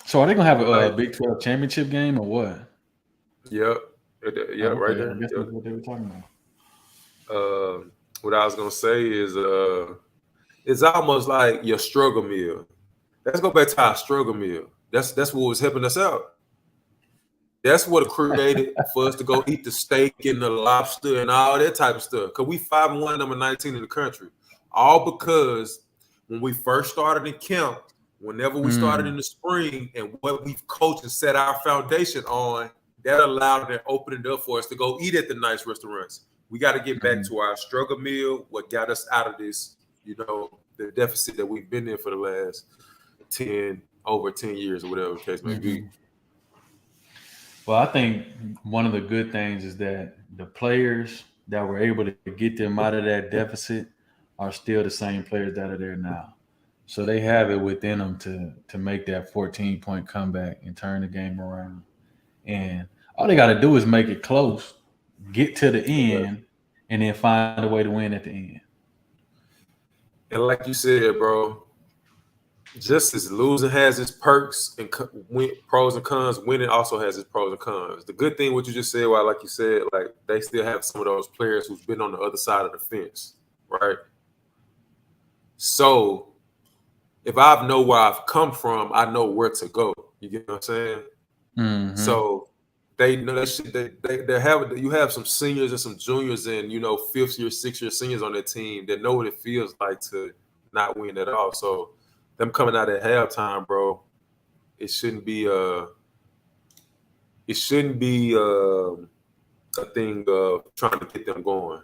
So are they gonna have a Big 12 championship game or what? Yep. Right there. I guess that's what they were talking about. What I was gonna say is it's almost like your struggle meal. Let's go back to our struggle meal. That's what was helping us out. That's what created for us to go eat the steak and the lobster and all that type of stuff. Because we 5-1, number 19 in the country. All because when we first started in camp, whenever we started in the spring, and what we've coached and set our foundation on, that allowed and opened it up for us to go eat at the nice restaurants. We got to get back to our struggle meal, what got us out of this, the deficit that we've been in for the last over 10 years or whatever the case may be. Well, I think one of the good things is that the players that were able to get them out of that deficit are still the same players that are there now. So they have it within them to make that 14-point comeback and turn the game around. And all they got to do is make it close, get to the end, and then find a way to win at the end. And like you said, bro, just as losing has its perks and pros and cons, winning also has its pros and cons. The good thing, what you just said, like you said, like they still have some of those players who've been on the other side of the fence, right? So if I know where I've come from, I know where to go. You get what I'm saying? Mm-hmm. So they know that you have some seniors and some juniors and 5th year, 6th year seniors on that team that know what it feels like to not win at all. So them coming out at halftime, bro, it shouldn't be a thing of trying to get them going.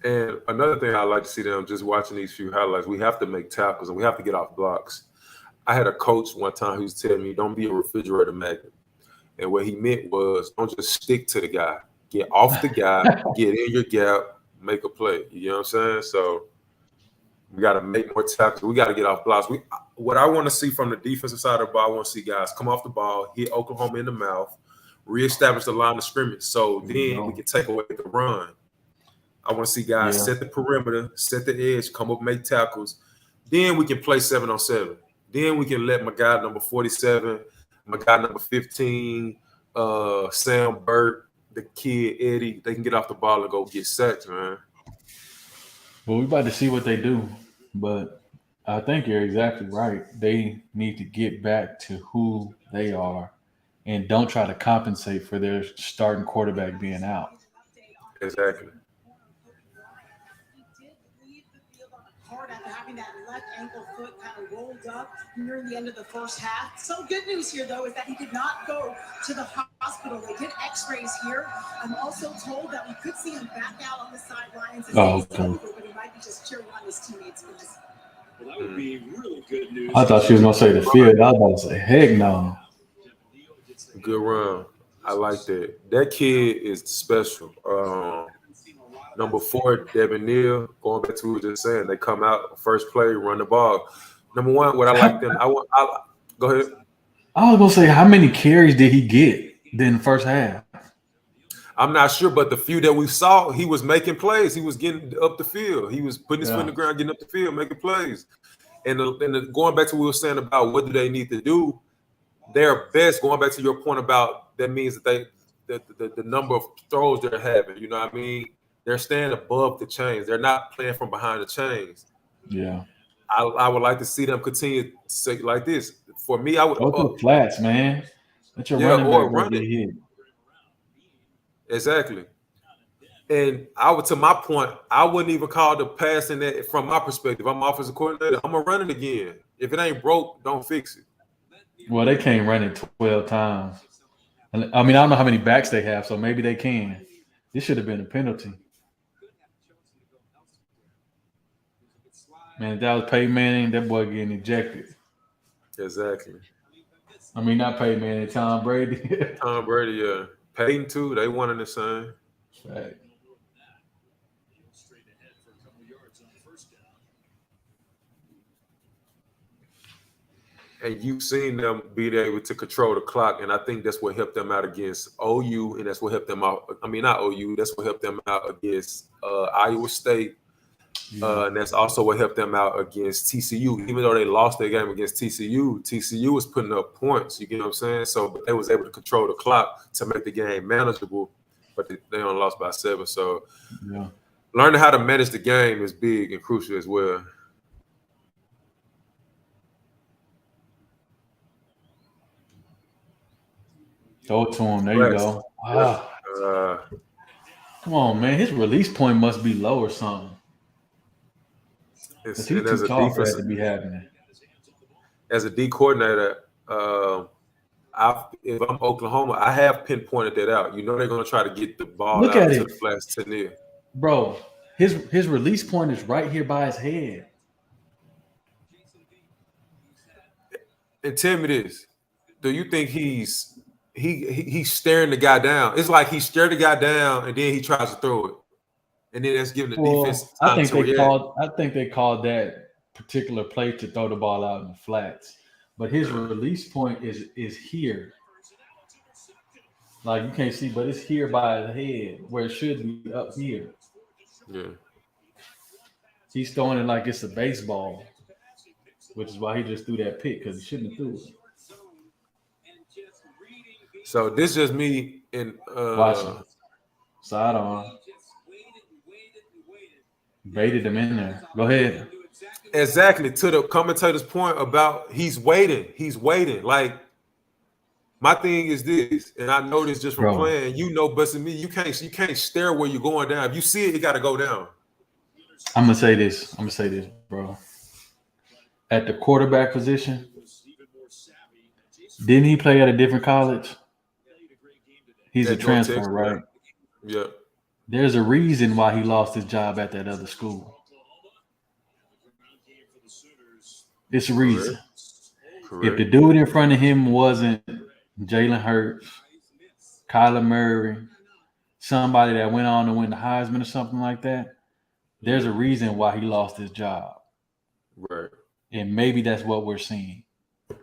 And another thing I like to see them just watching these few highlights, we have to make tackles and we have to get off blocks. I had a coach one time who was telling me, don't be a refrigerator magnet. And what he meant was don't just stick to the guy. get off the guy, get in your gap, make a play. You know what I'm saying? So we got to make more tackles. We got to get off blocks. What I want to see from the defensive side of the ball, I want to see guys come off the ball, hit Oklahoma in the mouth, reestablish the line of scrimmage. So then we can take away the run. I want to see guys set the perimeter, set the edge, come up, make tackles. Then we can play 7-on-7. Then we can let my guy number 47, my guy number 15, Sam Burt, the kid Eddie, they can get off the ball and go get sacks, man. Well, we're about to see what they do, but I think you're exactly right. They need to get back to who they are and don't try to compensate for their starting quarterback being out. Exactly. After having that left ankle foot kind of rolled up near the end of the first half. Some good news here, though, is that he did not go to the hospital. They did x-rays here. I'm also told that we could see him back out on the sidelines. But he might be just cheering on his teammates for this. Well, that would be really good news. I thought she was going to say the field. I was about to say, heck no. Good run. I like that. That kid is special. Number 4, Devin Neal, going back to what we were just saying, they come out, first play, run the ball. Number 1, what I like them, go ahead. I was going to say, how many carries did he get in the first half? I'm not sure, but the few that we saw, he was making plays. He was getting up the field. He was putting his foot in the ground, getting up the field, making plays. And going back to what we were saying about what do they need to do, their best, going back to your point about that means that the number of throws they're having, you know what I mean? They're staying above the chains. They're not playing from behind the chains. Yeah. I would like to see them continue to say like this. For me, I would go to the flats, man. Let your running back run get hit. Exactly. And to my point, I wouldn't even call the passing that from my perspective. I'm offensive coordinator. I'm gonna run it again. If it ain't broke, don't fix it. Well, they can't run it 12 times. I mean, I don't know how many backs they have, so maybe they can. This should have been a penalty. Man, if that was Peyton Manning, that boy getting ejected. Exactly. I mean, not Peyton Manning, Tom Brady. Tom Brady, yeah. Peyton, too. They one and the same. Right. And you've seen them be able to control the clock, and I think that's what helped them out against OU, and that's what helped them out. I mean, not OU. That's what helped them out against Iowa State. And that's also what helped them out against TCU. Even though they lost their game against TCU was putting up points. You get what I'm saying? So they was able to control the clock to make the game manageable, but they only lost by 7. So learning how to manage the game is big and crucial as well. Throw it to him. There you go. Come on, man. His release point must be low or something. He's too tall for that to be happening. As a D coordinator, if I'm Oklahoma, I have pinpointed that out. You know they're going to try to get the ball out to the flats to near. Bro, his release point is right here by his head. And tell me this. Do you think he's staring the guy down? It's like he stared the guy down and then he tries to throw it. And then that's giving the defense time I think they called that particular play to throw the ball out in the flats. But his release point is here. Like you can't see, but it's here by the head where it should be up here. Yeah. He's throwing it like it's a baseball, which is why he just threw that pick because he shouldn't have threw it. So this is just me in watching. Sidearm. Baited him in there. Go ahead. Exactly. To the commentator's point about he's waiting. He's waiting. Like my thing is this, and I know this just from playing. You know, but to me, you can't stare where you're going down. If you see it, you got to go down. I'm gonna say this, bro. At the quarterback position, didn't he play at a different college? He's a transfer, right? Yeah. There's a reason why he lost his job at that other school. It's a reason. Correct. If the dude in front of him wasn't Jalen Hurts, Kyler Murray, somebody that went on to win the Heisman or something like that, there's a reason why he lost his job. Right. And maybe that's what we're seeing. Right.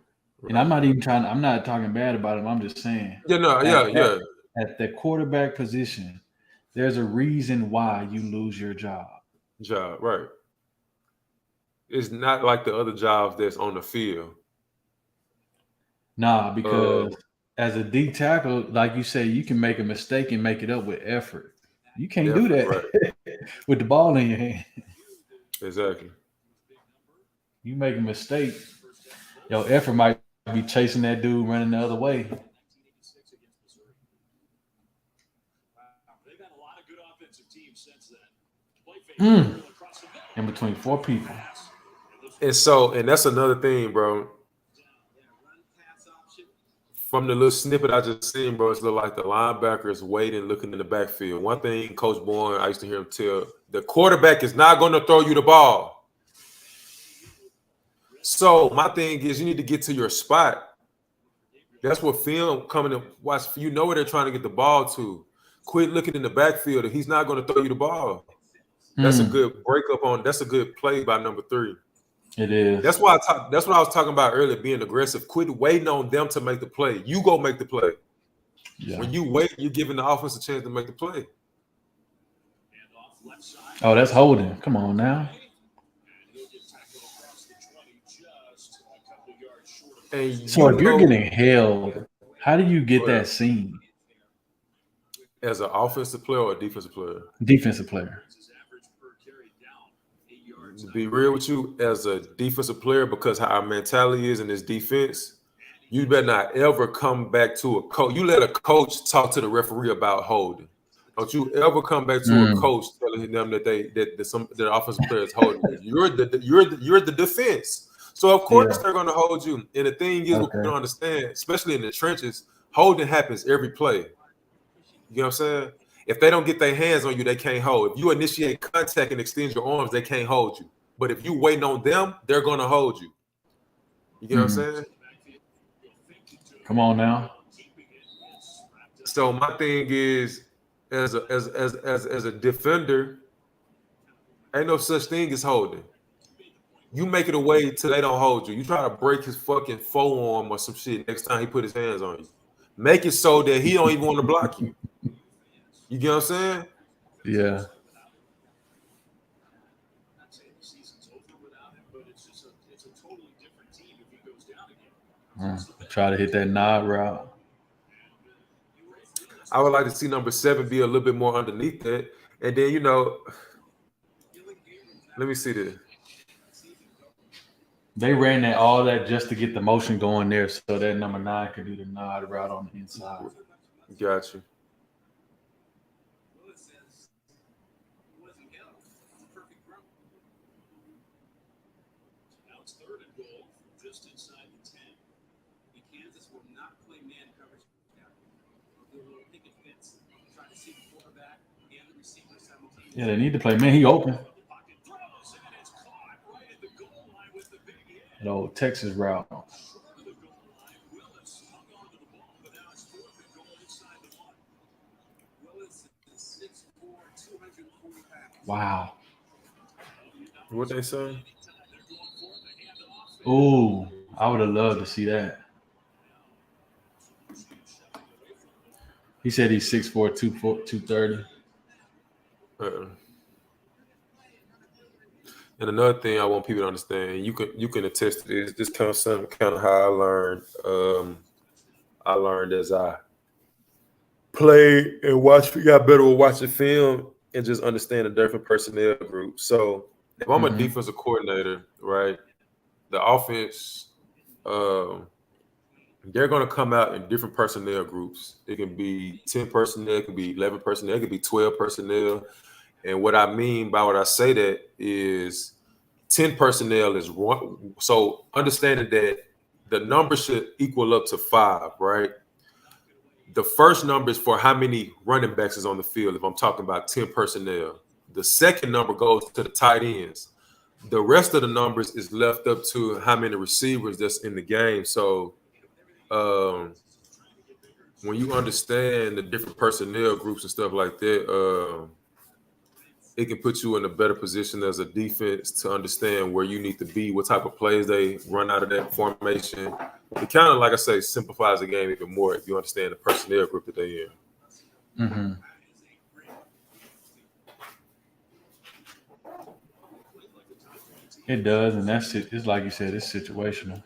And I'm not talking bad about him. I'm just saying. Yeah. At the quarterback position, there's a reason why you lose your job. Right. It's not like the other jobs that's on the field. Nah, because as a D tackle, like you say, you can make a mistake and make it up with effort. You can't do that Right. with the ball in your hand. Exactly. You make a mistake, your effort might be chasing that dude running the other way. They've had a lot of good offensive teams since then. In between four people. And that's another thing, bro. From the little snippet I just seen, bro, it's like the linebacker is waiting, looking in the backfield. One thing Coach Bourne, I used to hear him tell, the quarterback is not going to throw you the ball. So my thing is you need to get to your spot. That's what film coming to watch. You know where they're trying to get the ball to. Quit looking in the backfield. He's not going to throw you the ball. That's a good breakup on. That's a good play by number 3. It is. That's what I was talking about earlier, being aggressive. Quit waiting on them to make the play. You go make the play. Yeah. When you wait, you're giving the offense a chance to make the play. Oh, that's holding. Come on now. So if you're getting held, how do you get that scene? As an offensive player or a defensive player? Defensive player. To be real with you, as a defensive player, because how our mentality is in this defense, you better not ever come back to a coach. You let a coach talk to the referee about holding. Don't you ever come back to a coach telling them that the offensive player is holding you. You're the defense. So of course they're going to hold you. And the thing is, what we don't understand, especially in the trenches, holding happens every play. You know what I'm saying? If they don't get their hands on you, they can't hold. If you initiate contact and extend your arms, they can't hold you. But if you waiting on them, they're going to hold you. You get what I'm saying? Come on now. So my thing is, as a defender, ain't no such thing as holding. You make it away till they don't hold you. You try to break his fucking forearm or some shit next time he put his hands on you. Make it so that he don't even want to block you. You get what I'm saying? Yeah. Try to hit that nod route. I would like to see number 7 be a little bit more underneath that. And then, let me see this. They ran all that just to get the motion going there so that number 9 could do the nod route on the inside. Gotcha. Now it's 3rd and goal, just inside the 10. Kansas will not play man coverage now. They will pick it fence, try to see the quarterback and the receiver simultaneously. Yeah, they need to play man. He open. That old Texas route. Wow. What they say? Ooh, I would have loved to see that. He said he's 6'4", 230. And another thing I want people to understand, you can attest to this. This kind of how I learned. I learned as I played and watched. Got better with watching film and just understand the different personnel groups. So if I'm a defensive coordinator, right, the offense, they're going to come out in different personnel groups. It can be 10 personnel, it can be 11 personnel, it can be 12 personnel. And what I mean by what I say that is 10 personnel is one. So understanding that the number should equal up to 5, right? The first number is for how many running backs is on the field if I'm talking about 10 personnel. The second number goes to the tight ends. The rest of the numbers is left up to how many receivers that's in the game. So when you understand the different personnel groups and stuff like that, it can put you in a better position as a defense to understand where you need to be, what type of plays they run out of that formation. It kind of, like I say, simplifies the game even more if you understand the personnel group that they're in. Mm-hmm. It does, and that's it. It's like you said, it's situational.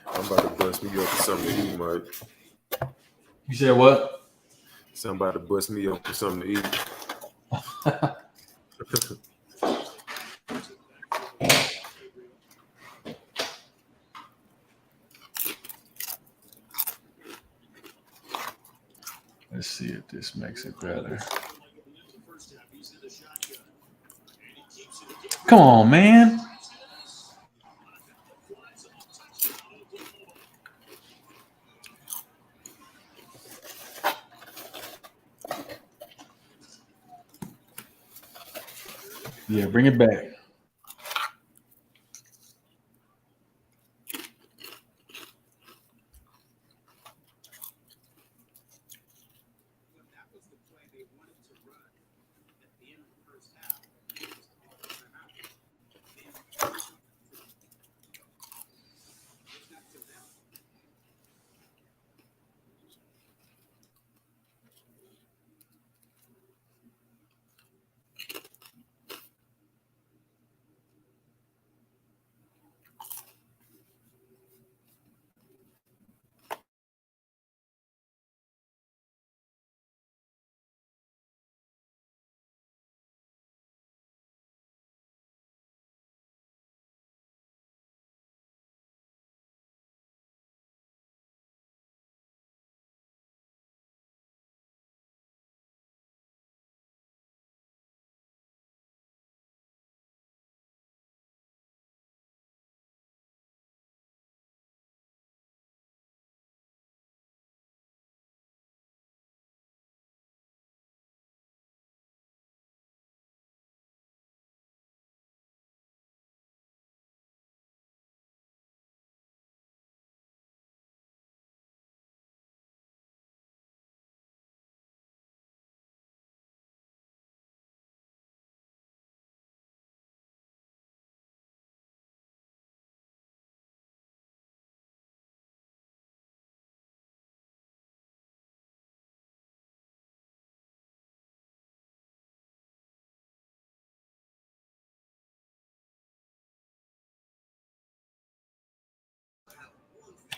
I'm about to bust me up for something to eat, Mike. You said what? Somebody bust me up for something to eat. Let's see if this makes it better. Come on, man. Yeah, bring it back.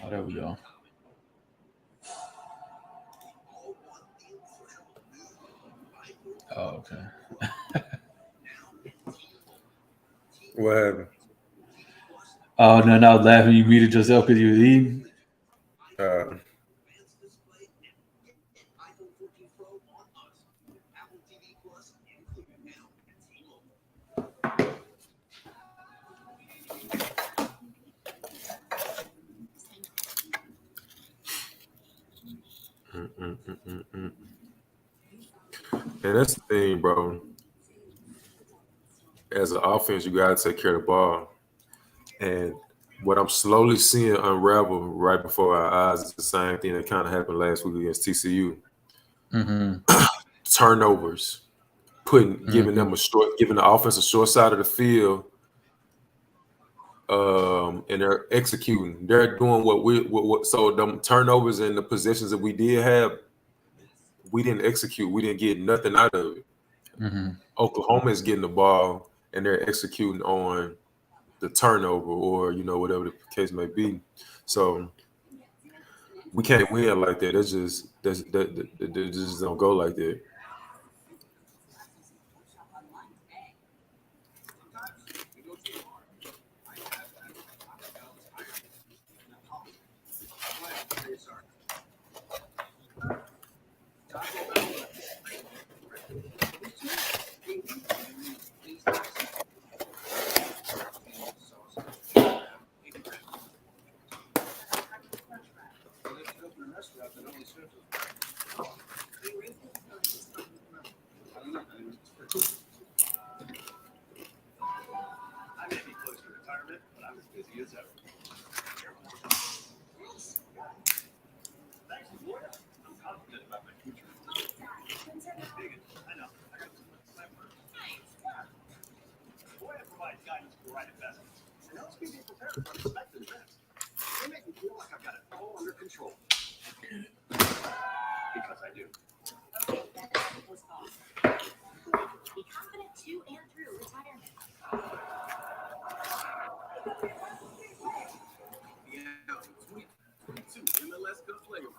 Oh, there we go. Oh, okay. What happened? Oh, no, I was laughing. You muted yourself because you was eating. And that's the thing, bro. As an offense, you got to take care of the ball. And what I'm slowly seeing unravel right before our eyes is the same thing that kind of happened last week against TCU. Mm-hmm. Turnovers, giving the offense a short side of the field, and they're executing. They're doing so the turnovers and the possessions that we did have, we didn't execute. We didn't get nothing out of it. Mm-hmm. Oklahoma is getting the ball and they're executing on the turnover or whatever the case may be. So we can't win like that. That just don't go like that. I may be close to retirement, but I'm as busy as ever. Thanks, Lord. I'm confident about my future. I know. I got too much time for it. Boy, I provide guidance for the right investments. And helps me be prepared for unexpected events. They make me feel like I've got it all under control. Because I do. Be confident to and through retirement. Yeah, 2022 MLS Cup playoff.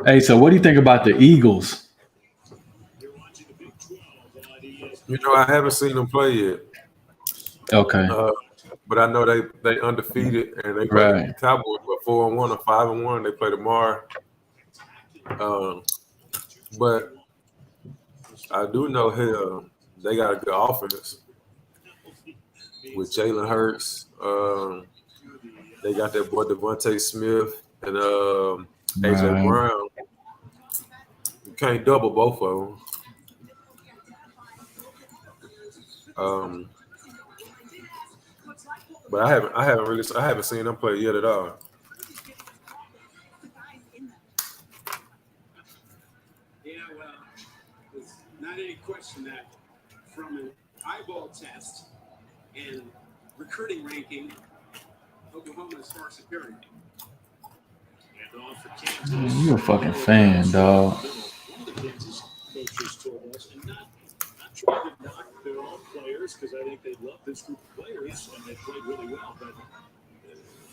Hey, so what do you think about the Eagles? You know, I haven't seen them play yet. Okay. But I know they undefeated and they play the Cowboys, but 4-1 or 5-1. They play tomorrow. But I do know they got a good offense with Jalen Hurts. They got that boy Devontae Smith and AJ Brown. You can't double both of them. But I haven't seen them play yet at all. Yeah, well, there's not any question that from an eyeball test and recruiting ranking, Oklahoma is far superior. You a fucking fan, dog. One of the Kansas coaches told us, and not trying to knock their own players, because I think they love this group of players and they played really well. But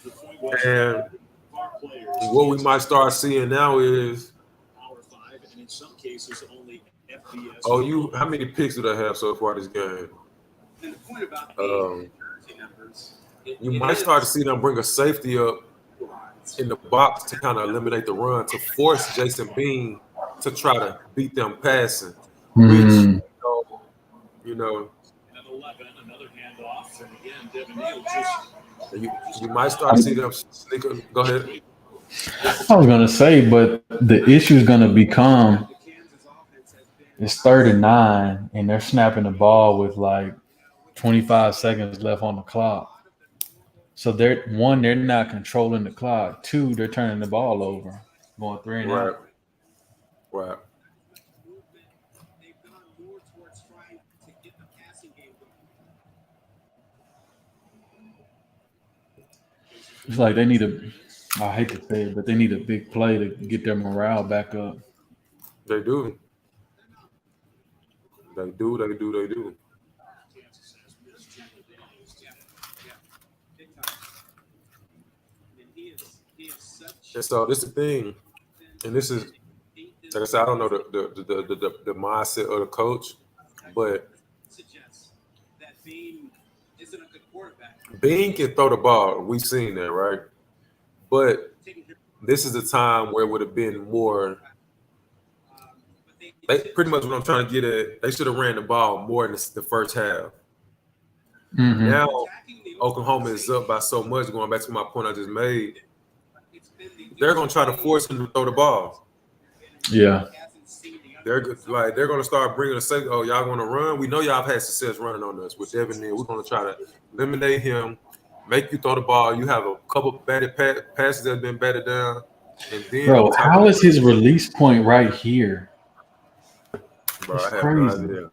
the point was, And our players, what we might start seeing now is Power 5, and in some cases only FBS. how many picks do they have so far this game? And the point about the jersey numbers, you might start to see them bring a safety up in the box to kind of eliminate the run, to force Jason Bean to try to beat them passing, which, you know. And 11, another handoff, and again, Devin Neal just. You might start to see them sneak. Go ahead. I was gonna say, but the issue is gonna become it's 3rd and 9, and they're snapping the ball with like 25 seconds left on the clock. So they're not controlling the clock. 2, they're turning the ball over, going 3 and out. Right. It's like they need I hate to say it, but they need a big play to get their morale back up. They do. They do. And so this is the thing, and this is, like I said, I don't know the mindset of the coach, but Bean can throw the ball. We've seen that, right? But this is the time where it would have been more. They pretty much what I'm trying to get at. They should have ran the ball more in the first half. Mm-hmm. Now Oklahoma is up by so much. Going back to my point I just made, they're going to try to force him to throw the ball. Yeah. They're going to start bringing us. Oh, y'all going to run? We know y'all have had success running on us with Devin Neal. We're going to try to eliminate him, make you throw the ball. You have a couple batted passes that have been batted down. And then, bro, how is his release point right here? Bro, it's I have crazy. no idea.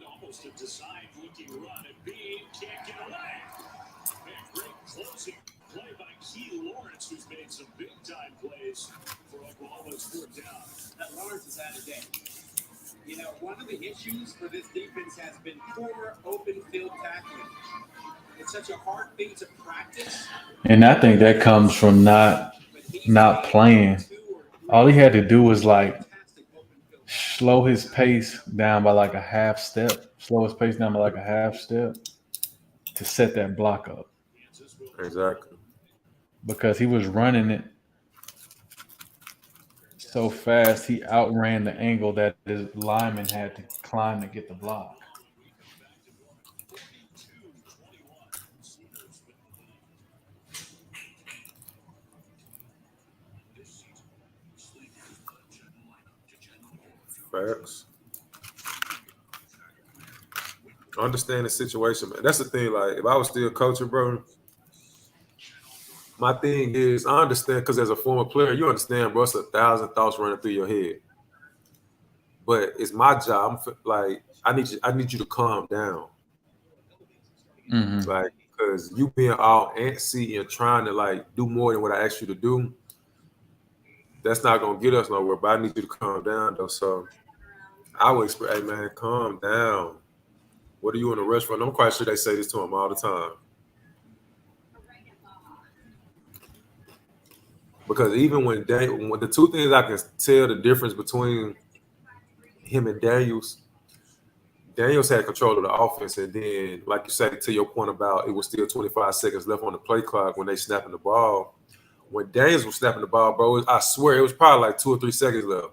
Almost a design looking run, and Bean can't get away. And great closing play by Key Lawrence, who's made some big time plays for Oklahoma's 4th down. That Lawrence has had a day. You know, one of the issues for this defense has been poor open field tackling. It's such a hard thing to practice. And I think that comes from not playing. All he had to do was like slow his pace down by like a half step. To set that block up. Exactly. Because he was running it so fast, he outran the angle that his lineman had to climb to get the block. Facts. Understand the situation, man. That's the thing. Like, if I was still coaching, bro, my thing is I understand because as a former player, you understand, bro. It's 1,000 thoughts running through your head. But it's my job. Like, I need you to calm down. Mm-hmm. Like, because you being all antsy and trying to like do more than what I asked you to do, that's not gonna get us nowhere. But I need you to calm down though. So I would expect, hey man, calm down. What are you in a rush for? And I'm quite sure they say this to him all the time. Because even when the two things I can tell the difference between him and Daniels had control of the offense, and then, like you said, to your point about it was still 25 seconds left on the play clock when they snapping the ball. When Daniels was snapping the ball, bro, I swear it was probably like 2 or 3 seconds left.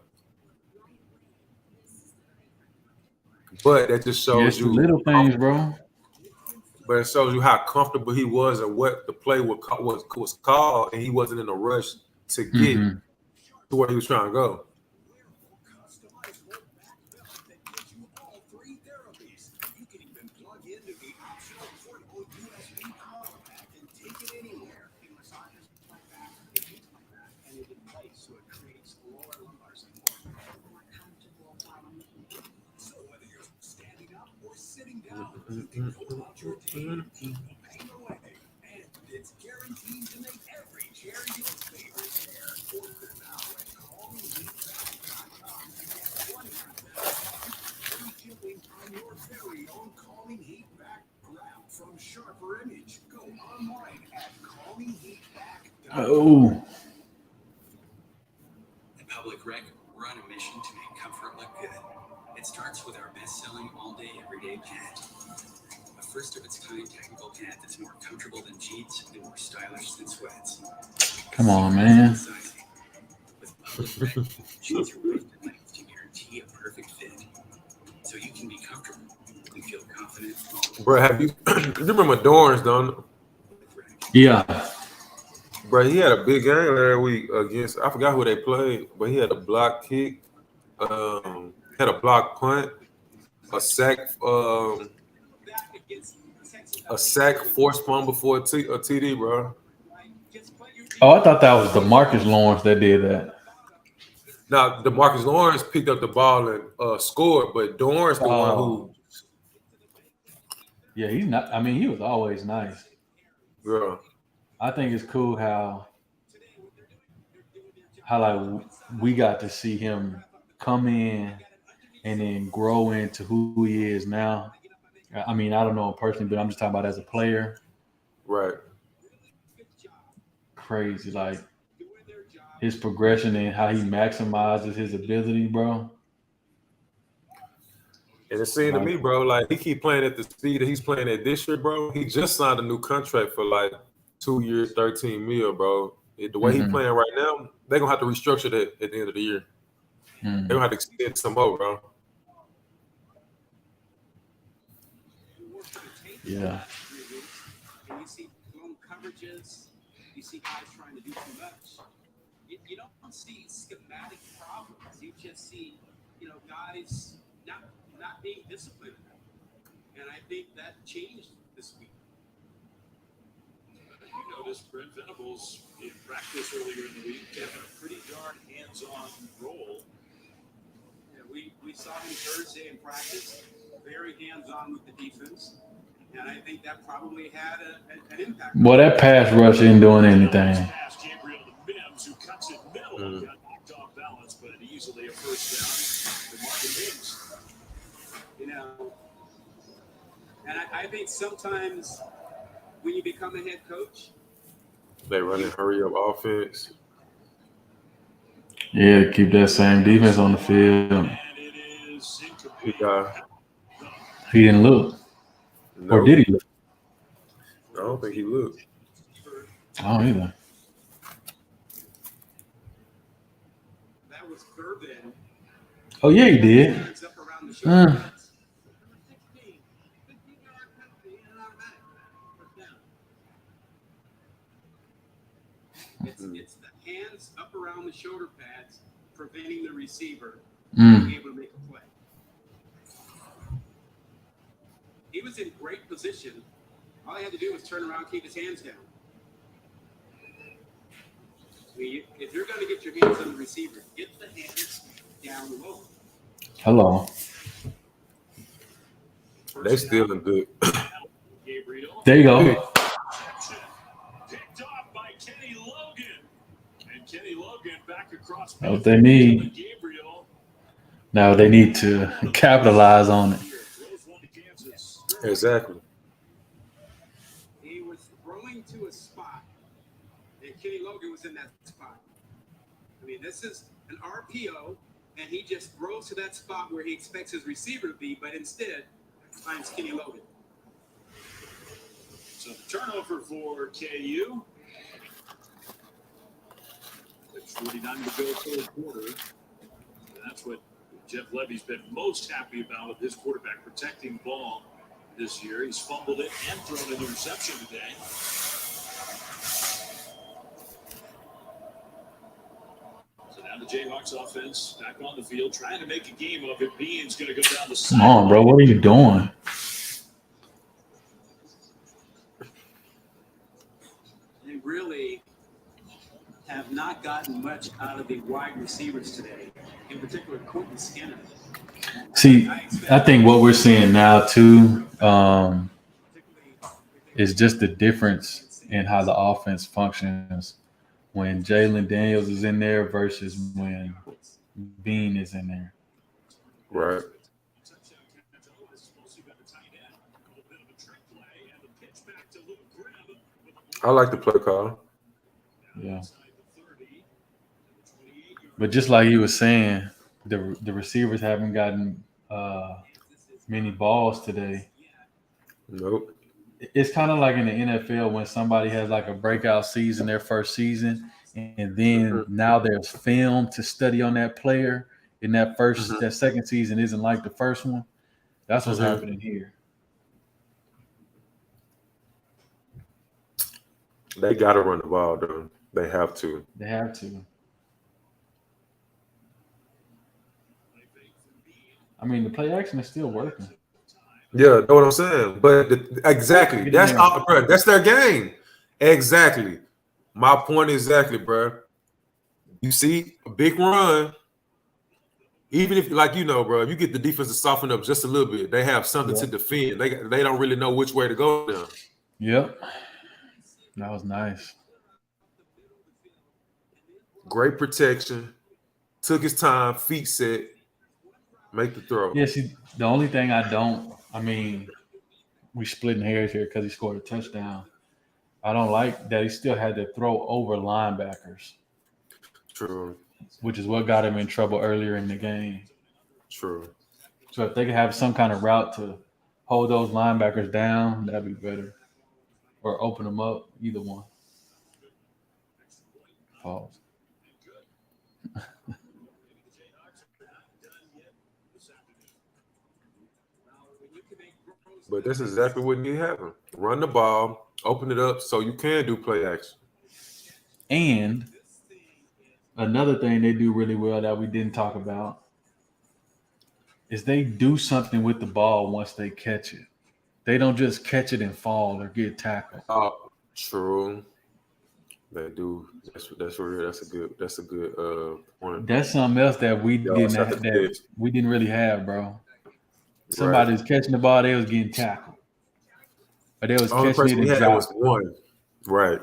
But that just Yeah, shows it's the you, little things, bro. but it shows you how comfortable he was and what the play was called, and he wasn't in a rush to get Mm-hmm. to where he was trying to go. It's guaranteed to make every chair your favorite chair. Order now at CallingHeatBack.com to get 20% free shipping on your very own Calling Heat Back grab from Sharper Image. Go online at CallingHeatBack.com. Oh, At Public Rec, we're on a mission to make comfort look good. It starts with our best-selling all-day, everyday pant. A first-of-its-kind technical pant that's more comfortable than jeans and more stylish than sweats. come on, man. With Public Rec, choose your weight and length to guarantee a perfect fit, so you can be comfortable and feel confident. Bro, have you remember Dorrance, don't you? Yeah. Bro, he had a big game last week against, I forgot who they played, but he had a block kick, had a block punt, a sack forced fumble for a TD, bro. Oh, I thought that was the Marcus Lawrence that did that. Now, DeMarcus Lawrence picked up the ball and scored, but Dorrance the one who, yeah, he's not. I mean, he was always nice. bro. I think it's cool how like we got to see him come in and then grow into who he is now. I mean, I don't know him personally, but I'm just talking about as a player. Right. Crazy, like his progression and how he maximizes his ability, bro. And it seemed to me, bro, like he keep playing at the speed that he's playing at this year, bro. He just signed a new contract for like 2 years, 13 mil, bro. The way he's playing right now, they're gonna have to restructure that at the end of the year. They're gonna have to extend some more, bro. Yeah. And you see blown coverages, you see guys trying to do too much. You don't see schematic problems. You just see, guys not being disciplined. And I think that changed this week. You noticed Brent Venables in practice earlier in the week having a pretty darn hands-on role. Yeah, we saw him Thursday in practice, very hands-on with the defense. And I think that probably had an impact. Boy, that pass rush ain't doing anything. Gabriel to Mims, who cuts it middle, got knocked off balance, but easily a first down for Marvin Mims. And I think sometimes when you become a head coach, they run a hurry up offense. Yeah, keep that same defense on the field. He didn't look. No. Or did he look? I don't think he looked. I don't either. that was Durbin. Oh, yeah, he did. It's the hands up around the shoulder pads preventing the receiver being able to make a play. He was in great position. All he had to do was turn around, keep his hands down. I mean, if you're going to get your hands on the receiver, get the hands down low. Hello. They still in good. There you go. Picked off by Kenny Logan. And Kenny Logan back across. That's what they need. Now they need to capitalize on it. Exactly. He was throwing to a spot, and Kenny Logan was in that spot. I mean, this is an RPO, and he just throws to that spot where he expects his receiver to be, but instead finds Kenny Logan. So the turnover for KU. With 49 to go third quarter. And that's what Jeff Levy's been most happy about with his quarterback protecting the ball this year. He's fumbled it and thrown an interception today. So now the Jayhawks offense back on the field, trying to make a game of it. Bean's going to go down the side. Come on, bro. What are you doing? They really have not gotten much out of the wide receivers today, in particular Quentin Skinner. See, I think what we're seeing now too is just the difference in how the offense functions when Jalen Daniels is in there versus when Bean is in there. Right. I like the play call. Yeah. But just like you were saying, the receivers haven't gotten many balls today. Nope. It's kind of like in the NFL when somebody has like a breakout season, their first season, and then now there's film to study on that player. And that second season isn't like the first one. That's what's happening here. They got to run the ball, though. They have to. They have to. I mean, the play action is still working. Yeah, know what I'm saying. But exactly, that's all, bro. That's their game. Exactly. My point exactly, bro. You see a big run, even if, like, you know, bro, if you get the defense to soften up just a little bit, they have something to defend. They don't really know which way to go now. Yep. That was nice. Great protection. Took his time, feet set, make the throw. Yeah, see, the only thing we splitting hairs here because he scored a touchdown. I don't like that he still had to throw over linebackers. True. Which is what got him in trouble earlier in the game. True. So if they could have some kind of route to hold those linebackers down, that'd be better. Or open them up, either one. Pause. But that's exactly what needs to happen. Run the ball, open it up so you can do play action. And another thing they do really well that we didn't talk about is they do something with the ball once they catch it. They don't just catch it and fall or get tackled. Oh, true. They do. That's real. That's a good point. That's something else that we didn't really have, bro. Somebody was catching the ball, they was getting tackled. Or they was catching it and dropping. Was one. Right.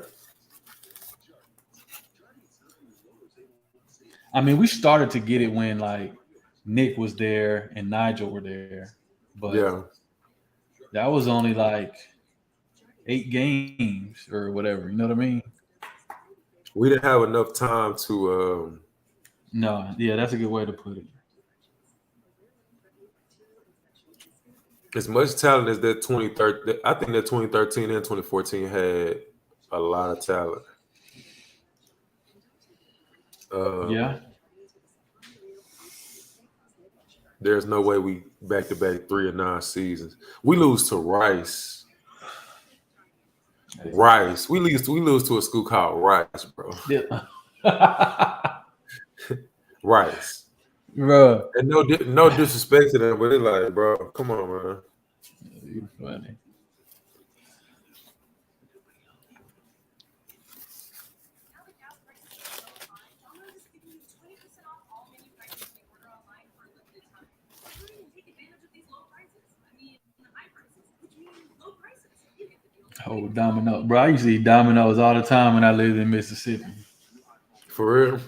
I mean, we started to get it when like Nick was there and Nigel were there. But that was only like 8 games or whatever. You know what I mean? We didn't have enough time to No, yeah, that's a good way to put it. As much talent as that 2013, I think that 2013 and 2014 had a lot of talent. Yeah. There's no way we back-to-back 3-9 seasons. We lose to Rice. Rice. We lose to a school called Rice, bro. Yeah. Rice. bro. And no disrespect to them, but it's like, bro, come on, man. You funny. Oh, Domino, bro. I used to eat Domino's all the time when I lived in Mississippi. For real.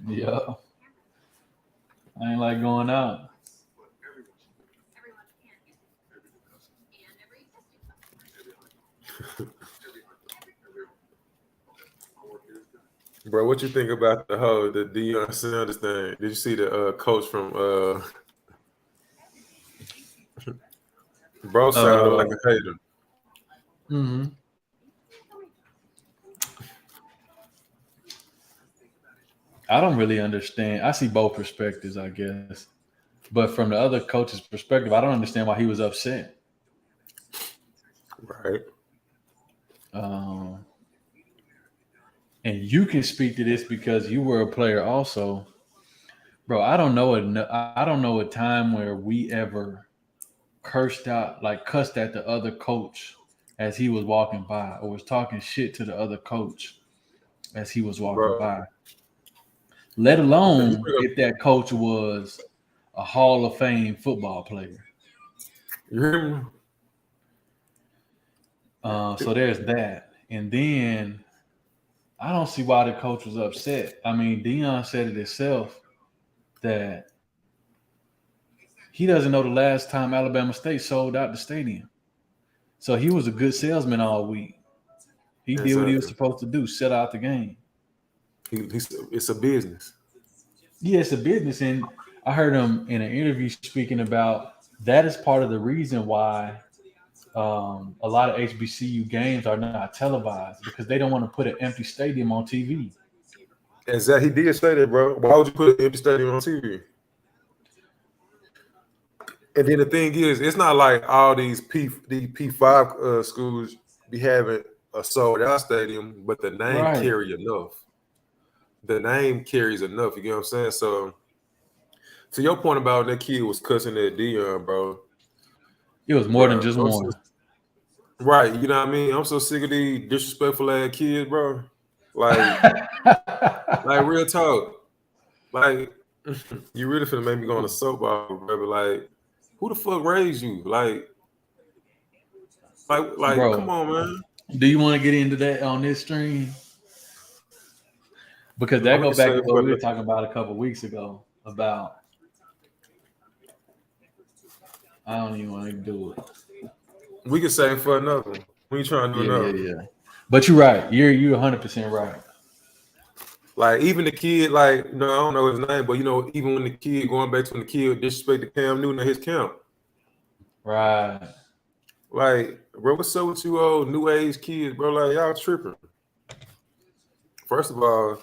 Yeah, I ain't like going out. Bro, what you think about the Deion Sanders thing? Did you see the coach from bro sounded like a hater. Mm-hmm. I don't really understand. I see both perspectives, I guess. But from the other coach's perspective, I don't understand why he was upset. Right. And you can speak to this because you were a player also. Bro, I don't know a time where we ever cussed at the other coach as he was walking by, or was talking shit to the other coach as he was walking Bro. by. Let alone if that coach was a Hall of Fame football player. You hear me? So there's that. And then I don't see why the coach was upset. I mean, Deion said it himself that he doesn't know the last time Alabama State sold out the stadium. So he was a good salesman all week. He did what he was supposed to do, sell out the game. It's a business. Yeah, it's a business. And I heard him in an interview speaking about that is part of the reason why a lot of HBCU games are not televised, because they don't want to put an empty stadium on TV. Exactly. He did say that, bro. Why would you put an empty stadium on TV? And then the thing is, it's not like all these P5 schools be having a sold out stadium, but the name carry enough. The name carries enough. You get what I'm saying? So, to your point about that kid was cussing at Deion, bro. It was more than just one. Right. You know what I mean? I'm so sick of these disrespectful ass kids, bro. Like, like real talk. Like, you really finna make me go on a soapbox, bro. Like, who the fuck raised you? Like, bro, come on, man. Do you want to get into that on this stream? Because that goes back to what we were talking about a couple weeks ago about. I don't even want to do it. We can save for another one. We ain't trying to do another. Yeah. But you're right. You're 100% right. Like, even the kid, like, I don't know his name, but even when the kid going back to when the kid disrespected Cam Newton at his camp. Right. Like, bro, what's up with you old new age kids, bro? Like, y'all tripping. First of all,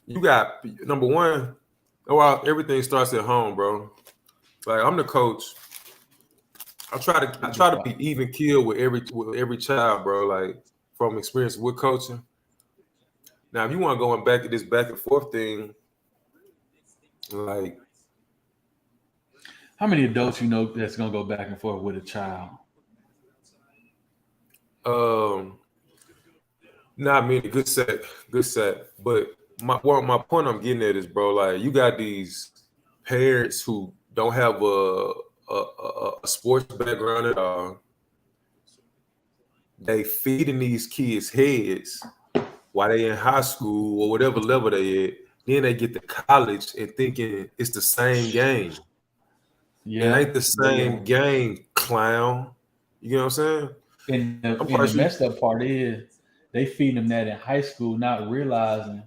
you got number one. Everything starts at home, bro. Like, I'm the coach. I try to be even keel with every child, bro. Like, from experience with coaching. Now, if you want to go back to this back and forth thing, like, how many adults you know that's gonna go back and forth with a child? Not many. Good set. But my point I'm getting at is, bro, like, you got these parents who don't have a sports background at all. They feeding these kids heads while they in high school or whatever level they at. Then they get to college and thinking it's the same game. Yeah, it ain't the same game, clown. You know what I'm saying? And the messed up part is they feed them that in high school, not realizing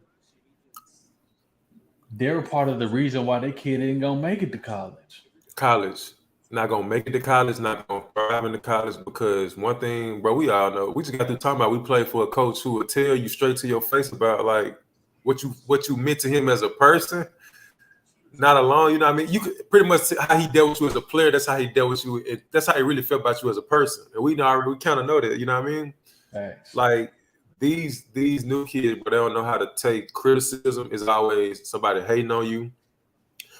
they're part of the reason why their kid ain't gonna make it to college. Not gonna make it to college, not gonna thrive in the college, because one thing, bro, we all know. We just got through talking about we played for a coach who would tell you straight to your face about like what you meant to him as a person. Not alone, you know what I mean? You could pretty much how he dealt with you as a player, that's how he dealt with you. That's how he really felt about you as a person. And we kind of know that, you know what I mean? Thanks. Like these new kids, but they don't know how to take criticism. Is always somebody hating on you.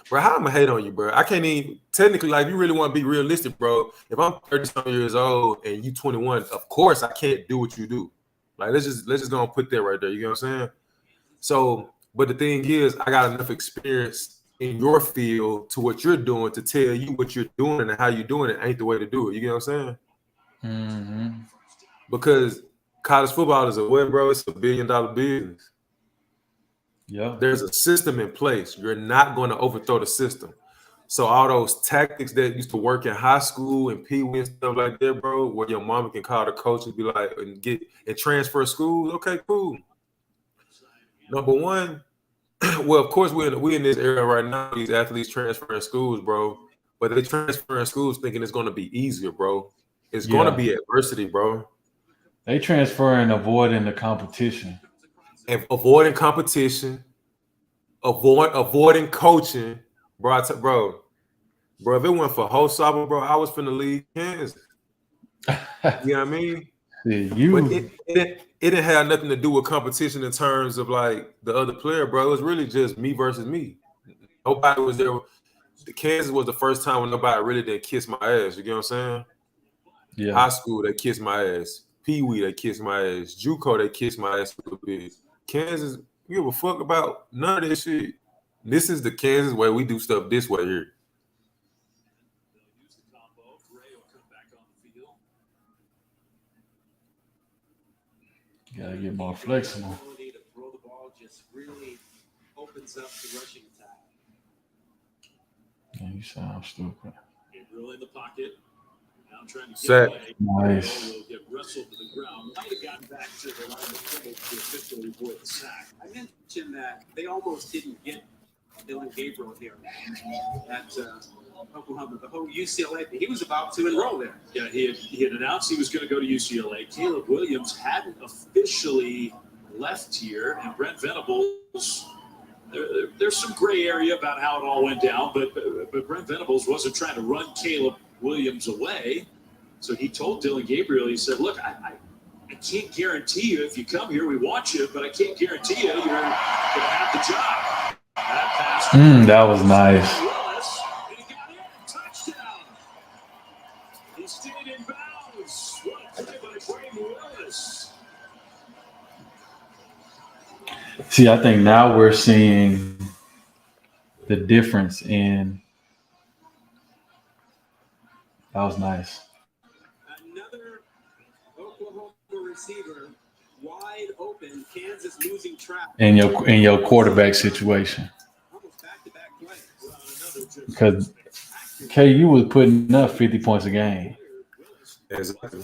Bro, how am I hate on you, bro? I can't even technically, like, you really want to be realistic, bro. If I'm 30-something years old and you 21, of course I can't do what you do. Like, let's just go and put that right there. You know what I'm saying? So, but the thing is, I got enough experience in your field to what you're doing to tell you what you're doing and how you're doing it ain't the way to do it. You get what I'm saying? Mm-hmm. Because college football is bro, it's $1 billion business. Yeah. There's a system in place. You're not going to overthrow the system. So all those tactics that used to work in high school and pee-wee and stuff like that, bro, where your mama can call the coach and be like, and transfer schools. Okay, cool. Number one, well, of course, we're in this era right now. These athletes transferring schools, bro, but they transferring schools thinking it's going to be easier, bro. It's going to be adversity, bro. They transfer and avoiding the competition. And avoiding competition, avoiding coaching, bro. Bro, if it went for whole soccer, bro, I was finna leave Kansas. You know what I mean? But it didn't have nothing to do with competition in terms of like the other player, bro. It was really just me versus me. Nobody was there. The Kansas was the first time when nobody really didn't kiss my ass. You get what I'm saying? Yeah. High school, they kissed my ass. Pee-wee, they kissed my ass. JUCO, they kissed my ass a little bit. Kansas, you give a fuck about none of this shit. This is the Kansas way. We do stuff this way here. Gotta get more flexible. The ability to throw the ball just really opens up the rushing attack. Yeah, you sound stupid. Gabriel in the pocket. Now trying to Set. Nice. Will get wrestled to the ground. Might have gotten back to the line of scrimmage to officially avoid the sack. I mentioned that they almost didn't get Dylan Gabriel here at Oklahoma. The whole UCLA, he was about to enroll there. Yeah, he had announced he was going to go to UCLA. Caleb Williams hadn't officially left here, and Brent Venables. There's some gray area about how it all went down, but Brent Venables wasn't trying to run Caleb Williams away. So he told Dylan Gabriel, he said, look, I can't guarantee you if you come here, we want you, but I can't guarantee you you're going to have the job. That pass. That was nice. Willis, and he got in. Touchdown. He stayed in bounds. What a play by Brayden Willis. See, I think now we're seeing the difference in. That was nice. Another Oklahoma receiver wide open. Kansas losing track. In your quarterback situation. Almost back-to-back play. Because KU was putting up 50 points a game. Exactly.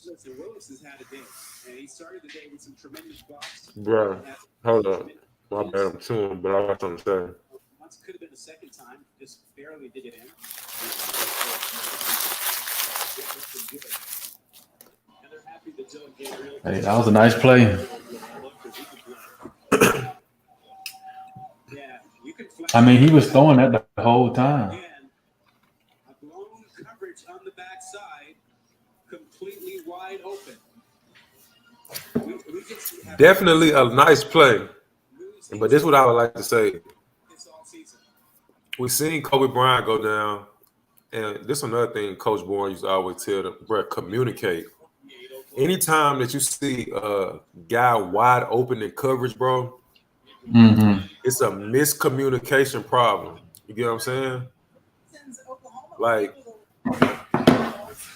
Listen, Willis has had a day, and he started the day with some tremendous blocks. Bro, hold up. My bad, I'm chewing, but I got something to say. Once could have been a second time, just barely did it in. And they're happy that Dylan Gabriel. Hey, that was a nice play. Yeah, you can I mean, he was throwing that the whole time. again. A blown coverage on the backside, completely wide open. We just have Definitely a nice play. But this is what I would like to say. this all season. We've seen Kobe Bryant go down, and this is another thing Coach Bourne used to always tell them, bro, communicate. Anytime that you see a guy wide open in coverage, bro, it's a miscommunication problem. You get what I'm saying? Like,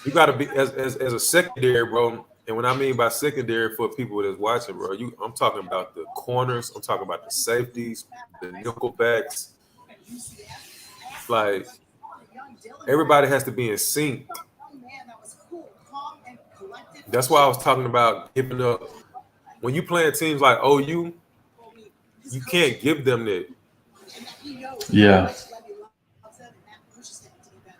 you got to be, as a secondary, bro, and what I mean by secondary for people that's watching, bro, I'm talking about the corners, I'm talking about the safeties, the nickel backs. Like, everybody has to be in sync. That's why I was talking about giving up. When you playing teams like OU, you can't give them that. Yeah.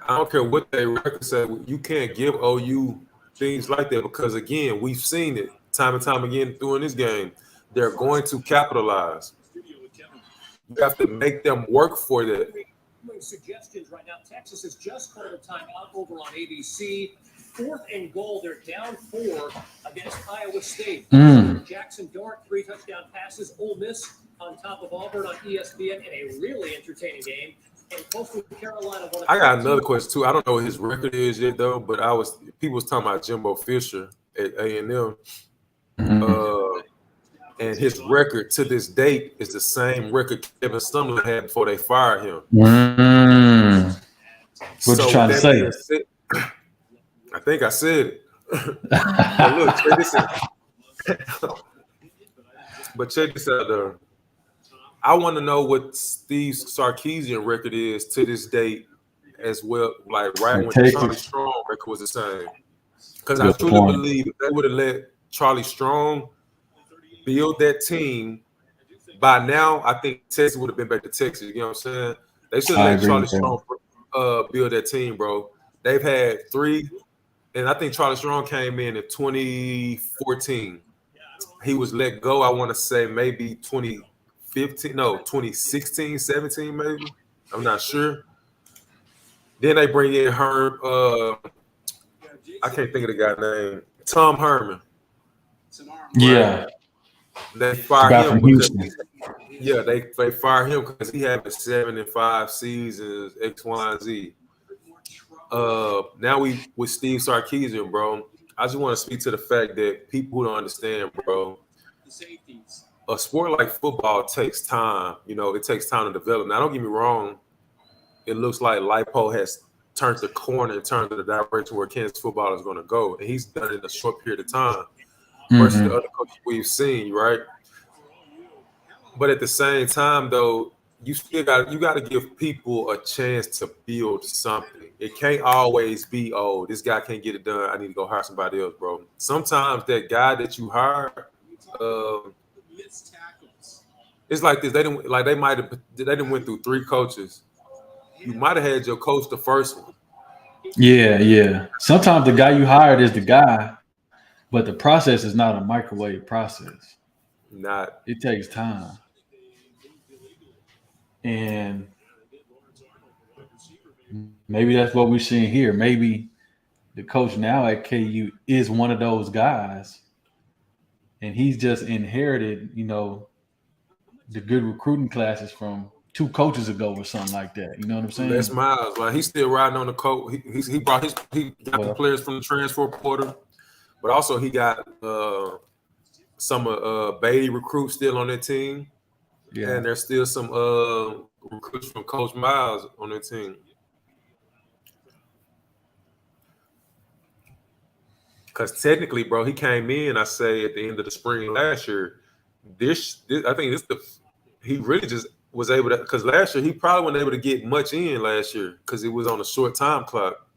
I don't care what they record say. You can't give OU things like that because, again, we've seen it time and time again during this game. They're going to capitalize. You have to make them work for that. Suggestions right now. Texas has just called a timeout over on ABC. 4th and goal. They're down 4 against Iowa State. Jackson Dart, 3 touchdown passes. Ole Miss on top of Auburn on ESPN in a really entertaining game. And Coastal Carolina. I got another question too. I don't know what his record is yet though, but people was talking about Jimbo Fisher at A&M. And his record to this date is the same record Kevin Sumlin had before they fired him. What you trying to say? I think I said it. But look, check this out. But check this out, though. I want to know what Steve Sarkisian record is to this date as well, like right when the Charlie Strong record was the same. Because I truly believe if they would have let Charlie Strong build that team, by now I think Texas would have been back to Texas. You know what I'm saying? They should have let Charlie Strong build that team, bro. They've had 3, and I think Charlie Strong came in 2014. He was let go, I want to say maybe 2016, 17 maybe. I'm not sure. Then they bring in Herm. I can't think of the guy's name. Tom Herman. Yeah. They fire him because they fire him because he had 7-5 seasons, X, Y, and Z. Now we with Steve Sarkisian, bro. I just want to speak to the fact that people who don't understand, bro, a sport like football takes time. You know, it takes time to develop. Now, don't get me wrong. It looks like Lipo has turned the corner in terms of the direction where Kansas football is going to go, and he's done it in a short period of time versus the other coaches we've seen, right? But at the same time, though, you got to give people a chance to build something. It can't always be, oh, this guy can't get it done, I need to go hire somebody else, bro. Sometimes that guy that you hire, it's like this. They didn't went through 3 coaches. You might have had your coach the first one. Yeah. Sometimes the guy you hired is the guy, but the process is not a microwave process. It takes time. And maybe that's what we're seeing here. Maybe the coach now at KU is one of those guys, and he's just inherited, you know, the good recruiting classes from 2 coaches ago or something like that. You know what I'm saying? Les Miles, like he's still riding on the coat. He got the players from the transfer portal, but also he got some Beatty recruits still on their team. Yeah. And there's still some recruits from Coach Miles on their team. Because technically, bro, he came in, I say, at the end of the spring last year. He really just was able to, because last year he probably wasn't able to get much in last year because it was on a short time clock.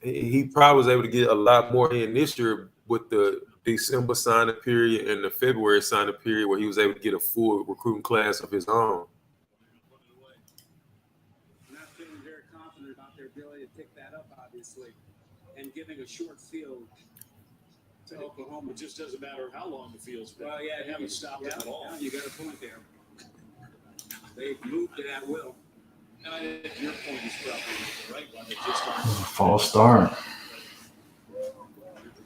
He probably was able to get a lot more in this year with the December signing period and the February signing period where he was able to get a full recruiting class of his own. Not feeling very confident about their ability to pick that up, obviously, and giving a short field to Oklahoma. It just doesn't matter how long the field's been. Well, yeah, they haven't stopped it at all. Yeah, you got a point there. They've moved it at will. And I think your point is probably the right one. It just false start.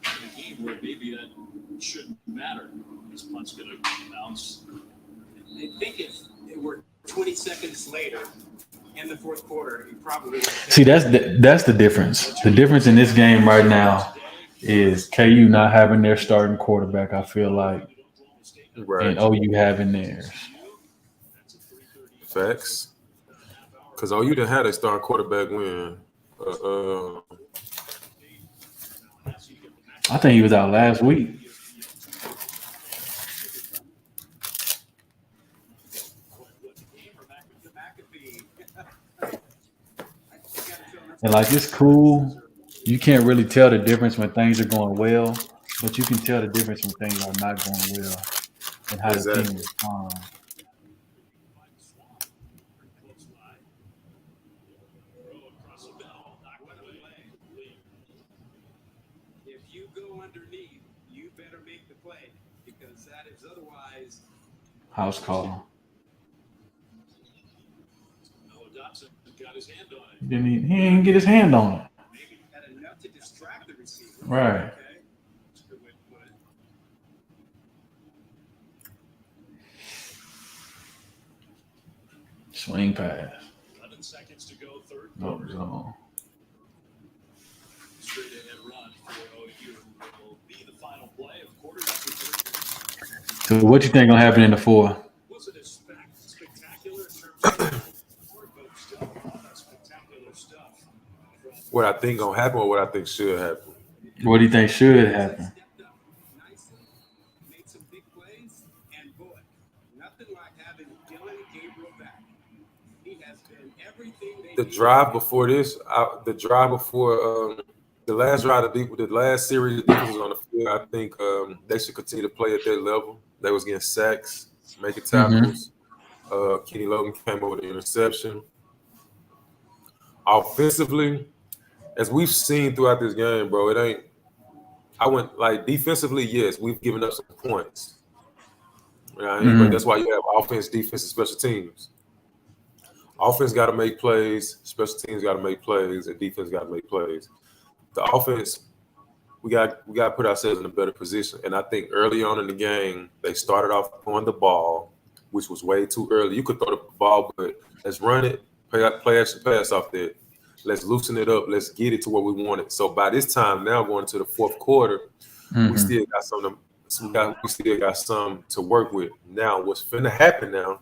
A game where maybe that shouldn't matter. This punt's going to bounce. I think if it were 20 seconds later in the fourth quarter, you probably see that's the difference. The difference in this game right now is KU not having their starting quarterback, I feel like, and OU having theirs. Facts. Because OU didn't have a starting quarterback when I think he was out last week. And like, it's cool. You can't really tell the difference when things are going well, but you can tell the difference when things are not going well and how the team responds. If you go underneath, you better make the play because that is otherwise house call. Got his hand on it. He didn't get his hand on it. Maybe had enough to distract the receiver. Right. Okay. Swing pass. 11 seconds to go, third No quarter. zone. Straight ahead run for OU will be the final play of quarter number 3. So what you think gonna happen in the 4? Wasn't as spectacular in terms of score, but still a lot of spectacular stuff. What I think gonna happen or what I think should happen. What do you think should happen? Made some big plays, and boy, nothing like having Dylan Gabriel back. He has been everything they The need. drive before this, the drive before the last drive of the last series of defenses on the field, I think they should continue to play at that level. They was getting sacks, making tackles. Kenny Logan came over the interception. Offensively, as we've seen throughout this game, bro, it ain't. I went like defensively, yes, we've given up some points. You know what I mean? But that's why you have offense, defense, and special teams. Offense got to make plays, special teams got to make plays, and defense got to make plays. The offense, we got to put ourselves in a better position. And I think early on in the game, they started off throwing the ball, which was way too early. You could throw the ball, but let's run it, play action pass off there. Let's loosen it up. Let's get it to where we want it. So by this time, now going to the fourth quarter, we still got something. We still got some to work with. Now, what's finna happen now?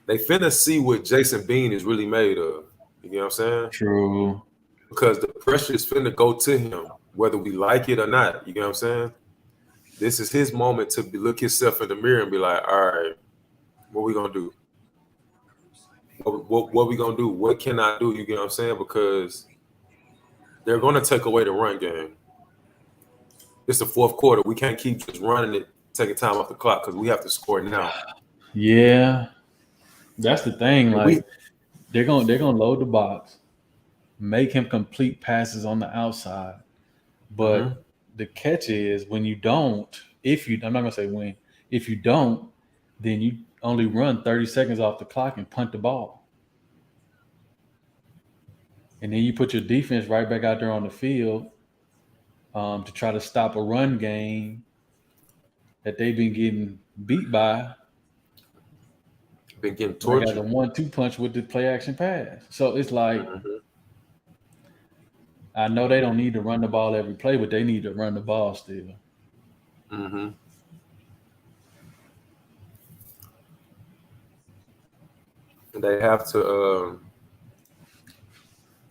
They finna see what Jason Bean is really made of. You know what I'm saying? True. Because the pressure is finna go to him, whether we like it or not. You know what I'm saying? This is his moment to look himself in the mirror and be like, all right, what we gonna do? What we gonna do? What can I do? You get what I'm saying? Because they're gonna take away the run game. It's the fourth quarter. We can't keep just running it, taking time off the clock because we have to score now. Yeah, that's the thing. Like they're gonna load the box, make him complete passes on the outside. But the catch is when you don't. I'm not gonna say when. If you don't, then you only run 30 seconds off the clock and punt the ball. And then you put your defense right back out there on the field to try to stop a run game that they've been getting beat by. Been getting They got tortured. the 1-2 punch with the play action pass. So it's like I know they don't need to run the ball every play, but they need to run the ball still. They have to.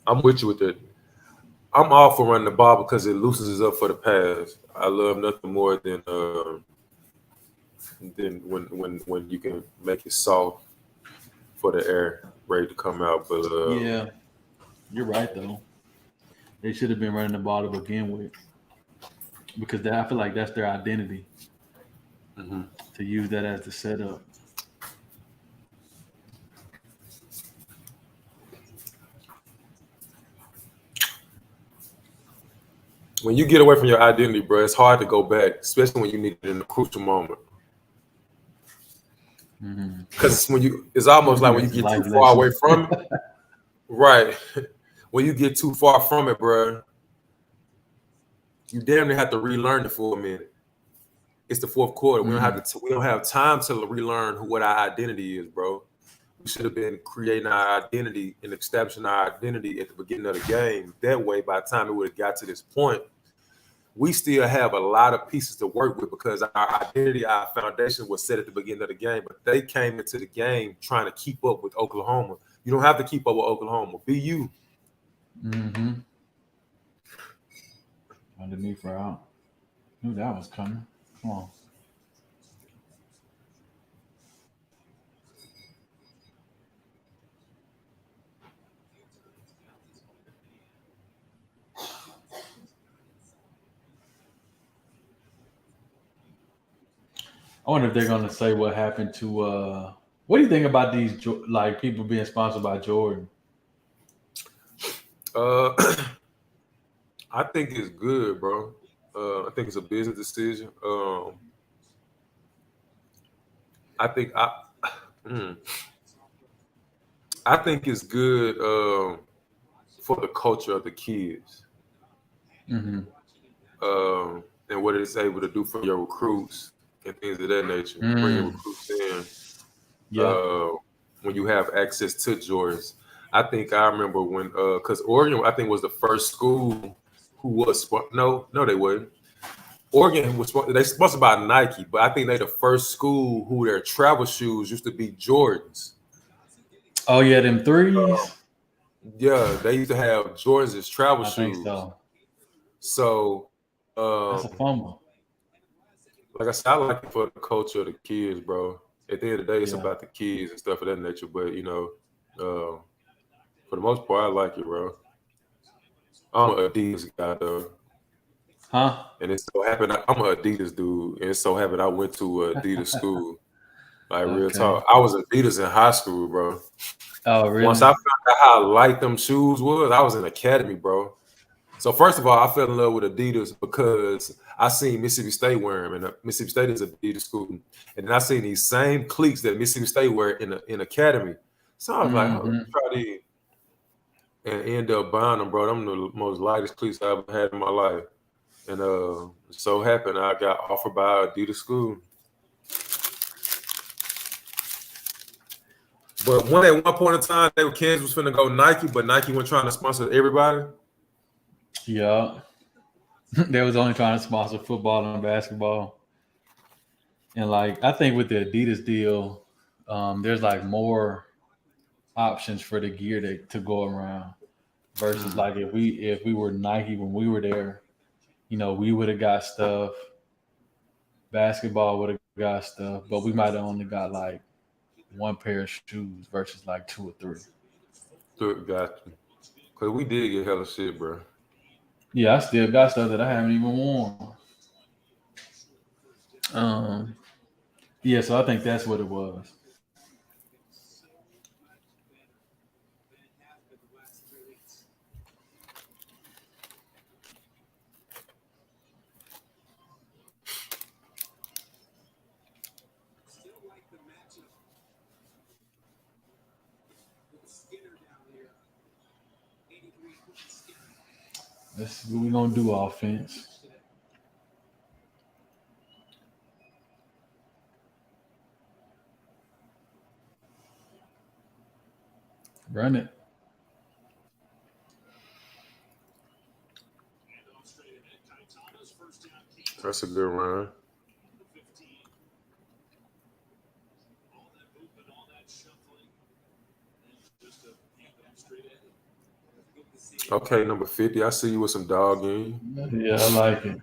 I'm with you with it. I'm all for running the ball because it loosens us up for the pass. I love nothing more than when you can make it soft for the air ready to come out. But yeah, you're right though. They should have been running the ball to begin with because I feel like that's their identity to use that as the setup. when you get away from your identity, bro, it's hard to go back, especially when you need it in a crucial moment. Because it's almost like when you get too far away from it, right? When you get too far from it, bro, you damn near have to relearn it for a minute. It's the fourth quarter. We don't have time to relearn what our identity is, bro. We should have been creating our identity and establishing our identity at the beginning of the game. That way, by the time it would have got to this point, we still have a lot of pieces to work with because our identity, our foundation was set at the beginning of the game. But they came into the game trying to keep up with Oklahoma. You don't have to keep up with Oklahoma. Be you. Underneath route. Knew that was coming. Come on. I wonder if they're going to say what happened to what do you think about these like people being sponsored by Jordan? I think it's good, bro. I think it's a business decision. I think it's good for the culture of the kids, and what it's able to do for your recruits and things of that nature. Bringing recruits in. when you have access to Jordans. I think I remember when because Oregon I think was the first school who was no they wouldn't. Oregon was they sponsored by Nike, but I think they the first school who their travel shoes used to be Jordans. Oh yeah, them threes. Yeah, they used to have Jordans as travel I think shoes. so. So, That's a fumble. like I said, I like it for the culture of the kids, bro. At the end of the day, it's Yeah. about the kids and stuff of that nature. But for the most part, I like it, bro. I'm an Adidas guy though, Huh? and it so happened I'm an Adidas dude, and it so happened I went to a Adidas school. Like real Okay. talk, I was Adidas in high school, bro. Oh Once really? I found out how light them shoes was, I was in academy, bro. So first of all, I fell in love with Adidas because I seen Mississippi State wear them, and Mississippi State is a Adidas school, and then I seen these same cleats that Mississippi State wear in academy. So I was like, oh, let me Mm-hmm. try these, and ended up buying them, bro. Them the most lightest cleats I ever had in my life, and so happened I got offered by Adidas school. But at one point in time, Kansas was finna go Nike, but Nike went trying to sponsor everybody. Yeah. They was only trying to sponsor football and basketball. And like I think with the Adidas deal, there's like more options for the gear to go around versus like if we were Nike when we were there, we would have got stuff. Basketball would have got stuff, but we might have only got like one pair of shoes versus like two or three. Got you. Cause we did get hella shit, bro. Yeah, I still got stuff that I haven't even worn. Um, yeah, so I think that's what it was. Let's see what we're gonna do offense. Run it. That's a good run. Okay, number 50. I see you with some dog in you. Yeah, I like it.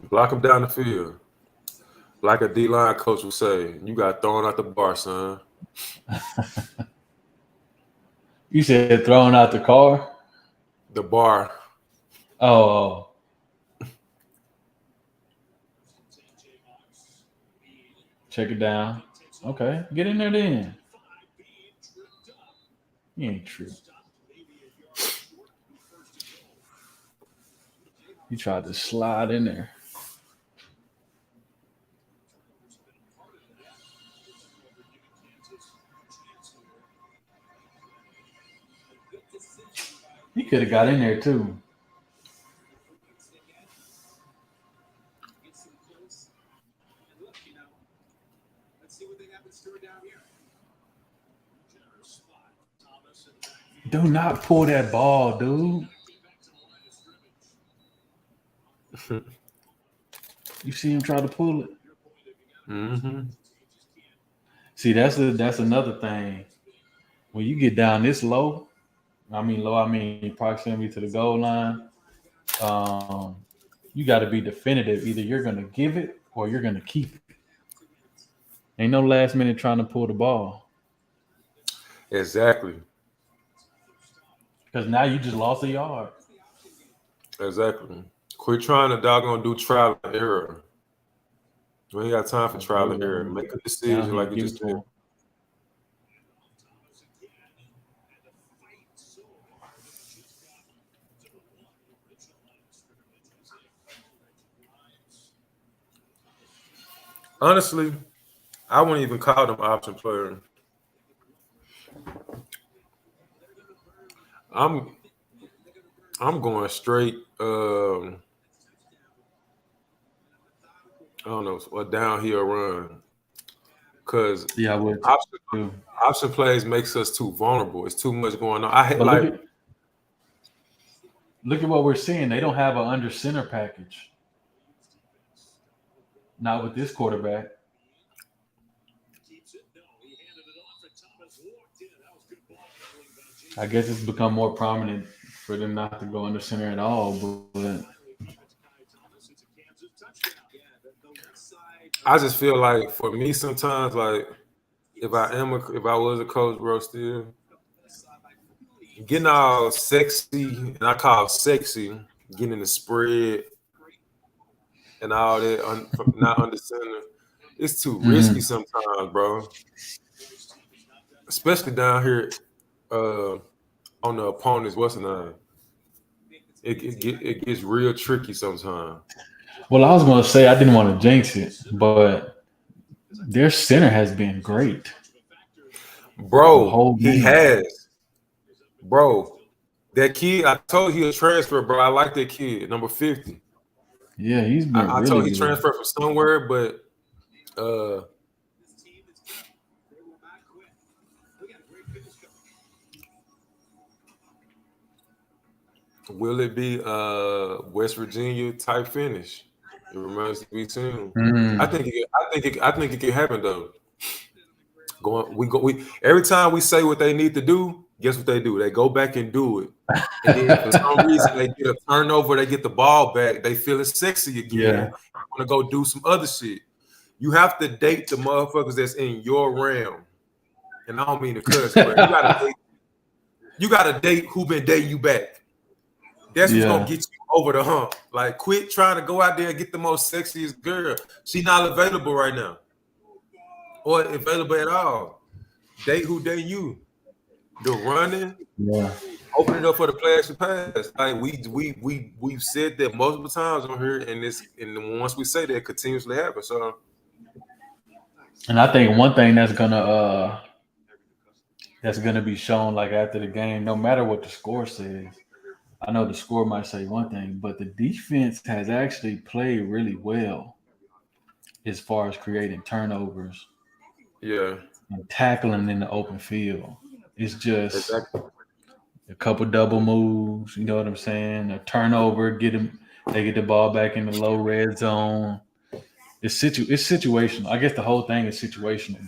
Block him down the field. Like a D-line coach would say, you got thrown out the bar, son. You said throwing out the car? The bar. Oh. Check it down. Okay, get in there then. You ain't true. You tried to slide in there. He could have got in there too. Do not pull that ball, dude. You see him try to pull it. Mm-hmm. See, that's another thing. When you get down this low, I mean proximity to the goal line, you got to be definitive. Either you're gonna give it or you're gonna keep it. Ain't no last minute trying to pull the ball. Exactly. Because now you just lost a yard. Exactly. Quit trying to doggone do trial and error. We ain't got time for trial and error. Make a decision like you just did. Honestly, I wouldn't even call them option players. I'm going straight. I don't know, a downhill run. because Yeah, I would too. option plays makes us too vulnerable. It's too much going on. I hate But like look at what we're seeing. They don't have an under center package. Not with this quarterback. I guess it's become more prominent for them not to go under center at all. But I just feel like for me sometimes, like if I was a coach, bro, still getting all sexy, and I call sexy, getting the spread and all that, not under center, it's too risky sometimes, bro. Especially down here on the opponent's what's the name. It gets real tricky sometimes. well, I was going to say I didn't want to jinx it, but their center has been great. The Bro, whole he game. has. Bro, that kid, I told you he a transfer, bro. I like that kid, number 50. Yeah, he's been I really told he good. transferred from somewhere, but will it be West Virginia type finish? It remains to be seen. I think it can happen though. We every time we say what they need to do, guess what they do? They go back and do it. And then for some reason they get a turnover, they get the ball back, they feeling sexy again. Yeah. Want to go do some other shit. You have to date the motherfuckers that's in your realm. And I don't mean to cuss, but you gotta date who been dating you back. That's what's gonna get you over the hump. Like, quit trying to go out there and get the most sexiest girl. She not available right now, or available at all. Date who date you. The running, open it up for the players to pass. Like we've said that multiple times on here, and once we say that, it continuously happens. So, and I think one thing that's gonna be shown like after the game, no matter what the score says. I know the score might say one thing, but the defense has actually played really well as far as creating turnovers. yeah. And tackling in the open field. It's just a couple double moves, you know what I'm saying? A turnover, they get the ball back in the low red zone. It's situational. I guess the whole thing is situational,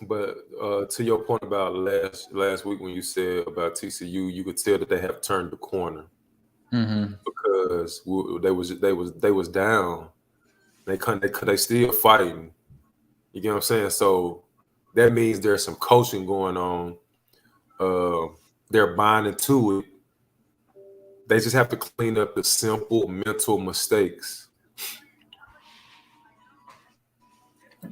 But to your point about last week when you said about TCU, you could tell that they have turned the corner because they was down. They still fighting. You get what I'm saying? So that means there's some coaching going on. They're buying into it. They just have to clean up the simple mental mistakes.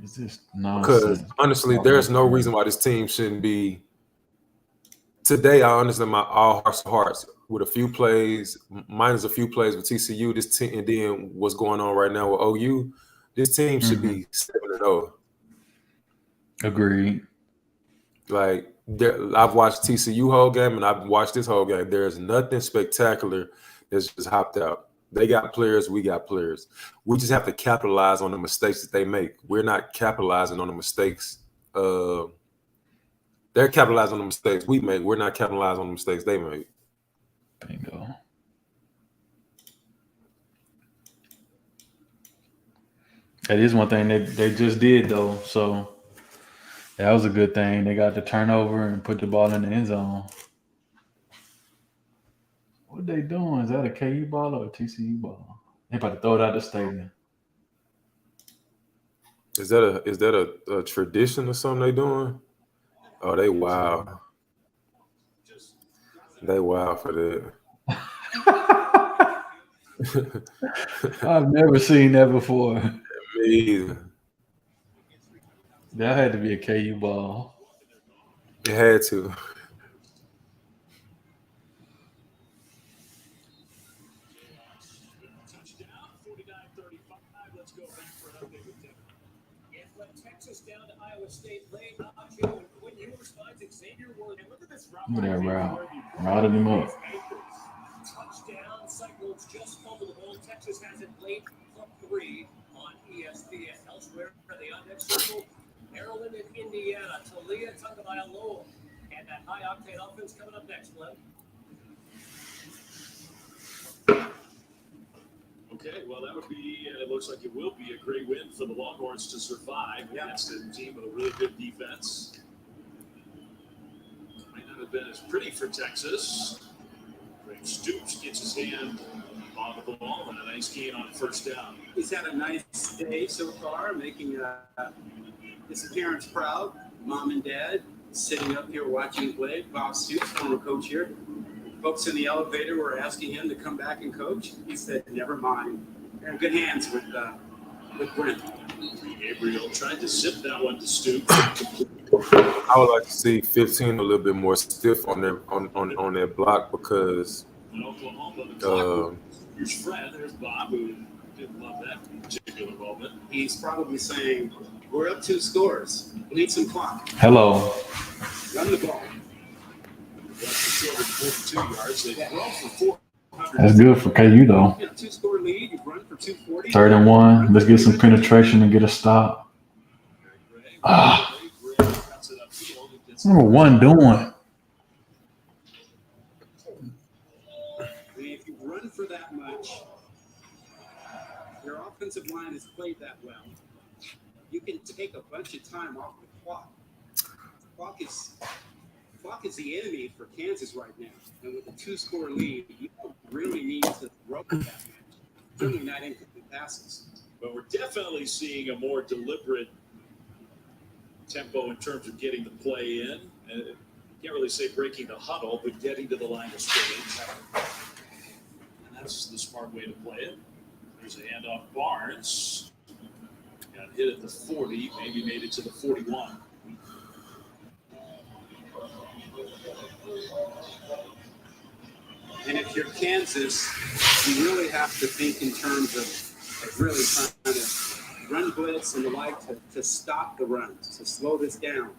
it's just nonsense. Because honestly, there's no reason why this team shouldn't be. Today, I understand my all hearts with a few plays, minus a few plays with TCU. This team, and then what's going on right now with OU, this team should be 7-0. Agreed. Like I've watched TCU whole game, and I've watched this whole game. There's nothing spectacular that's just hopped out. They got players, we got players. We just have to capitalize on the mistakes that they make. We're not capitalizing on the mistakes. They're capitalizing on the mistakes we make. We're not capitalizing on the mistakes they make. Bingo. That is one thing they just did though. So that was a good thing. They got the turnover and put the ball in the end zone. What they doing? Is that a KU ball or a TCU ball? They about to throw it out the stadium. Is that a tradition or something they doing? Oh, they wild. They wild for that. I've never seen that before. Me either. That had to be a KU ball. It had to. Texas down to Iowa State late. When you finds Xavier Ward, and look at this route. Look at that route. Routed him up. Touchdown. Cyclones just fumbled the ball. Texas has it late. Club 3 on ESPN. Elsewhere, the on next circle, Maryland and Indiana. Talia Tagovailoa. And that high-octane offense coming up next, Glenn. Okay, well, that would be, it looks like it will be a great win for the Longhorns to survive against a team with a really good defense. Might not have been as pretty for Texas. Greg Stoops gets his hand on the ball and a nice gain on first down. He's had a nice day so far, making his parents proud. Mom and Dad sitting up here watching play. Bob Stoops, former coach here. Folks in the elevator were asking him to come back and coach. He said, "Never mind. They're in good hands with Brent." Gabriel tried to zip that one to Stoops. I would like to see 15 a little bit more stiff on their block because In Oklahoma, the clock. Here's Fred. There's Bob, who didn't love that particular moment. He's probably saying, "We're up 2 scores. We need some clock. Hello. Run the ball." That's the 42 yards. They throw for 400. That's good for KU, though. 2-score lead. You run for 240. 3rd and 1. Let's get some penetration and get a stop. Number 1 doing. If you run for that much, your offensive line has played that well. You can take a bunch of time off the clock. Clock is the enemy for Kansas right now. And with a 2-score lead, you don't really need to throw it that much. Certainly not incomplete passes. But we're definitely seeing a more deliberate tempo in terms of getting the play in. And can't really say breaking the huddle, but getting to the line of scrimmage. And that's the smart way to play it. There's a handoff. Barnes got hit at the 40, maybe made it to the 41. And if you're Kansas, you really have to think in terms of really trying to run blitz and the like to stop the runs, to slow this down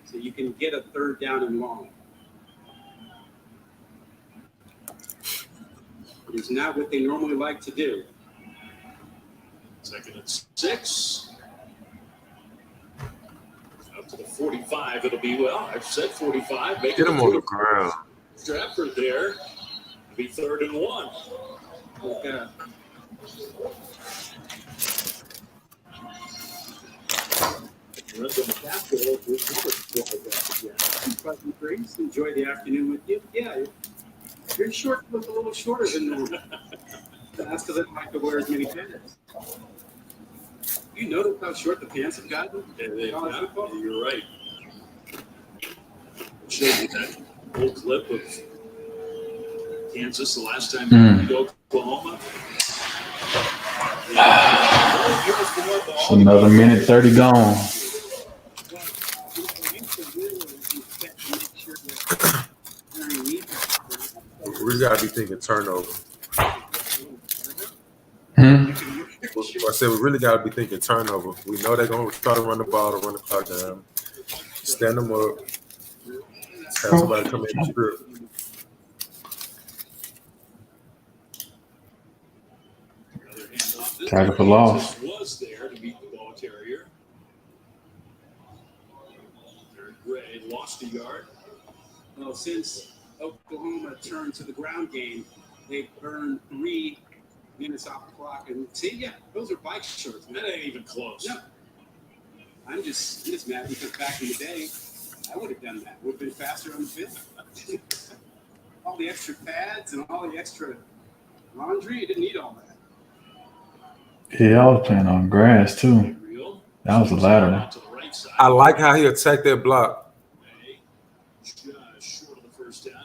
so you can get a 3rd down and long. It is not what they normally like to do. 2nd and 6. Up to the 45. It'll be, well, I've said 45. Get him on the ground. Stratford there. It'll be 3rd and 1. Okay. Enjoy the afternoon with you. Yeah, your shorts look a little shorter than normal. That's because I don't like to wear as many pants. You notice how short the pants have gotten? You're right. Shows you that old clip of Kansas the last time they beat Oklahoma. It's another minute 30 gone. We gotta be thinking turnover. I said we really gotta be thinking turnover. We know they're gonna try to run the ball to run the clock down. Stand them up. Have somebody come in and script. Tackle for loss. Was there to beat the ball carrier. Gray lost a yard. Well, since Oklahoma turned to the ground game, they've burned 3 minutes off the clock. And see, yeah, those are bike shorts. That ain't even close. No. I'm just mad because back in the day, I would have done that. Would have been faster on the field. All the extra pads and all the extra laundry, you didn't need all that. Yeah, I was playing on grass too. That was a lateral. I like how he attacked that block.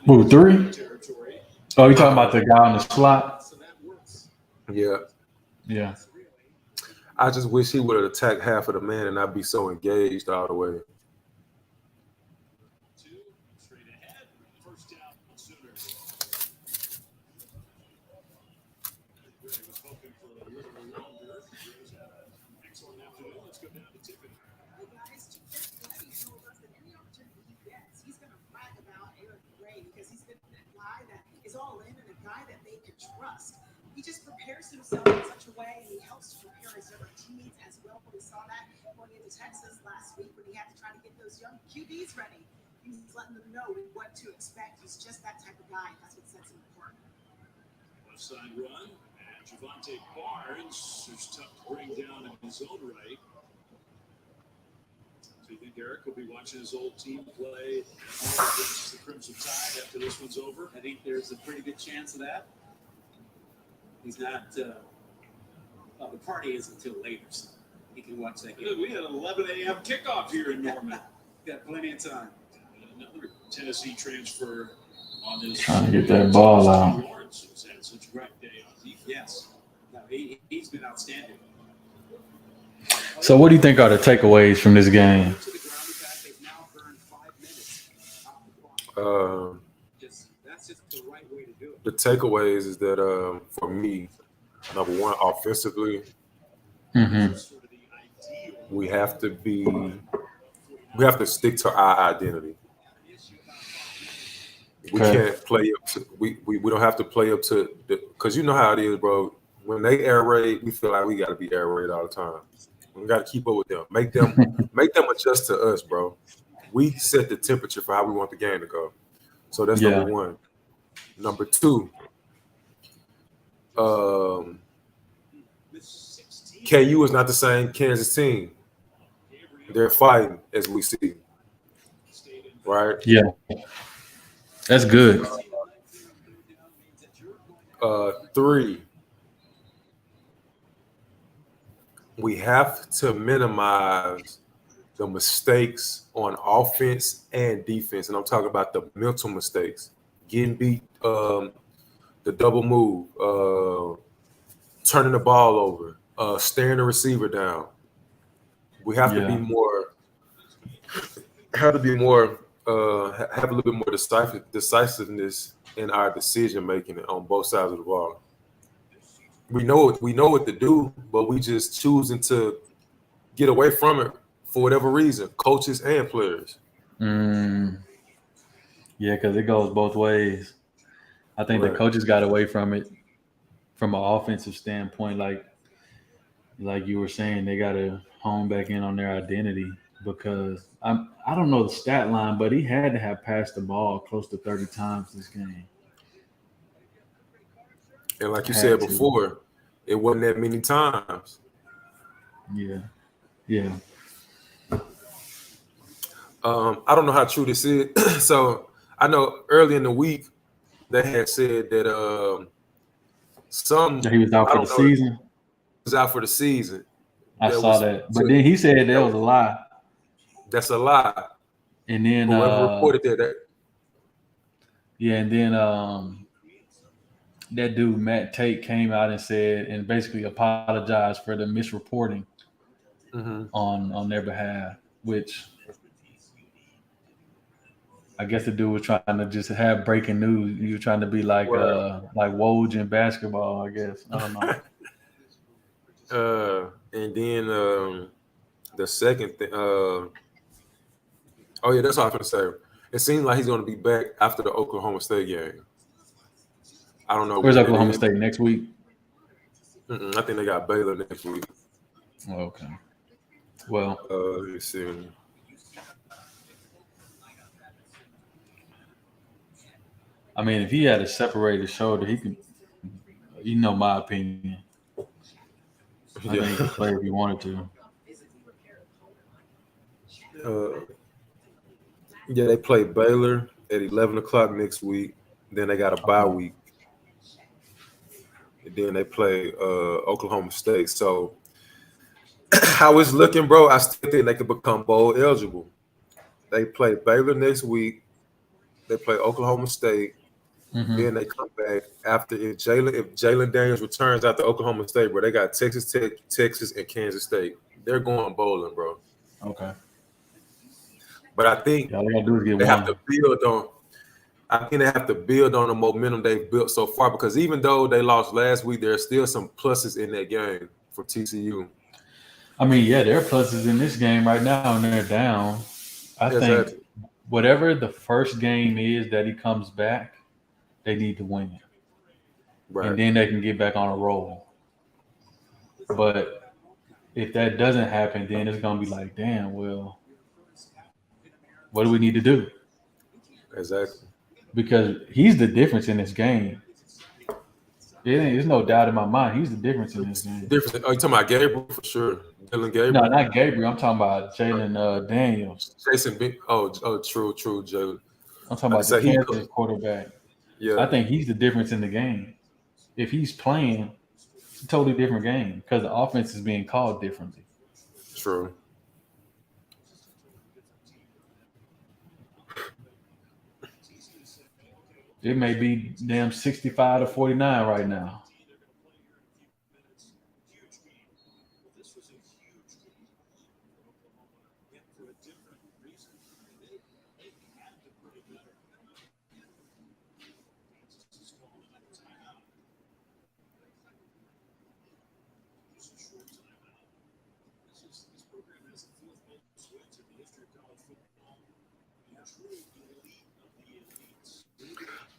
Ooh, 3? Oh, you talking about the guy on the slot? Yeah. Yeah. I just wish he would have attacked half of the man and not be so engaged all the way. just prepares himself in such a way, and he helps to prepare his younger teammates as well. We saw that going into Texas last week when he had to try to get those young QBs ready. He was letting them know what to expect. He's just that type of guy. That's what sets him apart. Left side run, and Javante Barnes, who's tough to bring down in his own right. So you think Eric will be watching his old team play against the Crimson Tide after this one's over? I think there's a pretty good chance of that. He's not. The party isn't until later, so he can watch that game. We had an 11 a.m. kickoff here in Norman. Got plenty of time. Another Tennessee transfer on this. Trying to get that ball out. Lawrence has had such a great day on defense. Yes. No, he's been outstanding. So what do you think are the takeaways from this game? That's just the right way to do it. The takeaways is that for me, number one, offensively, we have to stick to our identity. We can't play up to we don't have to play up to because you know how it is, bro. When they air raid, we feel like we got to be air raid all the time. We got to keep up with them. Make them adjust to us, bro. We set the temperature for how we want the game to go. So that's number one. Number two, KU is not the same Kansas team. They're fighting, as we see. Right? Yeah. That's good. Three, we have to minimize the mistakes on offense and defense. And I'm talking about the mental mistakes. Getting beat, the double move, turning the ball over, staring the receiver down. We have to be more, have a little bit more decisiveness in our decision making on both sides of the ball. We know what to do, but we just choosing to get away from it for whatever reason, coaches and players. Yeah, because it goes both ways. I think the coaches got away from it from an offensive standpoint, like you were saying, they got to hone back in on their identity because I don't know the stat line, but he had to have passed the ball close to 30 times this game. And like you said before, it wasn't that many times. Yeah. I don't know how true this is. So I know early in the week they had said that he was out for the season. He was out for the season. I saw that, but then he said that was a lie. That's a lie. And then whoever reported that. Yeah, and then that dude Matt Tate came out and said and basically apologized for the misreporting on their behalf, which I guess the dude was trying to just have breaking news. You were trying to be like Woj in basketball, I guess. I don't know. And then the second thing, that's all I'm gonna say. It seems like he's gonna be back after the Oklahoma State game. I don't know. Where's Oklahoma State next week? I think they got Baylor next week. Okay. Well, let me see. I mean, if he had a separated shoulder, he could. You know my opinion. I think he could play if he wanted to. They play Baylor at 11 o'clock next week. Then they got a bye week. And then they play Oklahoma State. So how it's looking, bro, I still think they could become bowl eligible. They play Baylor next week. They play Oklahoma State. Then they come back after if Jalen Daniels returns after Oklahoma State, bro. They got Texas Tech, Texas, and Kansas State. They're going bowling, bro. Okay. But I think they have to build on. I think they have to build on the momentum they've built so far because even though they lost last week, there's still some pluses in that game for TCU. I mean, yeah, there are pluses in this game right now, and they're down. I think whatever the first game is that he comes back, they need to win it. and then they can get back on a roll. But if that doesn't happen, then it's gonna be like, damn, well, what do we need to do? Exactly. Because he's the difference in this game. There's no doubt in my mind. He's the difference in this game. Different. Oh, you talking about Gabriel for sure? Dylan Gabriel? No, not Gabriel. I'm talking about Jalen Daniels. Jason B. Oh, true, Jalen. I'm talking about the Kansas quarterback. Yeah. I think he's the difference in the game. If he's playing, it's a totally different game because the offense is being called differently. True. It may be damn 65-49 right now.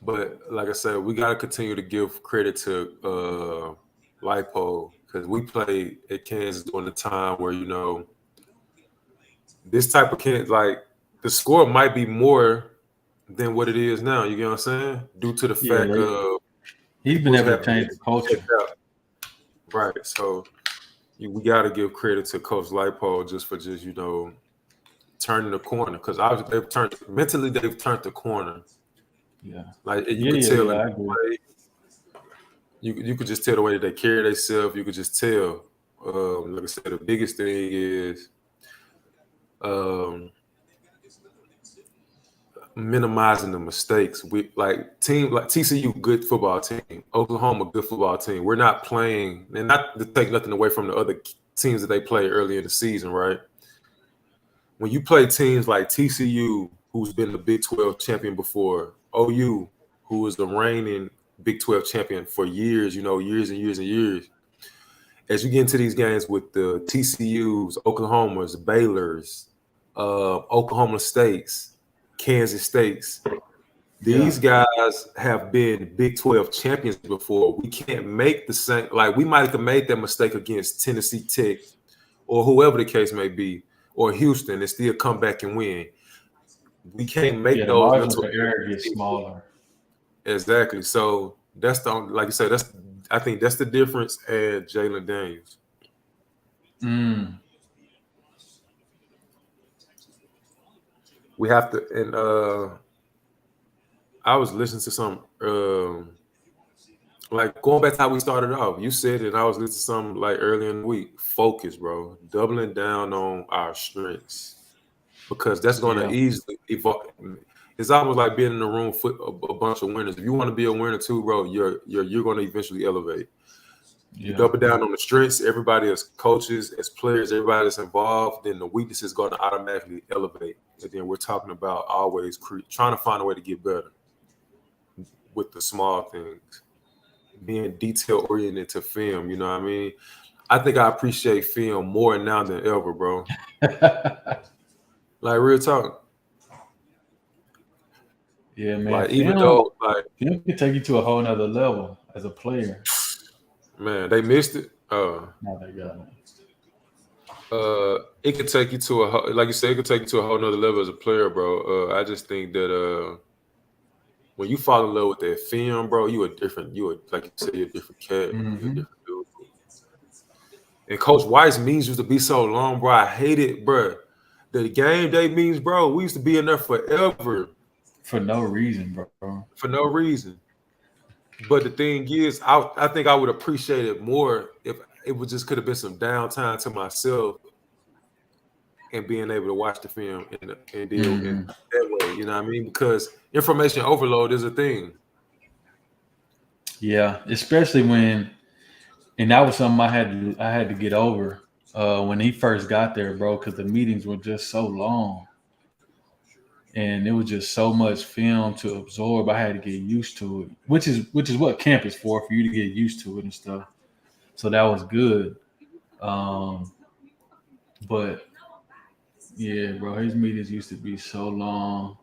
But like I said, we got to continue to give credit to Lipo because we played at Kansas during the time where, you know, this type of Kansas, like the score might be more than what it is now. You get what I'm saying? Due to the fact of he's been able to change the culture. Right. So we got to give credit to Coach Lipo just for you know, turning the corner because obviously they've turned the corner. Yeah, like you could tell. I agree. You could just tell the way that they carry themselves. You could just tell. Like I said, the biggest thing is minimizing the mistakes. We like TCU, good football team. Oklahoma, good football team. We're not playing, and not to take nothing away from the other teams that they played early in the season, right? When you play teams like TCU, who's been the Big 12 champion before, OU, who was the reigning Big 12 champion for years, you know, years and years and years. As you get into these games with the TCUs, Oklahomas, Baylors, Oklahoma States, Kansas States, these guys have been Big 12 champions before. We can't make the same, like we might have made that mistake against Tennessee Tech or whoever the case may be, or Houston, and still come back and win. We can't make those mental errors get smaller. Exactly. So that's the, like I said, I think that's the difference at Jalen Daniels. We have to, and I was listening to some like going back to how we started off. You said it, and I was listening to some like earlier in the week. Focus, bro. Doubling down on our strengths. Because that's going to easily evolve. It's almost like being in the room with a bunch of winners. If you want to be a winner too, bro, you're going to eventually elevate. You double down on the strengths. Everybody as coaches, as players, everybody that's involved, then the weakness is going to automatically elevate. And then we're talking about always trying to find a way to get better with the small things. Being detail oriented to film, you know what I mean? I think I appreciate film more now than ever, bro. Like real talk. Yeah, man. Like even though like film can take you to a whole nother level as a player. Man, they missed it. No, they got it. It could take you to like you said, it could take you to a whole nother level as a player, bro. I just think that when you fall in love with that film, bro, like you said, you're a different cat. You're a different dude. And Coach White's memes used to be so long, bro. I hate it, bro. The game day memes, bro, we used to be in there forever. For no reason, bro. For no reason. But the thing is, I think I would appreciate it more if it would just could have been some downtime to myself and being able to watch the film and deal in that way. You know what I mean? Because information overload is a thing. Yeah, especially when, and that was something I had to get over when he first got there, bro, because the meetings were just so long. And it was just so much film to absorb. I had to get used to it, which is what camp is for you to get used to it and stuff. So that was good. But yeah, bro, his meetings used to be so long.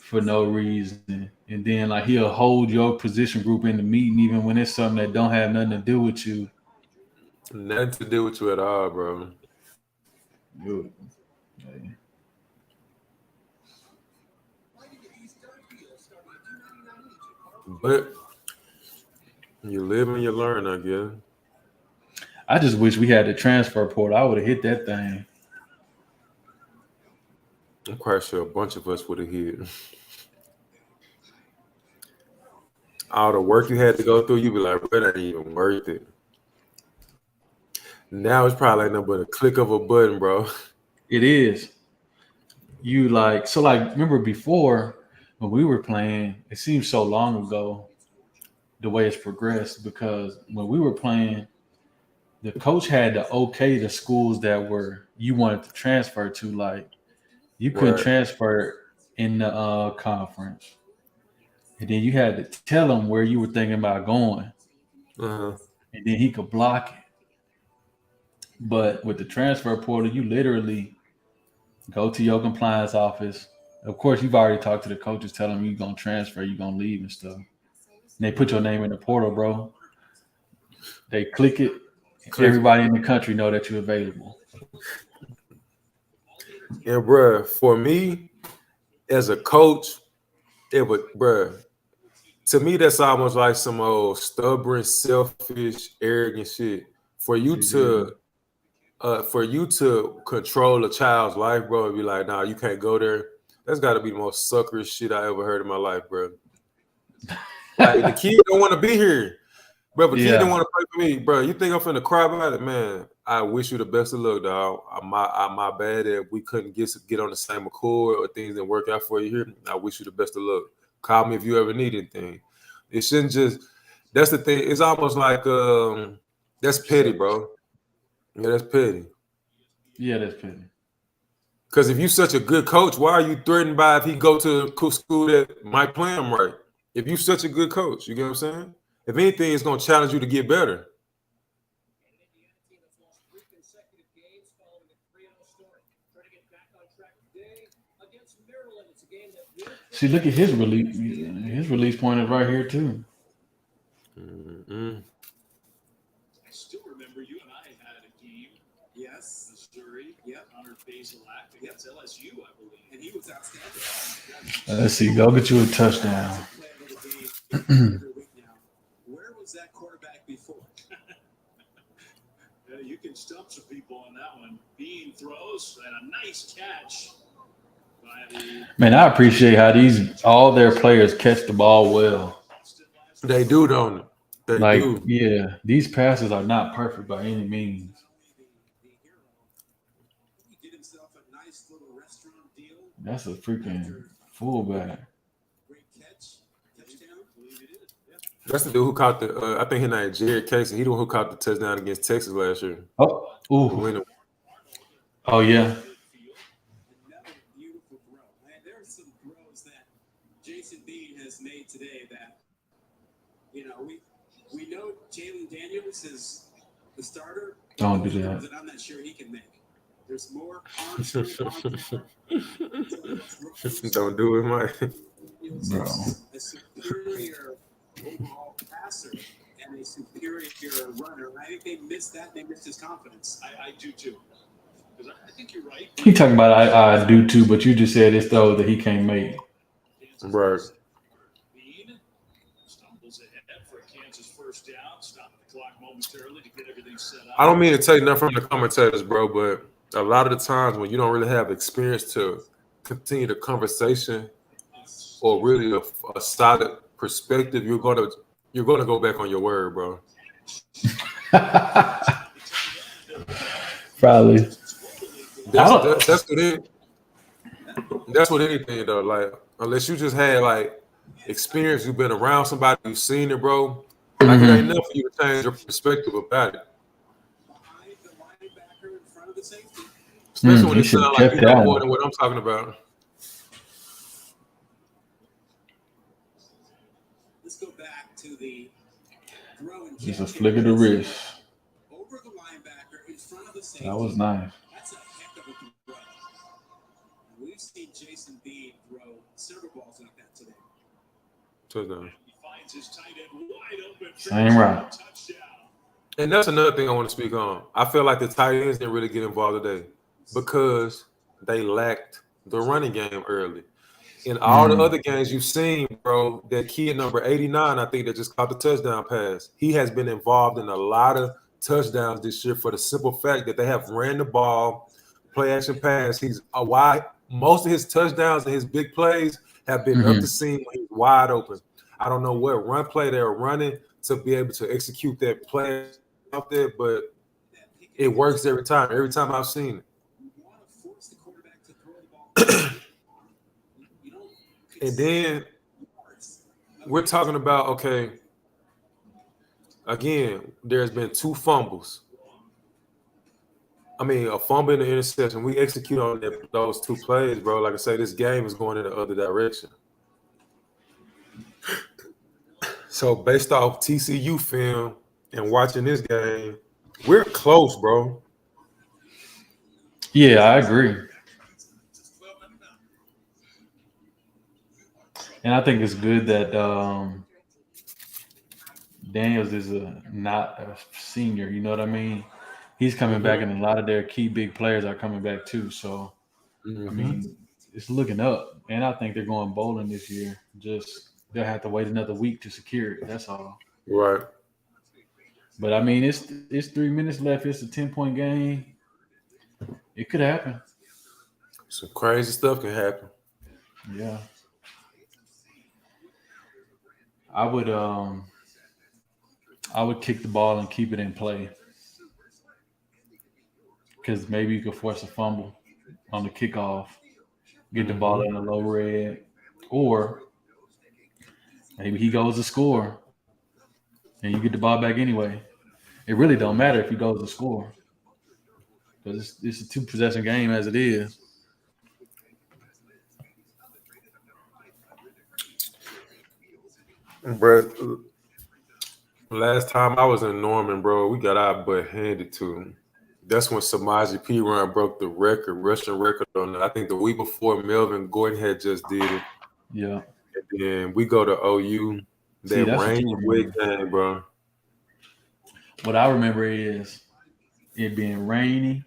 for no reason. And then like he'll hold your position group in the meeting even when it's something that don't have nothing to do with you. Nothing to do with you at all, bro. Dude. Hey. But you live and you learn, I guess. I just wish we had the transfer portal. I would have hit that thing. I'm quite sure a bunch of us would have hit. All the work you had to go through, you'd be like, bro, that ain't even worth it. Now it's probably like nothing but a click of a button, bro. It is. You like so like remember before when we were playing, it seems so long ago the way it's progressed because when we were playing, the coach had to okay the schools that were you wanted to transfer to. Like you couldn't Right. transfer in the conference, and then you had to tell him where you were thinking about going, Uh-huh. and then he could block it. But with the transfer portal, you literally go to your compliance office. Of course, you've already talked to the coaches, tell them you're gonna transfer, you're gonna leave and stuff. And they put your name in the portal, bro. They click it. Everybody in the country know that you're available. And bro, for me, as a coach, it would, bro. To me, that's almost like some old stubborn, selfish, arrogant shit. For you to control a child's life, bro, and be like, nah, you can't go there. That's got to be the most suckerish shit I ever heard in my life, bro. Like the kid don't want to be here, bro. But the kid don't want to play for me, bro. You think I'm finna cry about it, man? I wish you the best of luck, dog. My bad that we couldn't get on the same accord or things didn't work out for you here. I wish you the best of luck. Call me if you ever need anything. It shouldn't just. That's the thing. It's almost like that's petty, bro. Yeah, that's petty. Yeah, that's petty. Because if you're such a good coach, why are you threatened by if he go to a school that might play him right? If you're such a good coach, you get what I'm saying? If anything, it's going to challenge you to get better. See, look at his release. His release point is right here too. Mm-hmm. I still remember you and I had a game. Yes, Missouri. Yep, Hunter Basilak against LSU, I believe, and he was outstanding. Let's see. Go get you a touchdown. Where was that quarterback before? You can stump some people on that one. Bean throws and a nice catch. Man, I appreciate how all their players catch the ball well. They do, don't they? They do. Yeah, these passes are not perfect by any means. That's a freaking fullback. That's the dude who caught the. I think his name is Jared Casey. He the one who caught the touchdown against Texas last year. Oh, ooh. Oh yeah. Made today that we know Jalen Daniels is the starter. Don't do that. That I'm not sure he can make. There's more. Don't do it, Mike. Bro. A superior overall passer and a superior runner. I think they missed that. They missed his confidence. I do too. Because I think you're right. He talking about I do too, but you just said it's though that he can't make. Right. I don't mean to take nothing from the commentators, bro, but a lot of the times when you don't really have experience to continue the conversation or really a solid perspective, you're gonna go back on your word, bro. Probably. That's what anything though. Like unless you just had like experience, you've been around somebody, you've seen it, bro. Like it ain't enough for you to change your perspective about it. Especially when it sounds like you know more than what I'm talking about. Let's go back to the throw and just a flick of the wrist. Over the linebacker in front of the safety. That was nice. That's a heck of a throw. We've seen Jason Bean throw several balls Touchdown. Same route. And that's another thing I want to speak on. I feel like the tight ends didn't really get involved today because they lacked the running game early. In all the other games you've seen, bro, that kid number 89, I think that just caught the touchdown pass. He has been involved in a lot of touchdowns this year for the simple fact that they have ran the ball, play action pass. He's a wide. Most of his touchdowns and his big plays have been up the seam when he's wide open. I don't know what run play they're running to be able to execute that play out there, but it works every time. Every time I've seen it. And then we're talking about, okay, again, there's been 2 fumbles. I mean, a fumble and an interception. We execute on those 2 plays, bro. Like I say, this game is going in the other direction. So based off TCU film and watching this game, we're close, bro. Yeah, I agree. And I think it's good that Daniels is not a senior. You know what I mean? He's coming back, and a lot of their key big players are coming back too. So, I mean, it's looking up. And I think they're going bowling this year. Just they'll have to wait another week to secure it. That's all. Right. But I mean, it's 3 minutes left. It's a 10-point game. It could happen. Some crazy stuff can happen. Yeah. I would kick the ball and keep it in play. Because maybe you could force a fumble on the kickoff, get the ball in the low red, or maybe he goes to score and you get the ball back anyway. It really don't matter if he goes to score because it's a 2-possession game as it is. Bro, last time I was in Norman, bro, we got our butt handed to him. That's when Samaje Perine broke the rushing record on it. I think the week before Melvin Gordon had just did it. Yeah. And then we go to OU. That rainy wet game, bro. What I remember is it being rainy.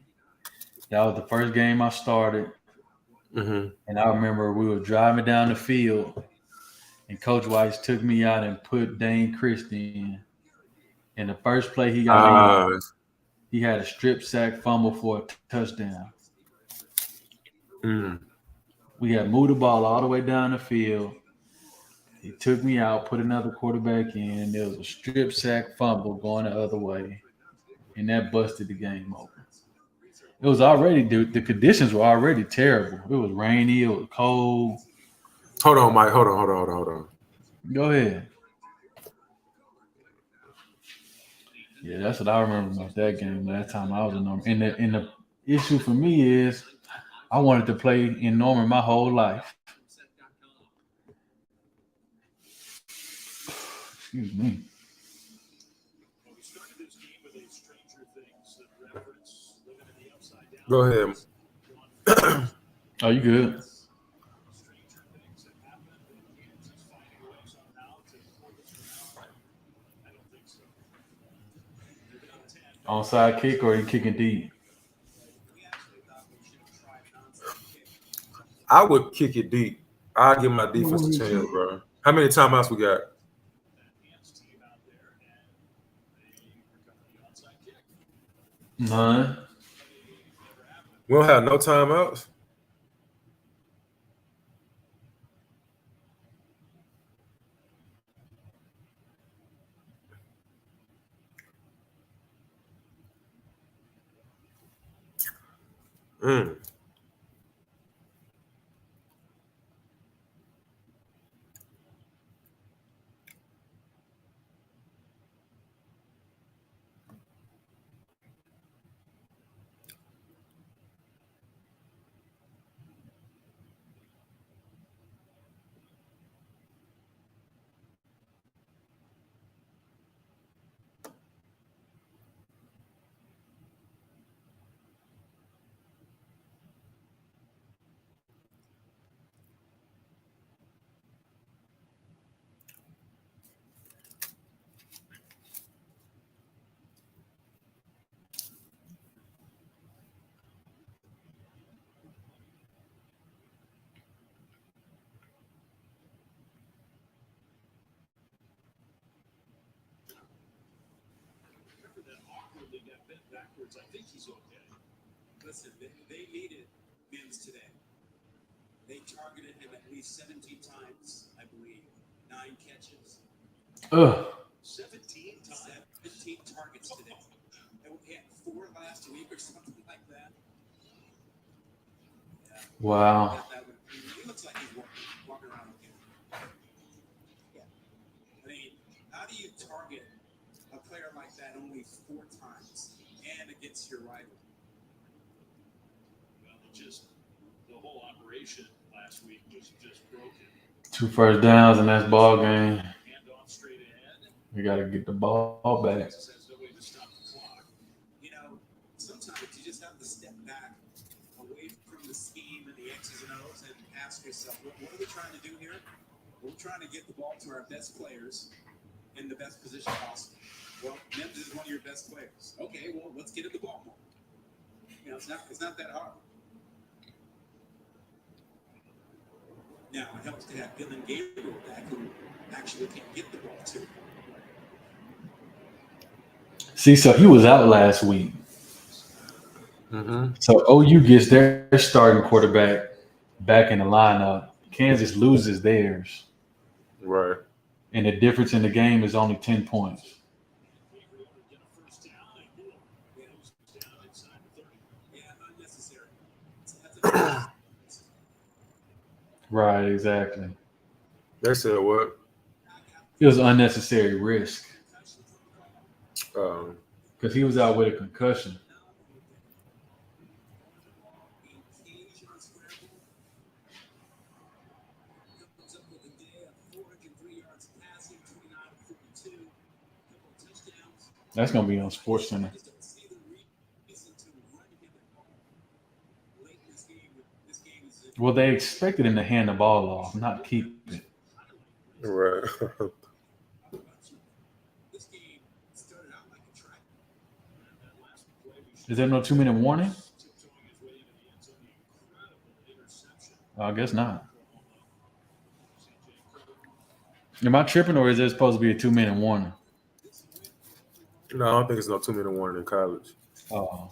That was the first game I started. And I remember we were driving down the field, and Coach Weiss took me out and put Dane Christie in. And the first play he got in, he had a strip sack fumble for a touchdown. We had moved the ball all the way down the field. He took me out, put another quarterback in. There was a strip sack fumble going the other way, and that busted the game open. It was already the conditions were already terrible. It was rainy. It was cold. Hold on, Mike. Hold on. Go ahead. Yeah, that's what I remember about that game. Last time I was in Norman, and the issue for me is I wanted to play in Norman my whole life. Excuse me. Go ahead. Oh, you good? Onside kick or are you kicking deep? I would kick it deep. I'll give my defense a chance, bro. How many timeouts we got? None. We don't have no timeouts? awkwardly got bent backwards. I think he's okay. Listen, they needed Mims today. They targeted him at least 17 times, I believe. 9 catches. 17 times. 17 targets today. And he had 4 last week or something like that. Yeah. Wow. He looks like he's walking around again. Yeah. I mean, how do you target a player like that only 4 times and against your rival? Well, the whole operation last week was just broken. 2 first downs in that ball game. Hand off straight ahead. We got to get the ball back. Texas has no way to stop the clock. You know, sometimes you just have to step back away from the scheme and the X's and O's and ask yourself, what are we trying to do here? We're trying to get the ball to our best players in the best position possible. Well, Mims is one of your best players. Okay, well, let's get him the ball more. You know, it's not that hard. Now, it helps to have Dylan Gabriel back who actually can get the ball too. See, so he was out last week. Mm-hmm. So OU gets their starting quarterback back in the lineup. Kansas loses theirs. Right. And the difference in the game is only 10 points. Unnecessary. Right, exactly. They said what? It was unnecessary risk Um, because he was out with a concussion. That's going to be on Sports Center. Well, they expected him to hand the ball off, not keep it. right. Is there no 2-minute warning? I guess not. Am I tripping, or is there supposed to be a 2-minute warning? No, I don't think it's no 2-minute warning in college. Oh.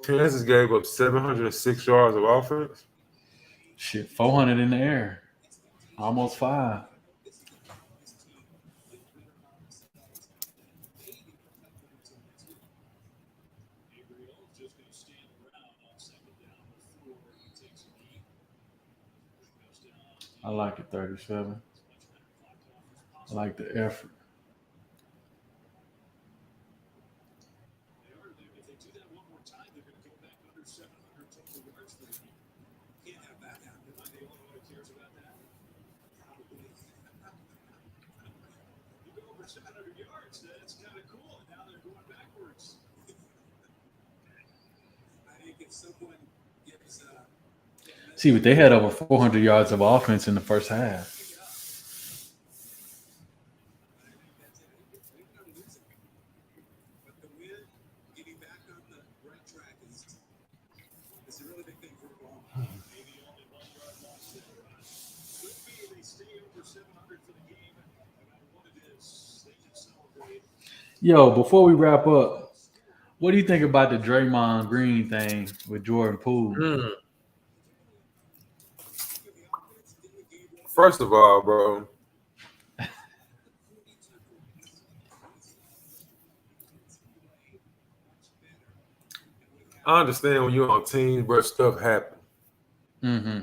Kansas gave up 706 yards of offense. Shit, 400 in the air. Almost 5. I like it, 37. I like the effort. That's kind of cool. Now they're going backwards. I think if someone gives See, but they had over 400 yards of offense in the first half. but the win, getting back on the right track is a really big thing for a ball. Maybe only 1 yard loss there. Could be they stay over 700 for the game. No matter what it is, they can celebrate. Yo, before we wrap up, what do you think about the Draymond Green thing with Jordan Poole? First of all, bro, I understand when you're on teams, but stuff happen. Mm-hmm.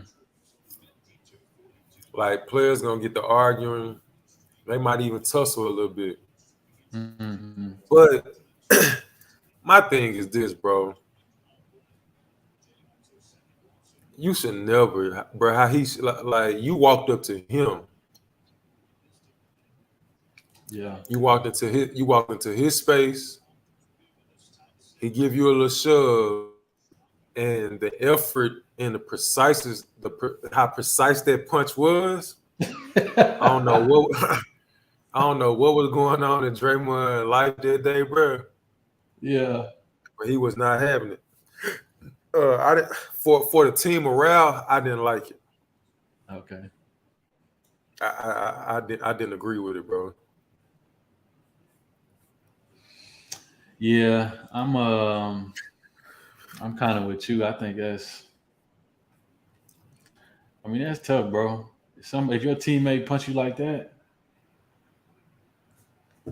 Like players gonna get to arguing. They might even tussle a little bit. Mm-hmm. But my thing is this, bro. You should never, bro. How he like you walked up to him. Yeah. You walked into his space. He give you a little shove, and the effort and how precise that punch was. I don't know what was going on in Draymond's life that day, bro. Yeah. but he was not having it. I didn't, for the team morale, I didn't like it. Okay. I didn't agree with it, bro. Yeah, I'm kind of with you. I think that's tough, bro. If your teammate punch you like that,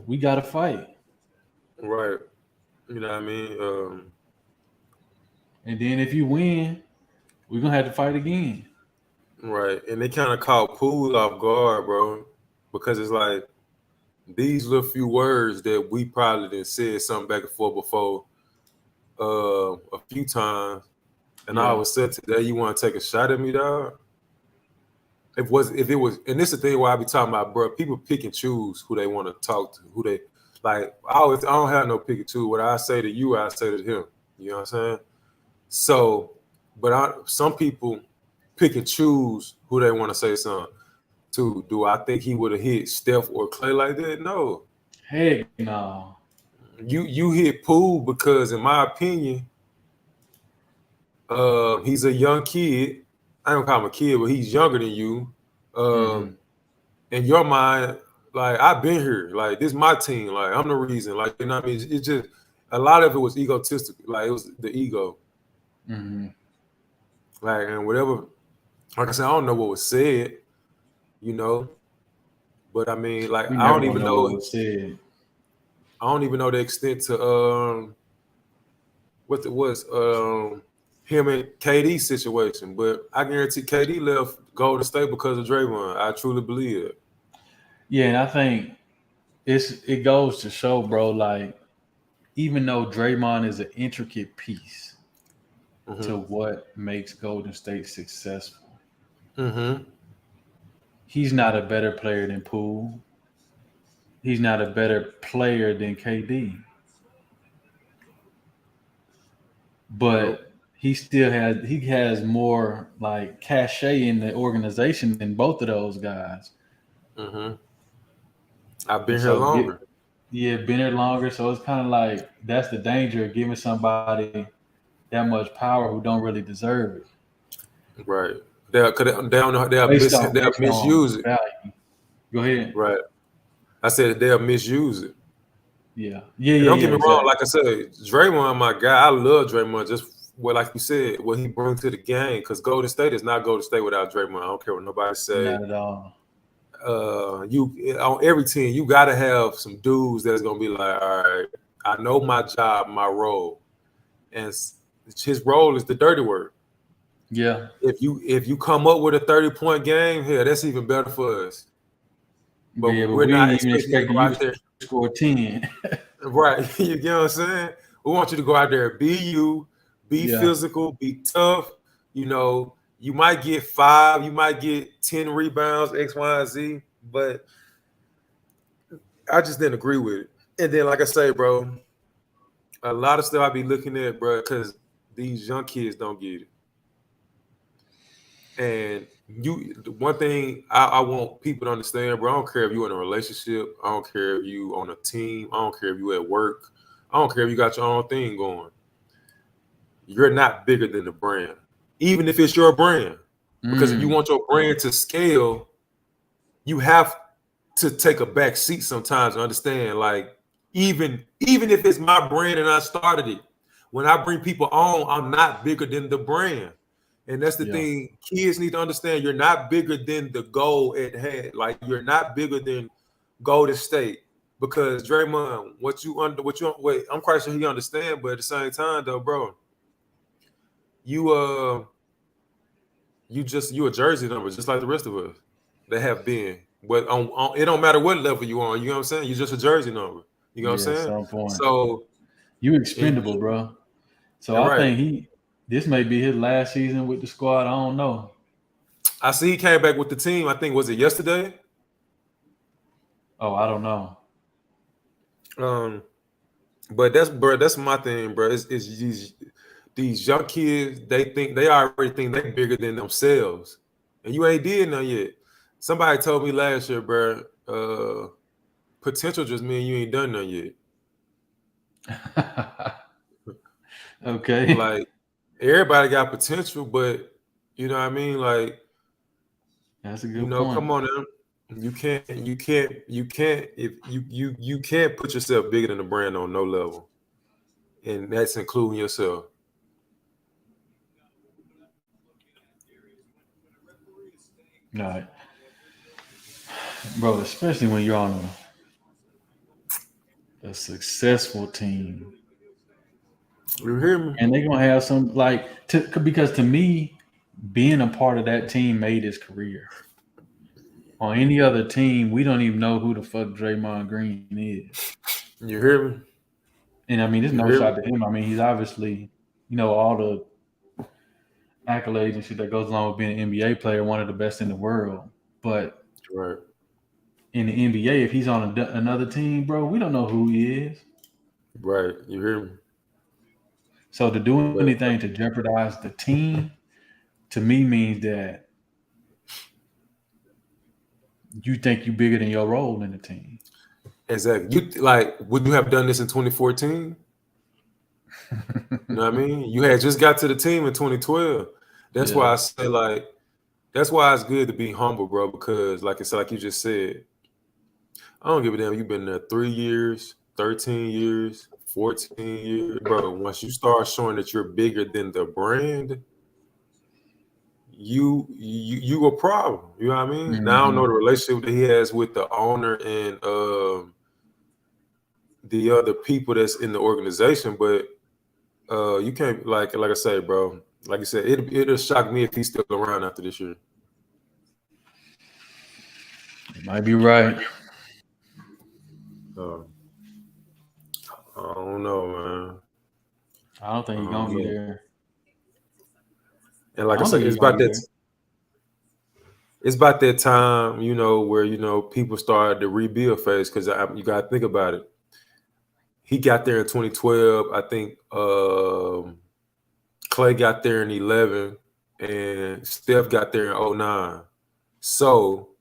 we gotta fight. Right. You know what I mean? And then if you win, we're gonna have to fight again. Right. And they kind of caught Poole off guard, bro, because it's like these little few words that we probably done said something back and forth before a few times, and all of Yeah. a sudden today you want to take a shot at me, dog. If it was, and this is the thing why I be talking about, bro. People pick and choose who they want to talk to, who they like. I don't have no pick and choose. What I say to you, I say to him. You know what I'm saying? So, but some people pick and choose who they want to say something to. Do I think he would have hit Steph or Clay like that? No. Heck no. You hit Poole because, in my opinion, he's a young kid. I don't call him a kid, but he's younger than you. In your mind, like, I've been here. Like, this is my team. Like, I'm the reason. Like, you know what I mean? It's just a lot of it was egotistical. Like, it was the ego. Like, and whatever. Like I said, I don't know what was said, you know. But I mean, like, We I never don't gonna even know what know. was said. I don't even know the extent to what it was him and KD situation. But I guarantee KD left Golden State because of Draymond. I truly believe it. Yeah, and I think it goes to show, bro, like, even though Draymond is an intricate piece to what makes Golden State successful, he's not a better player than Poole. He's not a better player than KD. But he has more like cachet in the organization than both of those guys. I've been And here so longer. been here longer. So it's kind of like that's the danger of giving somebody that much power who don't really deserve it. Right. They'll Based misuse on it. value. Go ahead. Right. I said they'll misuse it. Yeah. And don't get me wrong, Exactly. like I said, Draymond, my guy, I love Draymond. Just like you said, what he brings to the game. Because Golden State is not Golden State without Draymond. I don't care what nobody say. Not at all. You on every team, you got to have some dudes that's gonna be like, all right, I know my job, my role, and his role is the dirty work. Yeah. If you come up with a 30-point game, here, that's even better for us. But But we're we not ain't even expecting you to expecting go you out there. to score 10. Right. You get what I'm saying? We want you to go out there, be you, be physical, be tough. You know, you might get 5, you might get 10 rebounds, X, Y, and Z, but I just didn't agree with it. And then, like I say, bro, a lot of stuff I be looking at, bro, because these young kids don't get it. And one thing I want people to understand, bro, I don't care if you're in a relationship. I don't care if you on a team. I don't care if you at work. I don't care if you got your own thing going. You're not bigger than the brand, even if it's your brand. Because if you want your brand to scale, you have to take a back seat sometimes and understand, like, even if it's my brand and I started it, when I bring people on, I'm not bigger than the brand. And that's the thing. Kids need to understand you're not bigger than the goal at hand. Like, you're not bigger than Golden State. Because Draymond, wait, I'm quite sure he understand, but at the same time, though, bro, you a jersey number, just like the rest of us that have been. But on it don't matter what level you on, you know what I'm saying? You're just a jersey number. You know what I'm saying? Some point. So you expendable, bro. So I think this may be his last season with the squad. I don't know. I see he came back with the team. I think, was it yesterday? Oh, I don't know. But that's my thing, bro. It's these young kids, they already think they're bigger than themselves. And you ain't did nothing yet. Somebody told me last year, bro, potential just mean you ain't done nothing yet. Okay. Like everybody got potential, but you know what I mean? Like, That's a you good know, point. come on now. You can't if you can't put yourself bigger than the brand on no level. And that's including yourself. All right. Bro, especially when you're on a successful team. You hear me? And they're gonna have some because to me, being a part of that team made his career. On any other team, we don't even know who the fuck Draymond Green is. You hear me? And I mean, there's You no hear me? shot to him. I mean, he's obviously, all the accolades and shit that goes along with being an NBA player, one of the best in the world. But Right. in the NBA, if he's on another team, bro, we don't know who he is. Right. You hear me? So to do But anything to jeopardize the team, to me means that you think you bigger than your role in the team. exactly. You like would you have done this in 2014? You know what I mean? You had just got to the team in 2012. That's why Yeah. I say like that's why it's good to be humble, bro, because like I said, like you just said, I don't give a damn. You've been there 3 years, 13 years, 14 years. Bro, once you start showing that you're bigger than the brand, you a problem. You know what I mean? Now I don't know the Mm-hmm. relationship that he has with the owner and the other people that's in the organization, but you can't like I say, bro. Like you said, it'll shock me if he's still around after this year. You might be right. Uh, I don't know, man. I don't I think he's don't gonna be know. there. And I like I don't think said, he's gonna be there. it's about that time, where people started the rebuild phase because you got to think about it. He got there in 2012. I think Clay got there in 11, and Steph got there in '09. So,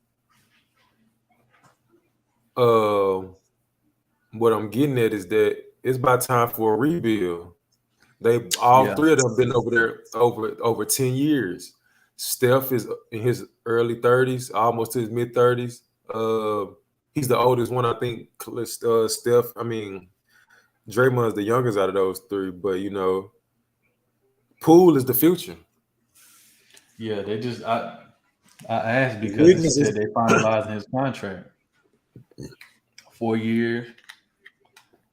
what I'm getting at is that it's about time for a rebuild. They all Yeah. three of them been over there over 10 years. Steph is in his early 30s, almost to his mid 30s. He's the oldest one, I think. Steph, I mean, Draymond's the youngest out of those three, but Poole is the future. Yeah, I asked because it Wiggins said is, they finalizing his contract. 4 years,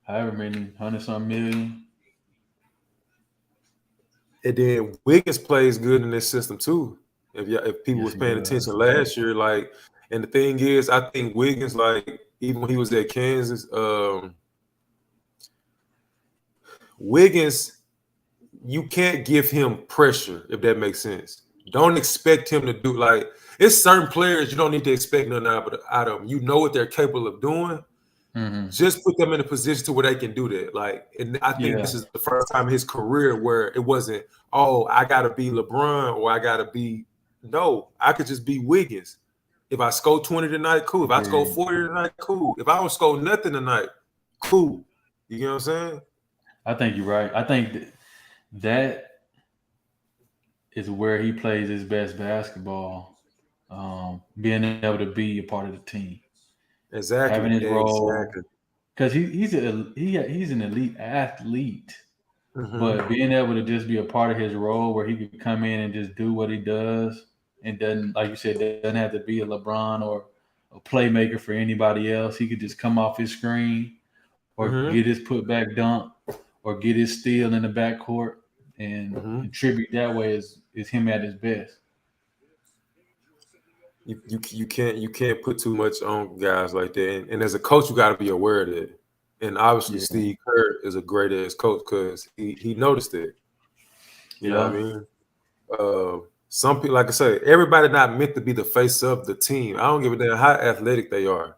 however many, 100-something million. and then Wiggins plays good in this system too. If people Yes, was he paying does. attention last year, like, and the thing is, I think Wiggins, like, even when he was at Kansas, Wiggins, you can't give him pressure if that makes sense. Don't expect him to do like it's certain players you don't need to expect nothing out of them. You know what they're capable of doing. Mm-hmm. Just put them in a position to where they can do that. Like, and I think Yeah, this is the first time in his career where it wasn't, oh, I gotta be LeBron or I gotta be no, I could just be Wiggins. If I score 20 tonight, cool. If I score agreed. 40 tonight, cool. If I don't score nothing tonight, cool. You know what I'm saying? I think you're right. I think that is where he plays his best basketball. Being able to be a part of the team, having Exactly. his role, Exactly. because he's an elite athlete. Mm-hmm. But being able to just be a part of his role where he could come in and just do what he does and doesn't, like you said, doesn't have to be a LeBron or a playmaker for anybody else. He could just come off his screen or get Mm-hmm. his putback dunk or get his steal in the backcourt and Mm-hmm. contribute that way is him at his best. You can't put too much on guys like that. And as a coach, you got to be aware of that. And obviously, Yeah. Steve Kerr is a great ass coach because he noticed it. You know what I Yeah. mean? Some people, like I say, everybody not meant to be the face of the team. I don't give a damn how athletic they are.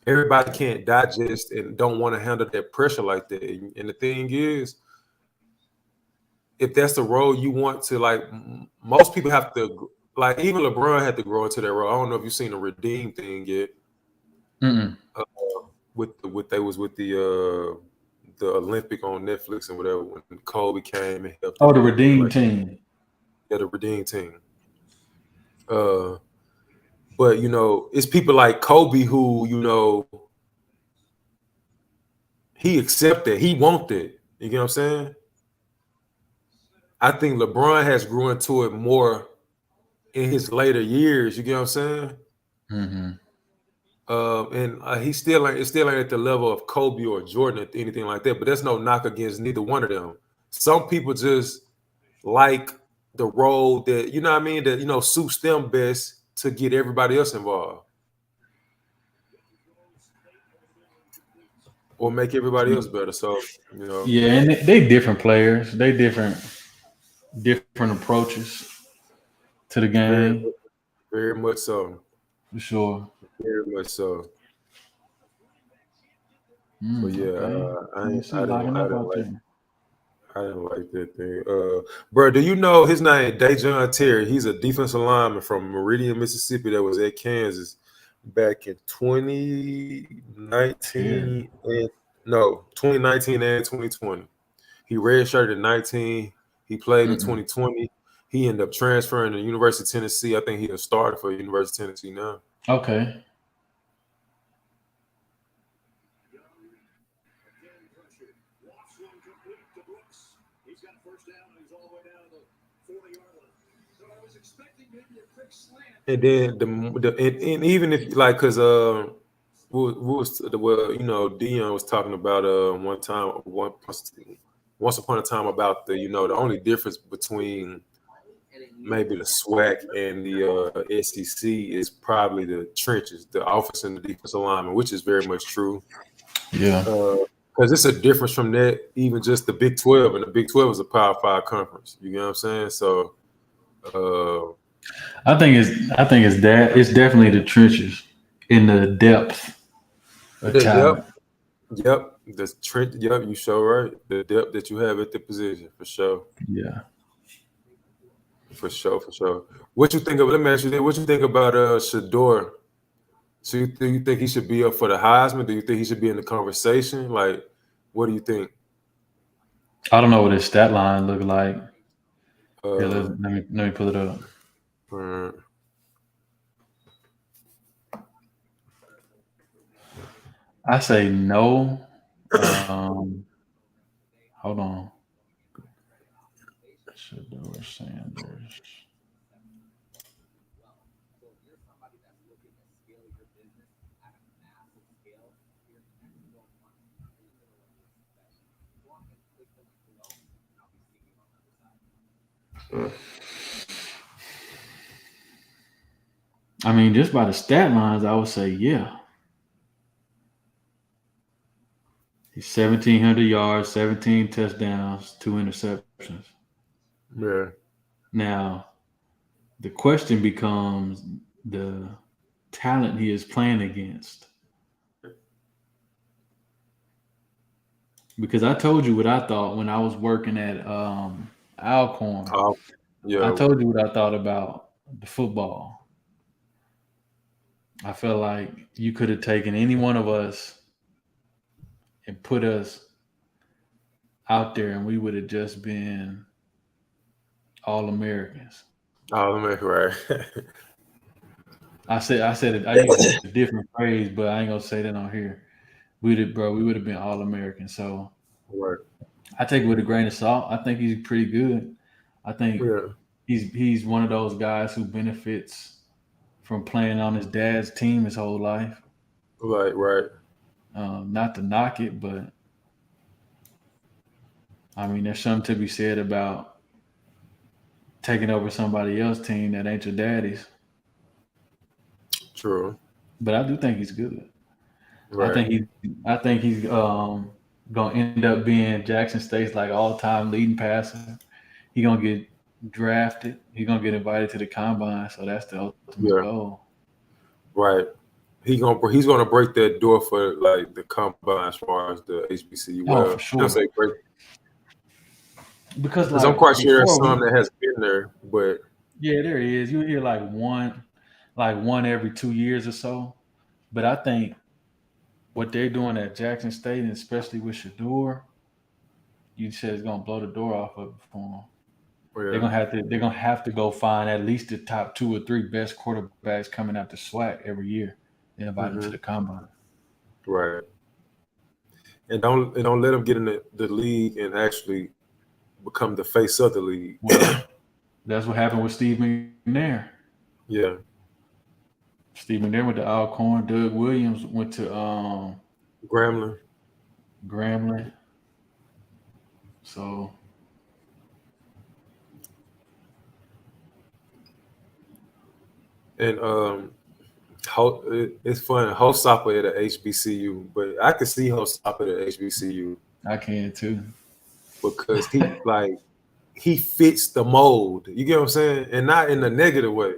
Everybody can't digest and don't want to handle that pressure like that. And the thing is, if that's the role you want to, like, most people have to, like, even LeBron had to grow into that role. I don't know if you've seen the redeem thing yet. Mm-mm. With they was with the Olympic on Netflix and whatever when Kobe came and helped. Oh, the Redeem Team. Yeah, the Redeem Team. But you know, it's people like Kobe who, you know, he accepted, he wanted. You get what I'm saying? I think LeBron has grew into it more in his later years. You get what I'm saying? Mm-hmm. And he still ain't at the level of Kobe or Jordan or anything like that. But there's no knock against neither one of them. Some people just like the role that, you know what I mean, that, you know, suits them best to get everybody else involved or make everybody else better. So, you know, Yeah, and they different players. They different approaches to the very, game very much so. for sure. Very much so. But yeah, Okay. You see, locking up out there. I didn't like that thing. Bro, do you know his name, Dejon Terry? He's a defensive lineman from Meridian, Mississippi that was at Kansas back in 2019 and 2020. He redshirted in 19. He played in 2020. He ended up transferring to the University of Tennessee. I think he's a starter for the University of Tennessee now. Okay. And then and even if like, because you know, Dion was talking about once upon a time about the, you know, the only difference between maybe the SWAC and the SEC is probably the trenches, the offense and the defensive lineman, which is very much true. Yeah. Because it's a difference from that, even just the Big 12, and the Big 12 is a Power 5 conference. You know what I'm saying? So I think it's definitely the trenches in the depth of talent. Yep. The Trent, yep, you show right. The depth that you have at the position, for sure. Yeah. For sure. What you think of? Let me ask you this: what you think about Shador? So do you think he should be up for the Heisman? Do you think he should be in the conversation? Like, what do you think? I don't know what his stat line look like. Yeah, let me pull it up. I say no. Hold on. Shador Sanders. I mean, just by the stat lines, I would say yeah. He's 1,700 yards, 17 touchdowns, 2 interceptions. Yeah. Now, the question becomes the talent he is playing against. Because I told you what I thought when I was working at Alcorn. I told you what I thought about the football. I felt like you could have taken any one of us and put us out there, and we would have just been All-Americans. All-American, right? I said it. I used a different phrase, but I ain't gonna say that on here. We would have been All-American. So right. I take it with a grain of salt. I think he's pretty good. I think he's one of those guys who benefits from playing on his dad's team his whole life. Right. Not to knock it, but I mean, there's something to be said about taking over somebody else's team that ain't your daddy's. True. But I do think he's good. Right. I think he's gonna end up being Jackson State's like all-time leading passer. He's gonna get drafted. He's gonna get invited to the combine. So that's the ultimate goal. Right. He's gonna break that door for like the combine as far as the HBCU. Oh, for sure. Because I'm quite sure there's some that has been there, but yeah, there is. You hear like one every 2 years or so. But I think what they're doing at Jackson State, and especially with Shador, you said it's gonna blow the door off of it for them. Yeah. They're gonna have to go find at least the top 2 or 3 best quarterbacks coming out the SWAC every year and invite them to the combine. Right. And don't let them get in the league and actually become the face of the league. Well, that's what happened with Steve McNair. Yeah. Steve McNair went to Alcorn. Doug Williams went to Grambling. So and it's fun. Hosopper at a HBCU, but I could see Hosopper at a HBCU. I can too. Because he fits the mold. You get what I'm saying? And not in a negative way.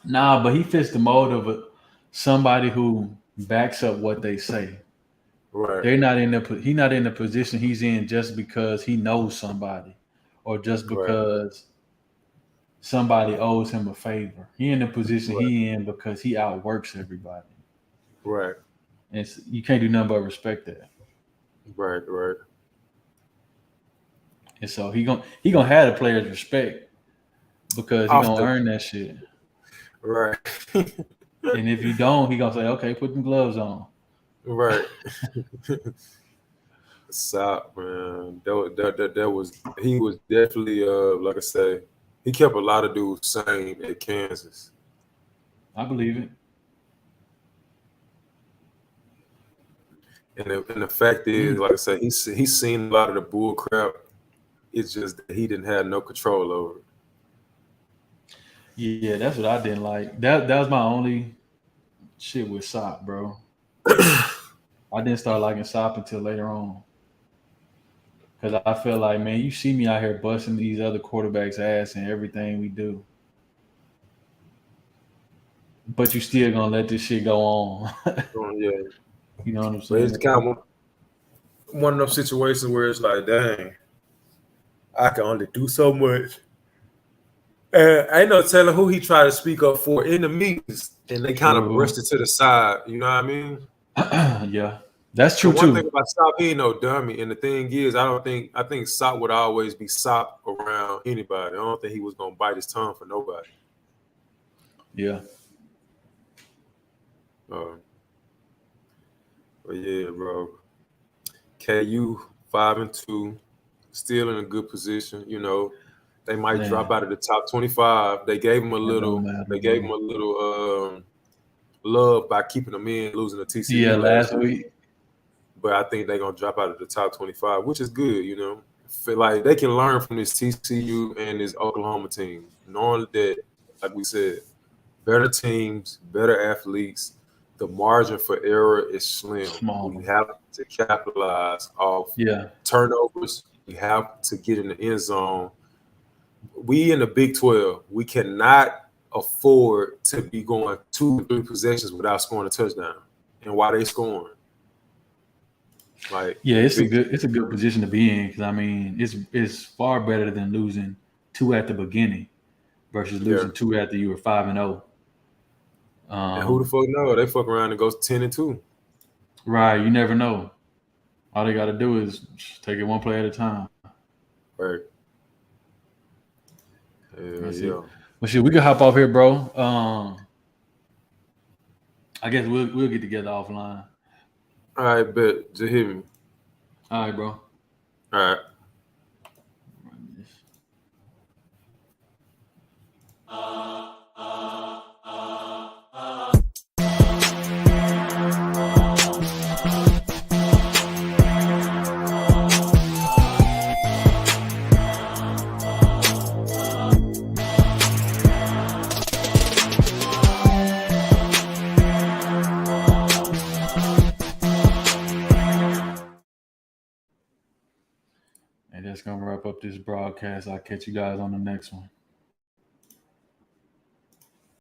Nah, but he fits the mold of somebody who backs up what they say. Right. He's not in the position he's in just because he knows somebody or just because somebody owes him a favor. He in the position he in because he outworks everybody. Right. And you can't do nothing but respect that. Right. And so he gonna have the players' respect because he gonna earn that shit. Right. And if you don't, he gonna say, "Okay, put them gloves on." Right. Stop, man. He was definitely like I say, he kept a lot of dudes sane at Kansas. I believe it. And the fact is, like I said, he's seen a lot of the bull crap. It's just that he didn't have no control over it. Yeah, that's what I didn't like. That was my only shit with Sop, bro. I didn't start liking Sop until later on. Because I feel like, man, you see me out here busting these other quarterbacks' ass in everything we do. But you still gonna let this shit go on. Yeah. You know what I'm saying? But it's kind of one of those situations where it's like, dang, I can only do so much. And ain't no telling who he tried to speak up for in the meetings, and they kind of brushed it to the side. You know what I mean? Yeah, that's true too. One thing about Sop, he ain't no dummy. And the thing is, I think Sop would always be Sop around anybody. I don't think he was gonna bite his tongue for nobody. Yeah. But yeah, bro. KU 5-2, still in a good position. You know, they might drop out of the top 25. They gave him a little. They gave him a little love by keeping them in, losing the TCU. Yeah, last week. But I think they're gonna drop out of the top 25, which is good. You know, feel like they can learn from this TCU and this Oklahoma team, knowing that, like we said, better teams, better athletes. The margin for error is slim. Small. We have to capitalize off turnovers. We have to get in the end zone. We in the Big 12, we cannot afford to be going 2 or 3 possessions without scoring a touchdown. And why they scoring? Like, yeah, it's a good position to be in because I mean it's far better than losing 2 at the beginning versus losing 2 after you were 5-0. And who the fuck know? They fuck around and goes 10-2. Right, you never know. All they got to do is take it one play at a time. Right. Yeah. Well, shit, we can hop off here, bro. I guess we'll get together offline. All right, bet. Just hit me. All right, bro. All right. And that's gonna wrap up this broadcast. I'll catch you guys on the next one.